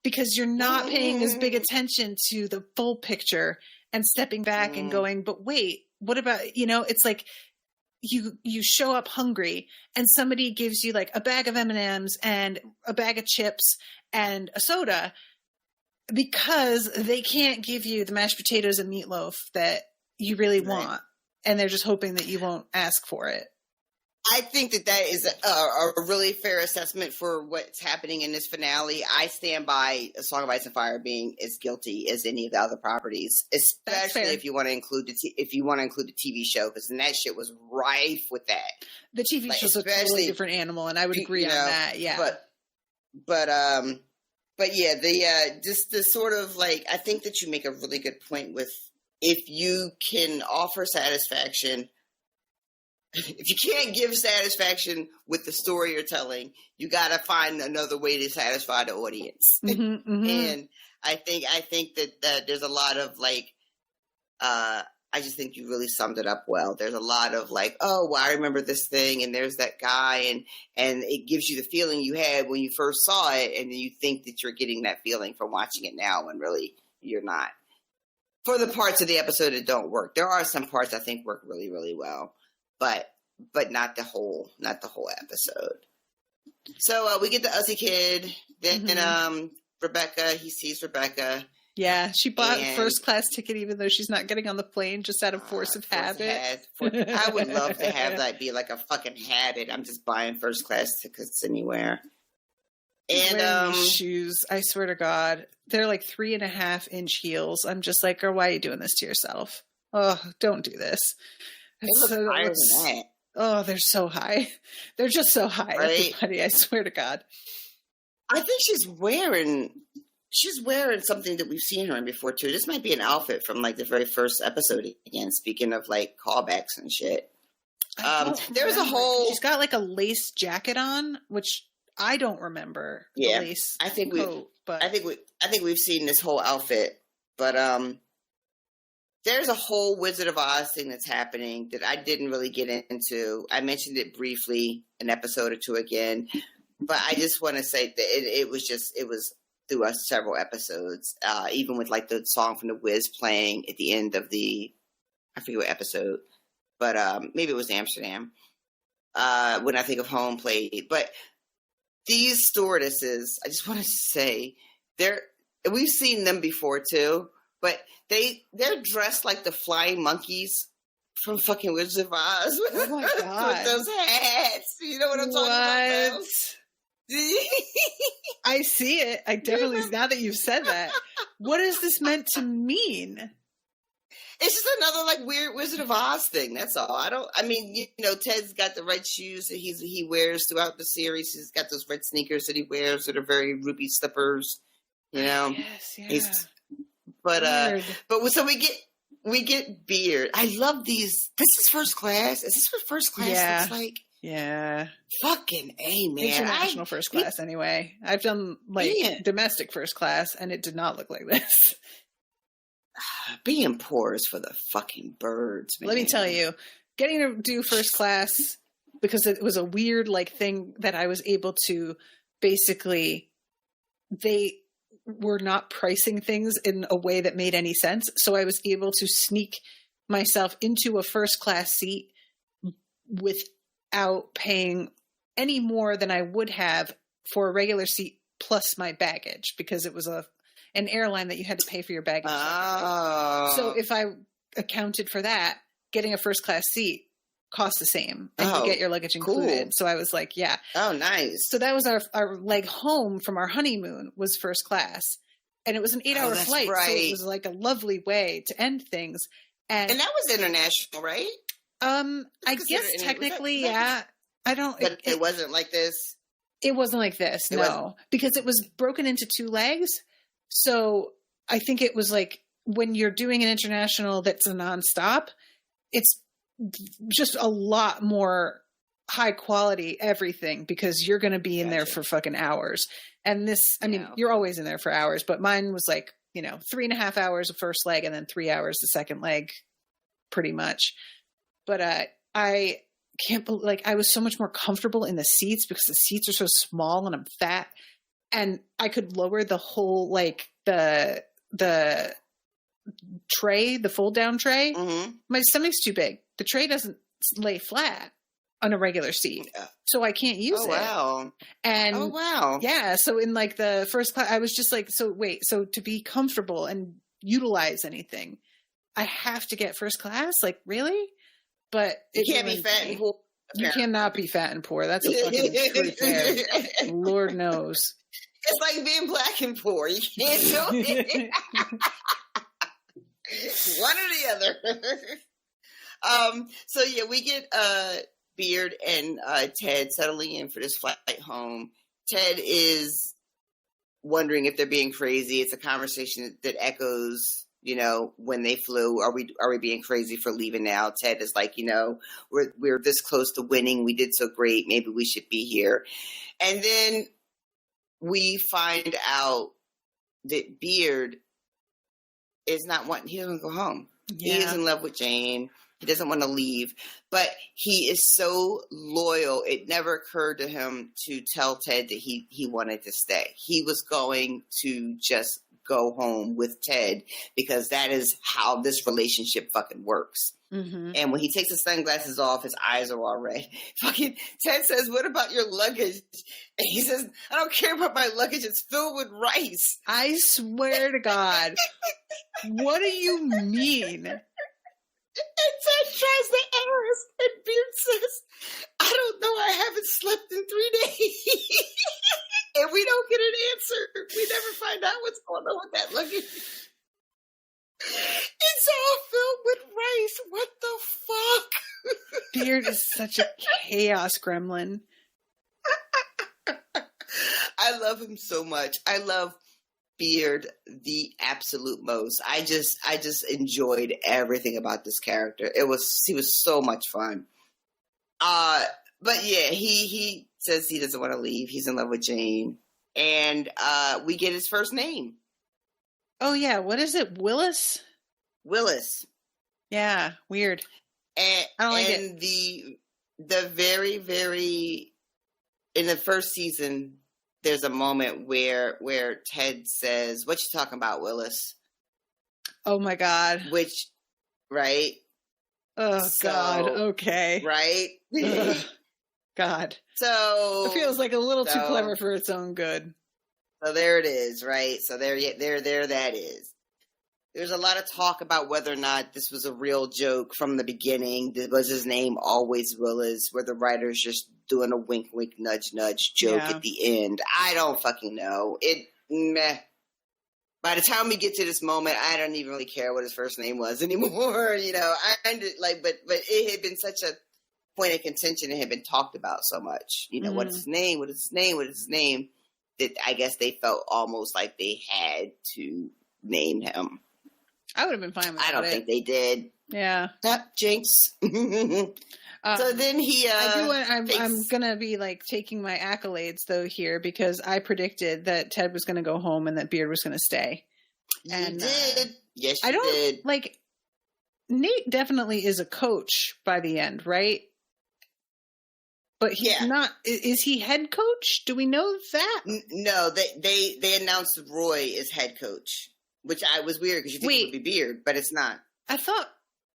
because you're not paying as big attention to the full picture and stepping back and going, but wait, what about, it's like, you show up hungry and somebody gives you like a bag of M&Ms and a bag of chips and a soda because they can't give you the mashed potatoes and meatloaf that you really want. And they're just hoping that you won't ask for it. I think that is a really fair assessment for what's happening in this finale. I stand by A Song of Ice and Fire being as guilty as any of the other properties, especially if you want to include the TV show, because then that shit was rife with that. The TV show's a totally different animal, and I would agree on that. Yeah, but yeah, just the sort of like, I think that you make a really good point with, if you can offer satisfaction. If you can't give satisfaction with the story you're telling, you got to find another way to satisfy the audience. And I think that there's a lot of like, I just think you really summed it up well. There's a lot of like, oh, well, I remember this thing, and there's that guy, and it gives you the feeling you had when you first saw it, and then you think that you're getting that feeling from watching it now, when really you're not. For the parts of the episode that don't work, there are some parts I think work really, really well. But not the whole episode. So we get the Ussy kid. Then Rebecca, he sees Rebecca. Yeah, she bought a first class ticket even though she's not getting on the plane, just out of force of habit. I would love to have that be like a fucking habit. I'm just buying first class tickets anywhere. And shoes, I swear to God, they're like 3.5-inch heels. I'm just like, girl, why are you doing this to yourself? Oh, don't do this. They look higher than that. Oh, they're so high. They're just so high, right? Everybody, I swear to God. I think she's wearing something that we've seen her in before, too. This might be an outfit from, like, the very first episode, again, speaking of, like, callbacks and shit. There's a whole... She's got, like, a lace jacket on, which I don't remember. Yeah, the lace I think coat, but... I think we've seen this whole outfit, but, there's a whole Wizard of Oz thing that's happening that I didn't really get into. I mentioned it briefly an episode or two again, but I just want to say that it was through several episodes, even with like the song from The Wiz playing at the end of I forget what episode, but maybe it was Amsterdam. When I Think of Home played, but these stewardesses, I just want to say, we've seen them before too, but they're dressed like the flying monkeys from fucking Wizard of Oz. Oh my God. With those hats. You know what I'm talking about? I see it. I definitely, now that you've said that. What is this meant to mean? It's just another like weird Wizard of Oz thing. That's all. Ted's got the red shoes that he wears throughout the series. He's got those red sneakers that he wears that are very ruby slippers. You know? Yes, yeah. So we get Beard. I love these. This is First Class. Is this what First Class looks like? Yeah. Fucking A, man. International first class, anyway. I've done domestic first class, and it did not look like this. Being poor is for the fucking birds, man. Let me tell you, getting to do first class, because it was a weird thing that I was able to basically, they were not pricing things in a way that made any sense. So I was able to sneak myself into a first class seat without paying any more than I would have for a regular seat plus my baggage, because it was an airline that you had to pay for your baggage. Oh. So if I accounted for that, getting a first class seat cost the same, and you get your luggage included. Cool. So I was like, yeah. Oh, nice. So that was our leg home from our honeymoon was first class. And it was an 8-hour flight. Right. So it was like a lovely way to end things. And that was international, right? I guess technically, yeah. I don't. But it wasn't like this. It wasn't like this, no, because it was broken into 2 legs. So I think it was like when you're doing an international that's a nonstop, it's just a lot more high quality everything because you're going to be in there for fucking hours. And this, I mean, you're always in there for hours, but mine was like, 3.5 hours of first leg and then 3 hours the second leg, pretty much. But I can't believe, like, I was so much more comfortable in the seats because the seats are so small and I'm fat, and I could lower the whole, like, the tray, the fold down tray. Mm-hmm. My stomach's too big. The tray doesn't lay flat on a regular seat, so I can't use it. Wow. And yeah. So in like the first class, I was just like, so to be comfortable and utilize anything, I have to get first class? Like, really? But you can't be fat and poor. You cannot be fat and poor. That's a fucking truth there. Lord knows. It's like being black and poor. You can't do it. One or the other. So yeah, we get Beard and Ted settling in for this flight home. Ted is wondering if they're being crazy. It's a conversation that echoes, when they flew. Are we being crazy for leaving now? Ted is like, we're this close to winning. We did so great. Maybe we should be here. And then we find out that Beard is not wanting. He doesn't go home. Yeah. He is in love with Jane. He doesn't want to leave, but he is so loyal. It never occurred to him to tell Ted that he wanted to stay. He was going to just go home with Ted because that is how this relationship fucking works. Mm-hmm. And when he takes his sunglasses off, his eyes are all red. Fucking Ted says, "What about your luggage?" And he says, "I don't care about my luggage. It's filled with rice." I swear to God. What do you mean? And Ted tries to ask, and Beard says, "I don't know. I haven't slept in 3 days." And we don't get an answer. We never find out what's going on with that luggage. It's all filled with rice. What the fuck? Beard is such a chaos gremlin. I love him so much. I love Beard the absolute most. I just enjoyed everything about this character. He was so much fun. But yeah, he says he doesn't want to leave. He's in love with Jane, and we get his first name. Oh yeah, what is it? Willis. Yeah, weird. And I don't like it. The very, very in the first season, there's a moment where Ted says, "What you talking about, Willis?" Oh my God. Which, right? Oh God. Okay. Right. God. So it feels like a little too clever for its own good. So there it is, right? So there that is. There's a lot of talk about whether or not this was a real joke from the beginning. Was his name always Willis? Were the writers just doing a wink, wink, nudge, nudge joke at the end? I don't fucking know. Meh. By the time we get to this moment, I don't even really care what his first name was anymore. But it had been such a point of contention. It had been talked about so much. What is his name? What is his name? What is his name? That I guess they felt almost like they had to name him. I would have been fine with that. I don't think they did. Yeah. Jinx. So then he. I'm gonna be like taking my accolades though here because I predicted that Ted was gonna go home and that Beard was gonna stay. You did. Yes, you did. Like Nate definitely is a coach by the end, right? But he's not. Is he head coach? Do we know that? No, they announced Roy is head coach, which I was weird because you think it would be Beard, but it's not. I thought.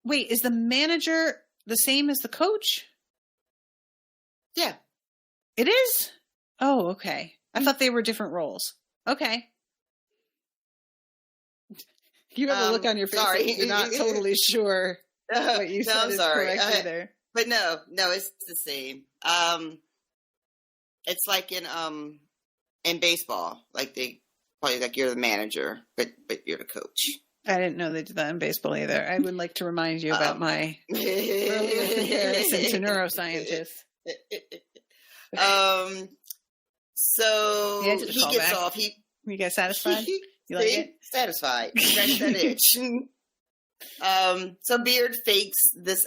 Wait, is the manager the same as the coach? Yeah, it is. Oh, okay. I thought they were different roles. Okay. You have a look on your face. Sorry. Like you're not totally sure what you said is correct either. But no, it's the same. It's like in baseball, like they probably like you're the manager, but you're the coach. I didn't know they did that in baseball either. I would like to remind you about my earlier comparison to neuroscientists. So he gets off. You guys satisfied? You like it? Satisfied. Scratch that itch. So Beard fakes this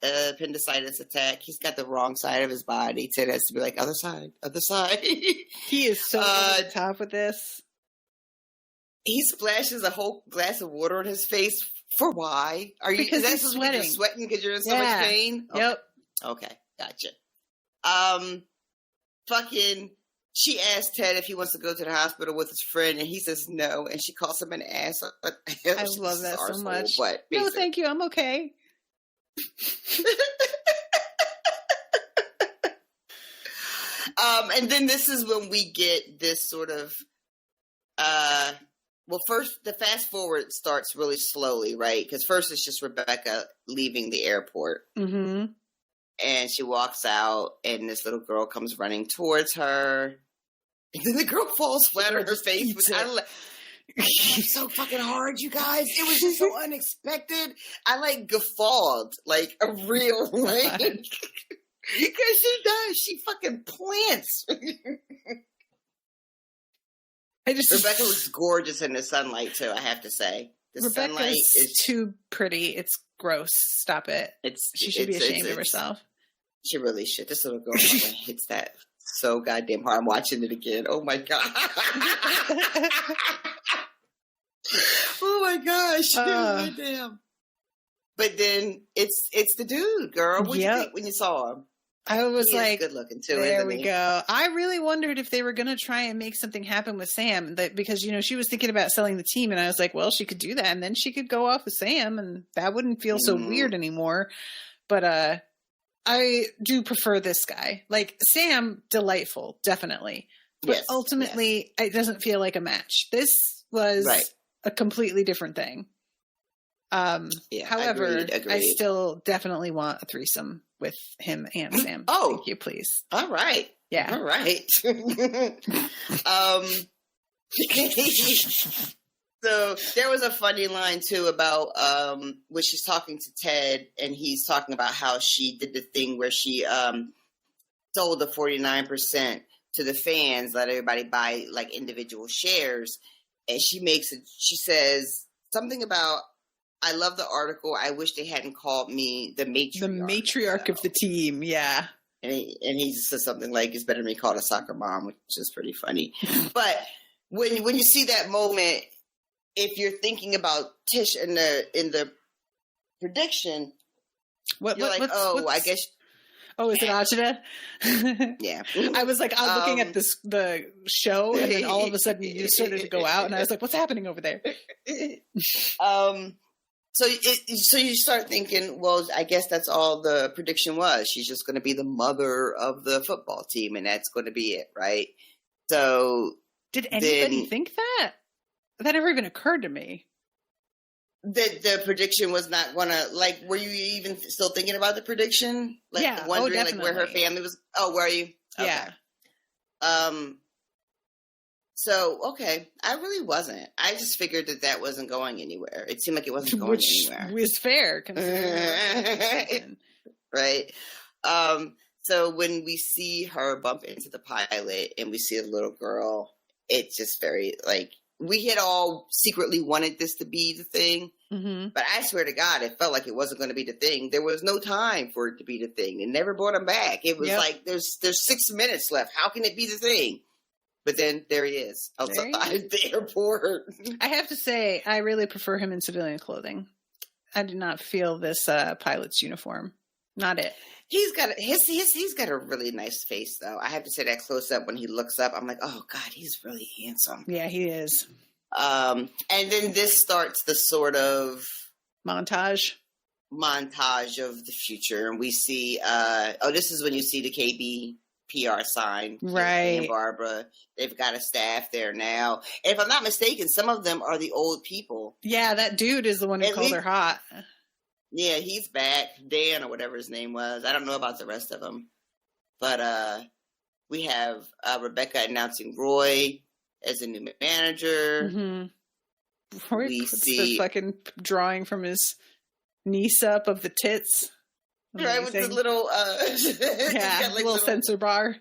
appendicitis attack. He's got the wrong side of his body. Ted has to be like, other side. He is so over the top with this. He splashes a whole glass of water on his face. For why? Because he's sweating. You're sweating because you're in so much pain? Yep. Okay, gotcha. She asked Ted if he wants to go to the hospital with his friend, and he says no, and she calls him an ass. I love that so much. But no, thank you. I'm okay. And then this is when we get this sort of first the fast forward starts really slowly, right? Because first it's just Rebecca leaving the airport. Mm-hmm. And she walks out, and this little girl comes running towards her. And then the girl falls flat on her face. I laughed so fucking hard, you guys. It was just so unexpected. I guffawed like a real because she does. She fucking plants. Rebecca looks gorgeous in the sunlight too. I have to say, sunlight is too pretty. It's gross. Stop it. She should be ashamed of herself. She really should. This little girl hits that so goddamn hard. I'm watching it again. Oh my god. Oh my gosh. Damn. But then it's the dude, girl. What did you think when you saw him? I was like, good looking too. There we go. I really wondered if they were going to try and make something happen with Sam, because she was thinking about selling the team, and I was like, well, she could do that, and then she could go off with Sam, and that wouldn't feel so weird anymore. But I do prefer this guy. Like Sam, delightful, definitely, but ultimately, it doesn't feel like a match. This was a completely different thing. However, agreed. I still definitely want a threesome with him and Sam. Oh, thank you, please. All right. Yeah. All right. So there was a funny line too about when she's talking to Ted, and he's talking about how she did the thing where she sold the 49% to the fans, let everybody buy like individual shares, and she says something about, I love the article. I wish they hadn't called me the matriarch. The matriarch of the team, yeah. And he says something like, it's better to be called a soccer mom, which is pretty funny. But when you see that moment, if you're thinking about Tish in the prediction, I guess. Oh, is it Ajita? Yeah. I was like, I'm looking at the show, and then all of a sudden you started to go out, and I was like, what's happening over there? So you start thinking, well, I guess that's all the prediction was. She's just going to be the mother of the football team, and that's going to be it, right? So did anybody think that? That never even occurred to me. That the prediction was not going to, like, were you even still thinking about the prediction? Like, yeah. Wondering, like, where her family was? Oh, were you? Okay. Yeah. So, okay, I really wasn't. I just figured that wasn't going anywhere. It seemed like it wasn't going anywhere. Which was fair. Right. So when we see her bump into the pilot and we see a little girl, it's just very, like, we had all secretly wanted this to be the thing. Mm-hmm. But I swear to God, it felt like it wasn't going to be the thing. There was no time for it to be the thing. They never brought him back. It was like, there's 6 minutes left. How can it be the thing? But then there he is outside the airport. I have to say, I really prefer him in civilian clothing. I do not feel this pilot's uniform. Not it. He's got he's got a really nice face, though. I have to say that close up when he looks up, I'm like, oh God, he's really handsome. Yeah, he is. And then this starts the sort of montage of the future, and we see. This is when you see the KB PR sign, right? And Barbara, they've got a staff there now. And if I'm not mistaken, some of them are the old people. Yeah, that dude is the one who called her hot. Yeah, he's back. Dan or whatever his name was. I don't know about the rest of them. But we have Rebecca announcing Roy as a new manager. Mm-hmm. Roy puts the fucking drawing from his niece up of the tits. Right, with the little... yeah, little censor bar.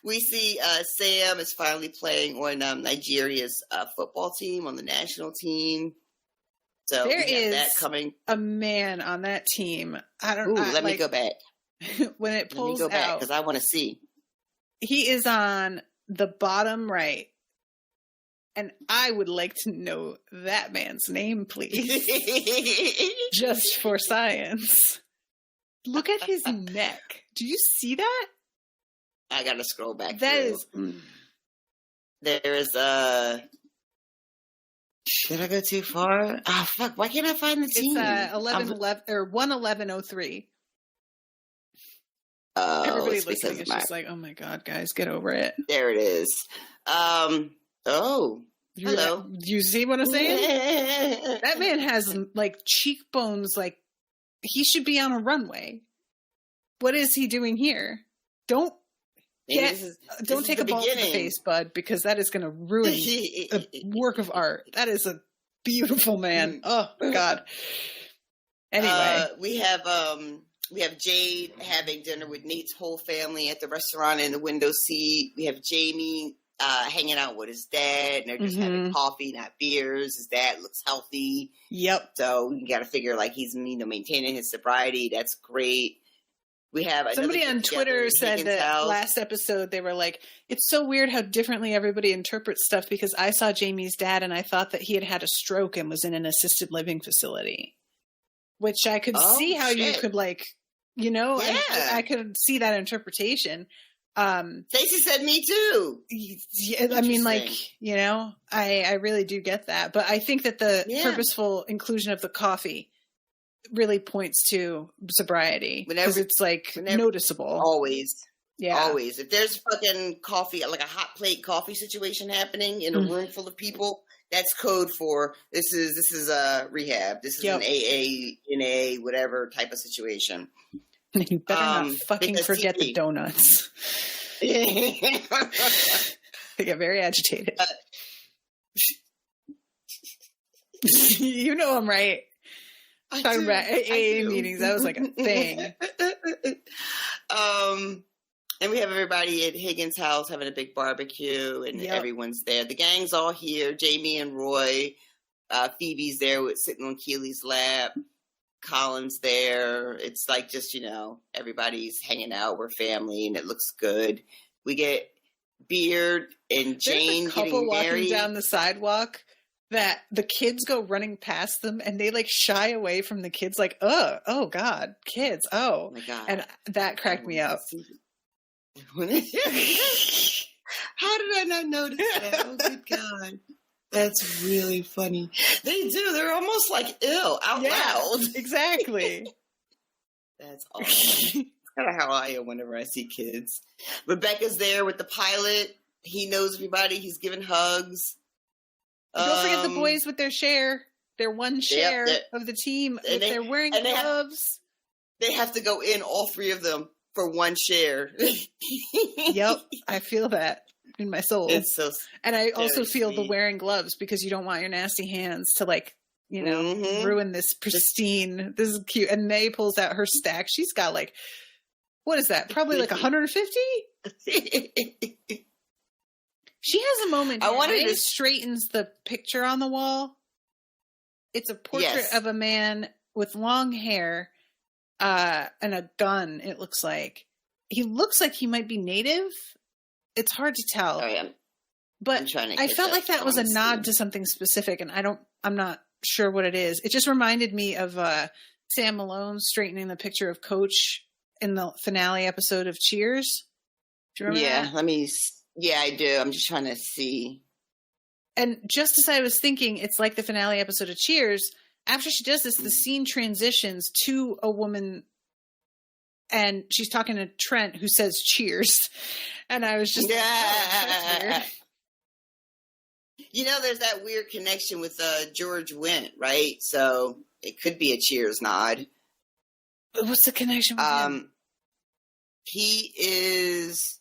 We see Sam is finally playing on Nigeria's football team, on the national team. So there is that coming. A man on that team. I don't know. Let me go back. When it pulls out, because I want to see. He is on the bottom right. And I would like to know that man's name, please. Just for science. Look at his neck. Do you see that? I gotta scroll back. That is. There's Did I go too far? Oh fuck! Why can't I find the team? It's 11 or 11103. Oh, everybody listening is just like, oh my god, guys, get over it. There it is. Oh, hello. You see what I'm saying? That man has like cheekbones. Like he should be on a runway. What is he doing here? Don't take a ball to the face, bud, because that is going to ruin a work of art. That is a beautiful man. Oh God. Anyway, we have Jade having dinner with Nate's whole family at the restaurant in the window seat. We have Jamie hanging out with his dad, and they're just having coffee, not beers. His dad looks healthy. Yep. So you got to figure like he's maintaining his sobriety. That's great. We have somebody on Twitter said that last episode they were like, it's so weird how differently everybody interprets stuff because I saw Jamie's dad and I thought that he had a stroke and was in an assisted living facility, which I could see how you could like, I could see that interpretation. Stacey said me too. I mean, like, I really do get that, but I think that the purposeful inclusion of the coffee really points to sobriety because it's like noticeable. Always. If there's fucking coffee, like a hot plate coffee situation happening in a room full of people, that's code for this is a rehab. This is an AA, NA, whatever type of situation. You better not fucking forget the donuts. They get very agitated. You know I'm right. Talking about AA meetings, that was like a thing. And we have everybody at Higgins' house having a big barbecue, and everyone's there. The gang's all here. Jamie and Roy. Phoebe's there sitting on Keely's lap. Colin's there. It's like just, everybody's hanging out. We're family, and it looks good. We get Beard and Jane There's a couple getting married. walking down the sidewalk that the kids go running past them and they like shy away from the kids like, oh God, kids, oh my God. And that cracked me up. How did I not notice that? Oh good God. That's really funny. They do. They're almost like ill out loud. Exactly. That's awesome. That's kind of how I am whenever I see kids. Rebecca's there with the pilot. He knows everybody. He's giving hugs. Don't forget the boys with their share. Their one share of the team. If they're wearing gloves. They have to go in, all three of them, for one share. Yep. I feel that in my soul. It's so and I also feel the wearing gloves because you don't want your nasty hands to like, ruin this pristine. This is cute. And May pulls out her stack. She's got like, what is that? Probably like 150? She has a moment here. Straightens the picture on the wall. It's a portrait of a man with long hair and a gun, it looks like. He looks like he might be native. It's hard to tell. But I felt like that was a nod to something specific, and I'm not sure what it is. It just reminded me of Sam Malone straightening the picture of Coach in the finale episode of Cheers. Do you remember that? Yeah, I do. I'm just trying to see. And just as I was thinking, it's like the finale episode of Cheers. After she does this, the scene transitions to a woman, and she's talking to Trent, who says cheers. And I was just that's weird. There's that weird connection with George Wendt, right? So it could be a Cheers nod. What's the connection with him? He is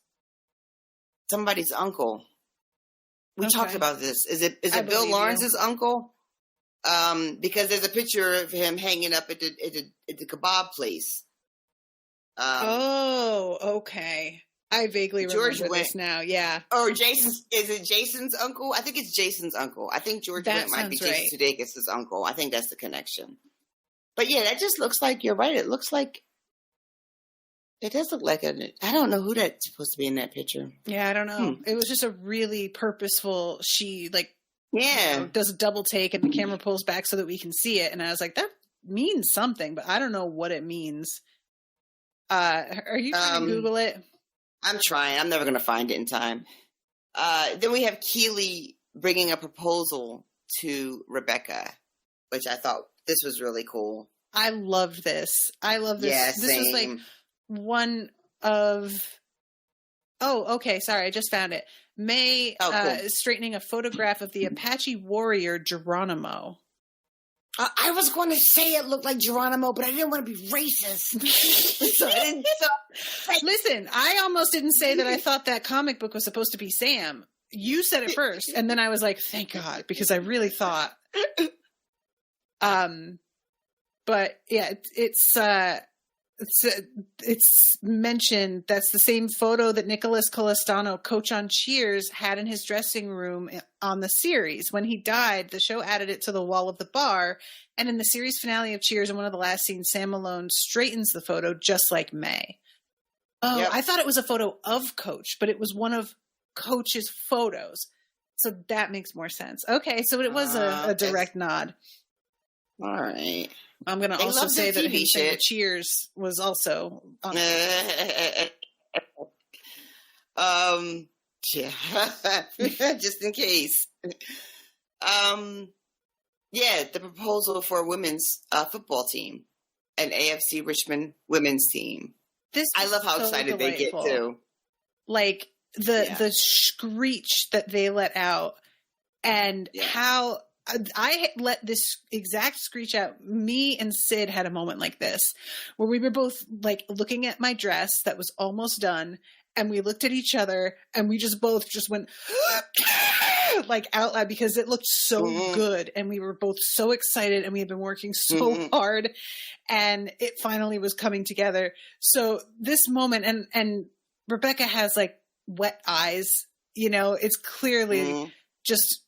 somebody's uncle. We talked about this. Is it Bill Lawrence's uncle? Because there's a picture of him hanging up at the kebab place. Okay. I vaguely remember this now. Yeah. Or Jason's? Is it Jason's uncle? I think it's Jason's uncle. I think George Wendt might be Jason Sudeikis' uncle. I think that's the connection. But yeah, that just looks like, you're right. It looks like, it does look like I don't know who that's supposed to be in that picture. Yeah, I don't know. It was just a really purposeful, does a double take and the camera pulls back so that we can see it. And I was like, that means something, but I don't know what it means. Are you trying to Google it? I'm trying. I'm never going to find it in time. Then we have Keely bringing a proposal to Rebecca, which I thought this was really cool. I loved this. Yeah, this was like one of... Oh, okay. Sorry. I just found it. May is straightening a photograph of the Apache warrior Geronimo. I was going to say it looked like Geronimo, but I didn't want to be racist. Listen, I almost didn't say that I thought that comic book was supposed to be Sam. You said it first, and then I was like, thank God, because I really thought. But yeah, it's mentioned that's the same photo that Nicholas Colastano, coach on Cheers, had in his dressing room on the series. When he died, the show added it to the wall of the bar. And in the series finale of Cheers, in one of the last scenes, Sam Malone straightens the photo just like May. Oh, yep. I thought it was a photo of Coach, but it was one of Coach's photos. So that makes more sense. Okay, so it was a direct nod. All right. I'm going to also say that he said Cheers was also on yeah, just in case. Yeah, the proposal for a women's football team, an AFC Richmond women's team. I love how excited they get too. Like the screech that they let out, and how I let this exact screech out. Me and Sid had a moment like this where we were both like looking at my dress that was almost done, and we looked at each other and we both went like out loud because it looked so good, and we were both so excited, and we had been working so hard, and it finally was coming together. So this moment, and Rebecca has like wet eyes, it's clearly just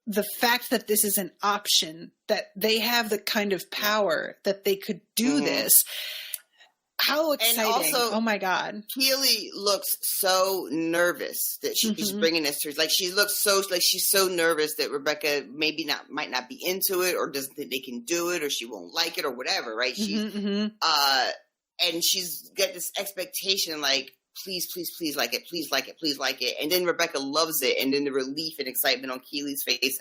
the fact that this is an option, that they have the kind of power that they could do this. How exciting. And also, oh my God. Keely looks so nervous that she's bringing this to her. Like she looks she's so nervous that Rebecca might not be into it, or doesn't think they can do it, or she won't like it, or whatever, right? And she's got this expectation like, please, please, please like it. Please like it. Please like it. And then Rebecca loves it. And then the relief and excitement on Keely's face.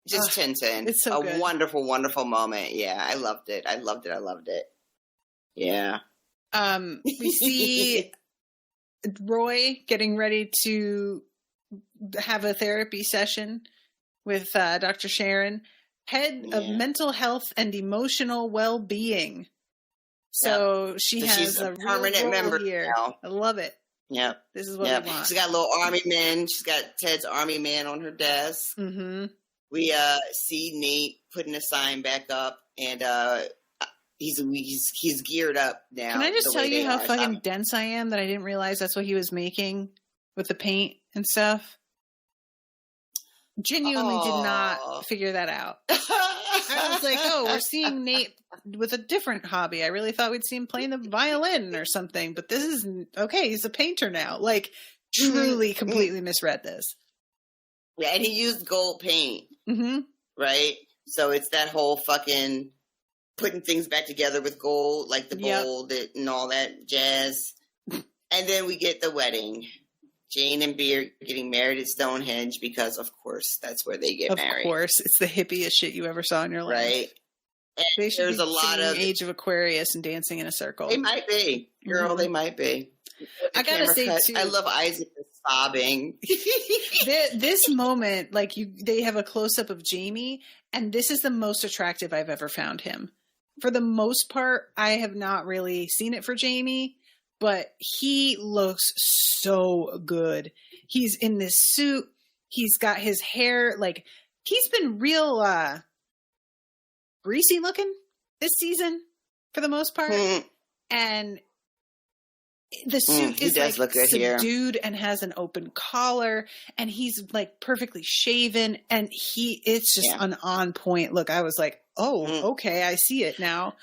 Just 10-10. It's so good. Wonderful, wonderful moment. Yeah, I loved it. I loved it. Yeah. We see Roy getting ready to have a therapy session with Dr. Sharon, head of mental health and emotional well-being. So she's a permanent member here. Now. I love it. Yep. This is what we want. She's got a little army man. She's got Ted's army man on her desk. We see Nate putting a sign back up, and he's geared up now. Can I just tell you how fucking dense I am that I didn't realize that's what he was making with the paint and stuff? Genuinely did not figure that out. I was like, we're seeing Nate with a different hobby. I really thought we'd see him playing the violin or something, but this is okay. He's a painter now. Like, truly, completely misread this. Yeah, and he used gold paint, right? So it's that whole fucking putting things back together with gold, like the gold and all that jazz. And then we get the wedding. Jane and Bea are getting married at Stonehenge because, of course, that's where they get married. Of course. It's the hippiest shit you ever saw in your life. Right. And they should there's be a lot of Age of Aquarius and dancing in a circle. They might be. Girl, they might be. I gotta say, too, I love Isaac sobbing. This moment, like they have a close up of Jamie, and this is the most attractive I've ever found him. For the most part, I have not really seen it for Jamie, but he looks so good. He's in this suit. He's got his hair, like, he's been real greasy looking this season for the most part. And the suit is like subdued and has an open collar, and he's like perfectly shaven, and it's just an on point look. I was like, oh, okay, I see it now.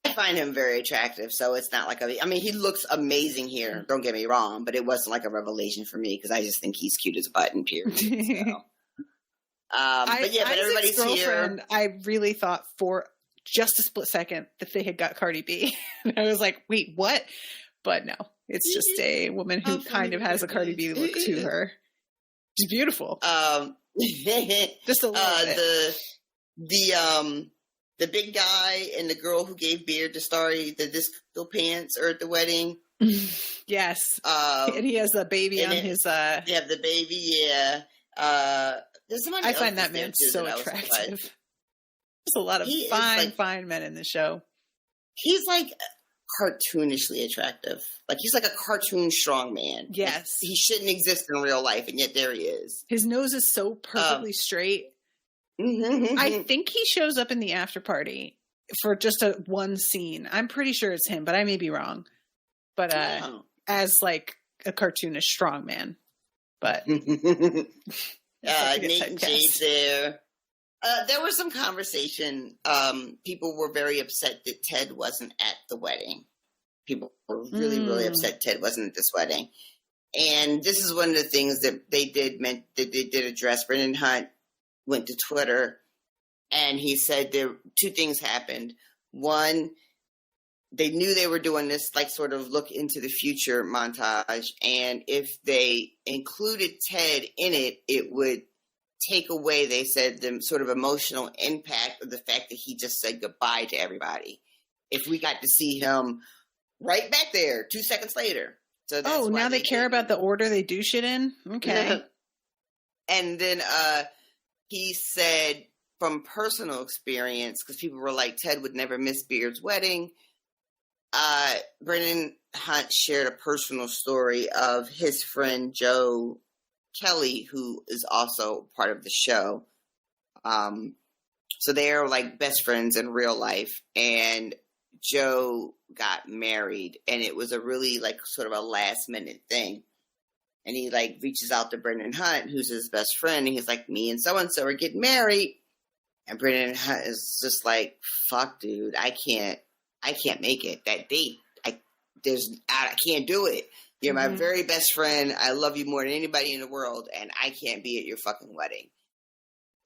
I find him very attractive, so it's not like I mean, he looks amazing here. Don't get me wrong, but it wasn't like a revelation for me because I just think he's cute as a button. Period. So. But everybody's here. I really thought for just a split second that they had got Cardi B. I was like, wait, what? But no, it's just a woman who kind of has a Cardi B look to her. She's beautiful. Just a little bit. The big guy and the girl who gave Beard the Starry, the disco pants are at the wedding. Yes. And he has a baby on his... They have the baby, yeah. There's somebody I find that man so attractive. There's a lot of fine men in the show. He's like cartoonishly attractive. Like he's like a cartoon strong man. Yes. He shouldn't exist in real life, and yet there he is. His nose is so perfectly straight. I think he shows up in the after party for just one scene. I'm pretty sure it's him, but I may be wrong. But as like a cartoonish strong man. But Nate and Jay's there. There was some conversation. People were very upset that Ted wasn't at the wedding. People were really, really upset Ted wasn't at this wedding. And this is one of the things that they did address. Brendan Hunt went to Twitter and he said two things happened. One, they knew they were doing this like sort of look into the future montage. And if they included Ted in it, it would take away, they said, the sort of emotional impact of the fact that he just said goodbye to everybody. If we got to see him right back there 2 seconds later. So that's now they care about the order they do shit in? Okay. And then he said from personal experience, because people were like, Ted would never miss Beard's wedding. Brendan Hunt shared a personal story of his friend Joe Kelly, who is also part of the show. So they're like best friends in real life. And Joe got married, and it was a really like sort of a last minute thing. And he like reaches out to Brendan Hunt, who's his best friend, and he's like, me and so are getting married. And Brendan Hunt is just like, fuck, dude, I can't make it that date. I can't do it. You're my very best friend. I love you more than anybody in the world, and I can't be at your fucking wedding.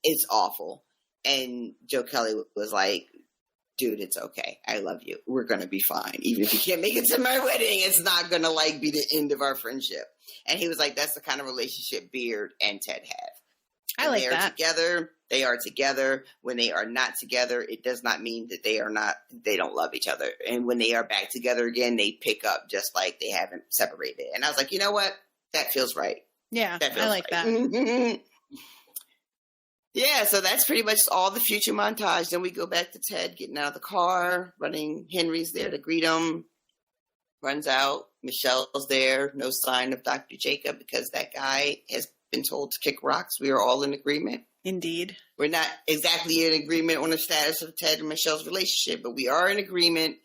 It's awful. And Joe Kelly was like, dude, it's okay. I love you. We're going to be fine. Even if you can't make it to my wedding, it's not going to like be the end of our friendship. And he was like, that's the kind of relationship Beard and Ted have. I like that. They are together. When they are not together, it does not mean that they don't love each other. And when they are back together again, they pick up just like they haven't separated. And I was like, you know what? That feels right. Yeah, I like that. Yeah, so that's pretty much all the future montage. Then we go back to Ted getting out of the car, running. Henry's there to greet him. Runs out. Michelle's there. No sign of Dr. Jacob because that guy has been told to kick rocks. We are all in agreement. Indeed. We're not exactly in agreement on the status of Ted and Michelle's relationship, but we are in agreement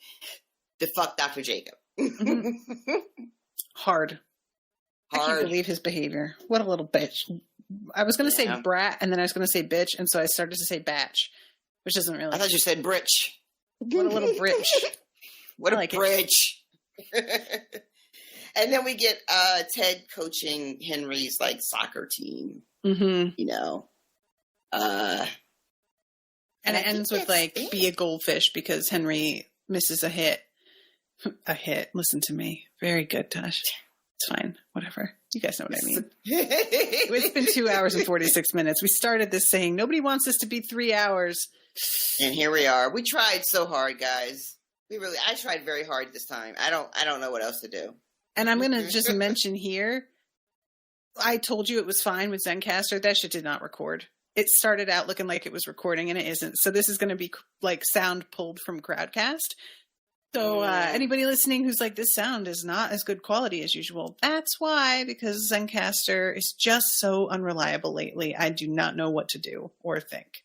to fuck Dr. Jacob. Hard. I can't believe his behavior. What a little bitch. I was going to say brat, and then I was going to say bitch, and so I started to say batch, which doesn't really... I thought you said britch. What a little britch. What a britch. And then we get Ted coaching Henry's, like, soccer team, you know. And it ends with, like, be a goldfish because Henry misses a hit. A hit. Listen to me. Very good, Tosh. It's fine. Whatever. You guys know what I mean. It's been 2 hours and 46 minutes. We started this saying nobody wants this to be 3 hours. And here we are. We tried so hard, guys. I tried very hard this time. I don't know what else to do. And I'm going to just mention here, I told you it was fine with Zencaster. That shit did not record. It started out looking like it was recording and it isn't. So this is going to be like sound pulled from Crowdcast. So anybody listening who's like, this sound is not as good quality as usual, that's why, because Zencaster is just so unreliable lately. I do not know what to do or think.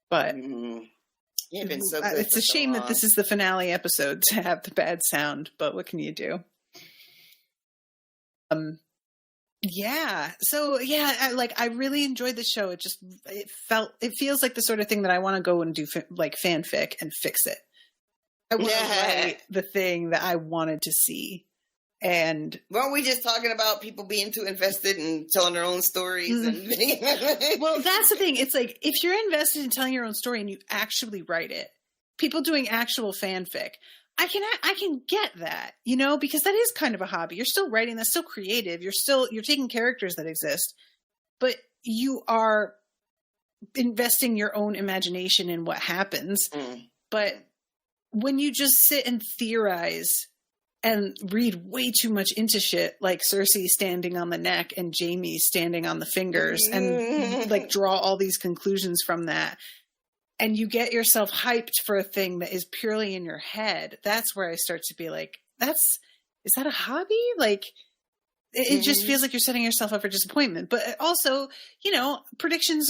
But You've been so good it's a shame that this is the finale episode to have the bad sound, but what can you do? Yeah. So yeah, I really enjoyed the show. It feels like the sort of thing that I want to go and do like fanfic and fix it. I want to write the thing that I wanted to see. And weren't we just talking about people being too invested in telling their own stories? Well, that's the thing. It's like, if you're invested in telling your own story and you actually write it, people doing actual fanfic, I can get that, because that is kind of a hobby. You're still writing, that's still creative. You're taking characters that exist, but you are investing your own imagination in what happens. But when you just sit and theorize and read way too much into shit, like Cersei standing on the neck and Jaime standing on the fingers, and like draw all these conclusions from that, and you get yourself hyped for a thing that is purely in your head, that's where I start to be like, is that a hobby? Like, it just feels like you're setting yourself up for disappointment. But also, predictions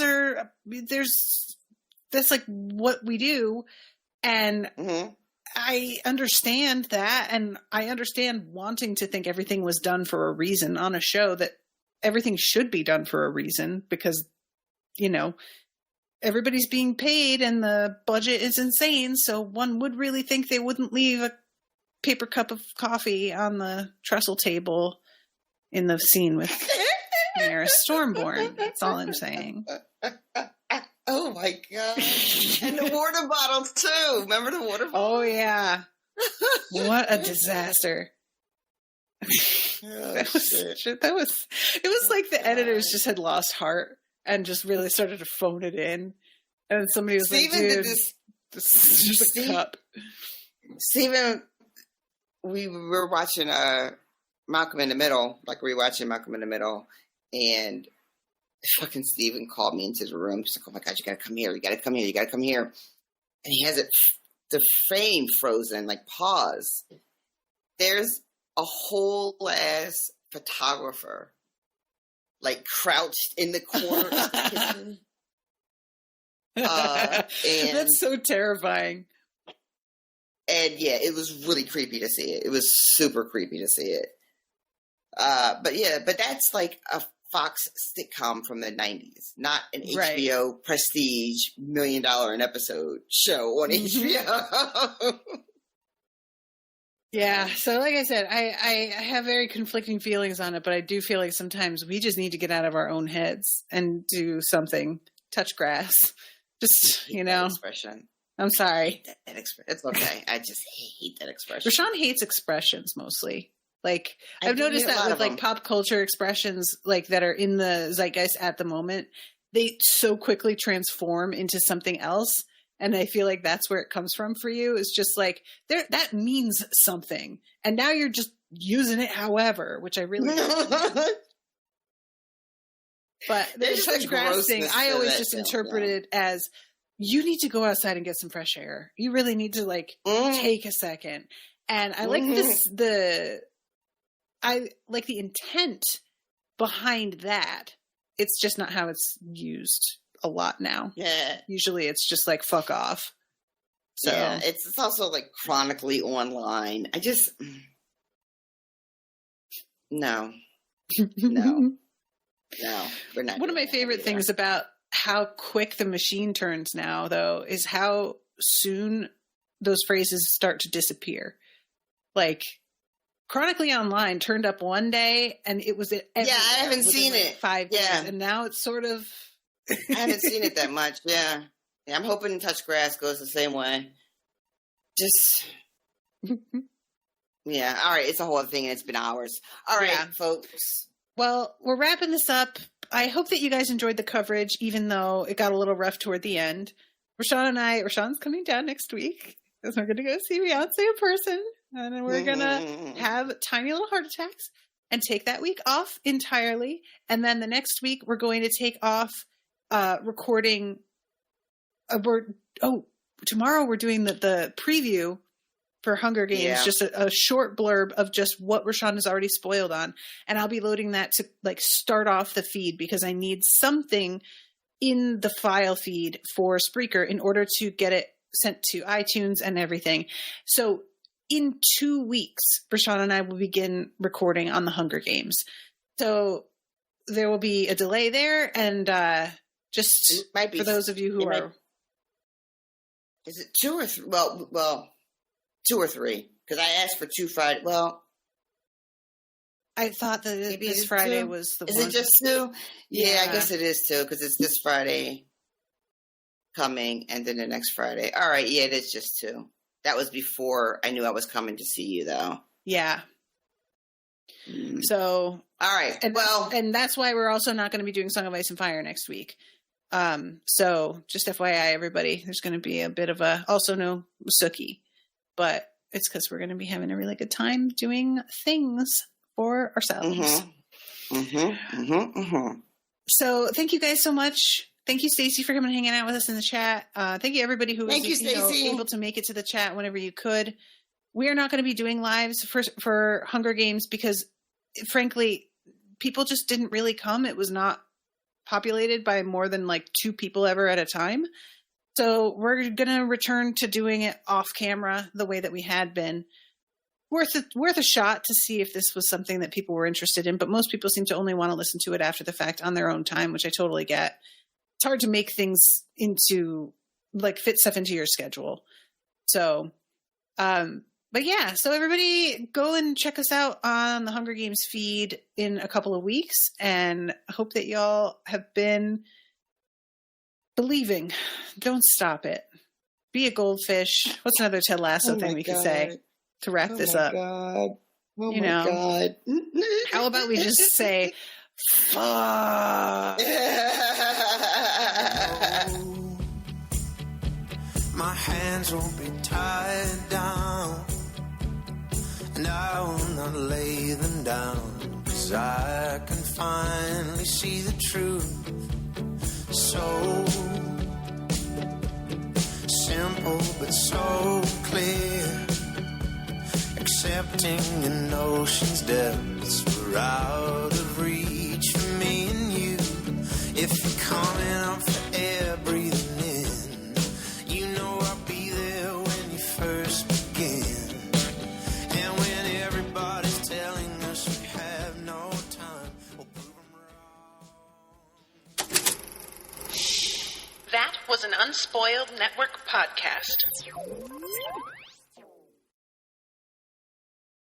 that's like what we do. And I understand that. And I understand wanting to think everything was done for a reason on a show, that everything should be done for a reason, because, everybody's being paid and the budget is insane. So one would really think they wouldn't leave a paper cup of coffee on the trestle table in the scene with Daenerys Stormborn. That's all I'm saying. Oh my God. And the water bottle too. Remember the water bottle? Oh yeah. What a disaster. It was like the editors just had lost heart and just really started to phone it in. And somebody was Steven like, dude, did this is just a cup. Steven, we were watching Malcolm in the Middle, like rewatching Malcolm in the Middle, and fucking Steven called me into the room. He's like, oh my God, you gotta come here, you gotta come here, you gotta come here. And he has the frame frozen, like pause. There's a whole ass photographer like crouched in the corner of the kitchen. And that's so terrifying. And yeah, it was really creepy to see it. It was super creepy to see it. But that's like a Fox sitcom from the 90s, not an HBO prestige $1 million an episode show on HBO. Yeah, so like I said, I have very conflicting feelings on it, but I do feel like sometimes we just need to get out of our own heads and do something. Touch grass. Just, expression. I'm sorry. It's okay. I just hate that expression. RoShawn hates expressions mostly. Like, I've noticed that with like pop culture expressions like that are in the zeitgeist at the moment, they so quickly transform into something else. And I feel like that's where it comes from for you. It's just like, that means something. And now you're just using it however, which I really don't. But the touch grass thing, I always just interpret it as, you need to go outside and get some fresh air. You really need to take a second. And I like I like the intent behind that. It's just not how it's used a lot now. Yeah. Usually it's just like, fuck off. So yeah, it's also like chronically online. I just no, we're not. One of my favorite things about how quick the machine turns now, though, is how soon those phrases start to disappear. Like, chronically online turned up one day and it was I haven't seen it 5 days, and now it's sort of I haven't seen it that much. Yeah, I'm hoping Touch Grass goes the same way. Just yeah, all right, it's a whole thing and it's been hours. All right, folks. Well, we're wrapping this up. I hope that you guys enjoyed the coverage, even though it got a little rough toward the end. RoShawn's coming down next week because we're going to go see Beyonce in person. And then we're going to have tiny little heart attacks. and take that week off entirely. And then the next week we're going to take off recording. Tomorrow we're doing the preview for Hunger Games, Yeah. just a short blurb of just what RoShawn has already spoiled on. And I'll be loading that to like start off the feed because I need something in the file feed for Spreaker in order to get it sent to iTunes and everything. So in 2 weeks, RoShawn and I will begin recording on the Hunger Games. So there will be a delay there. And just might be, for those of you who are... Is it 2 or 3? Well, 2 or 3. Because I asked for 2 Friday. Well, I thought that maybe this Friday 2? was the Is one. it just 2? Yeah, Yeah. I guess it is 2 because it's this Friday coming and then the next Friday. All right, yeah, it is just 2. That was before I knew I was coming to see you, though. Yeah. Mm. So... All right, and that's why we're also not going to be doing Song of Ice and Fire next week. So just FYI, everybody, there's going to be a bit of also no Suki, but it's because we're going to be having a really good time doing things for ourselves. So thank you guys so much. Thank you, Stacey, for coming and hanging out with us in the chat. Thank you, everybody who was able to make it to the chat whenever you could. We are not going to be doing lives for Hunger Games because, frankly, people just didn't really come. It was not populated by more than like 2 people ever at a time. So we're going to return to doing it off camera the way that we had been. Worth a shot to see if this was something that people were interested in, but most people seem to only want to listen to it after the fact on their own time, which I totally get. It's hard to make things fit stuff into your schedule. So, but yeah, so everybody go and check us out on the Hunger Games feed in a couple of weeks. And I hope that y'all have been believing. Don't stop it. Be a goldfish. What's another Ted Lasso thing we could say to wrap this up? God. Oh you my know, God. How about we just say, fuck. My hands won't be tied down, and I will not lay them down, 'cause I can finally see the truth. So simple but so clear, accepting an ocean's depths were out of reach for me and you. If you're coming up for air, breathing in, you know I'll be there when you first begin. And when everybody's telling us we have no time, we'll prove them wrong. That was an Unspoiled Network podcast.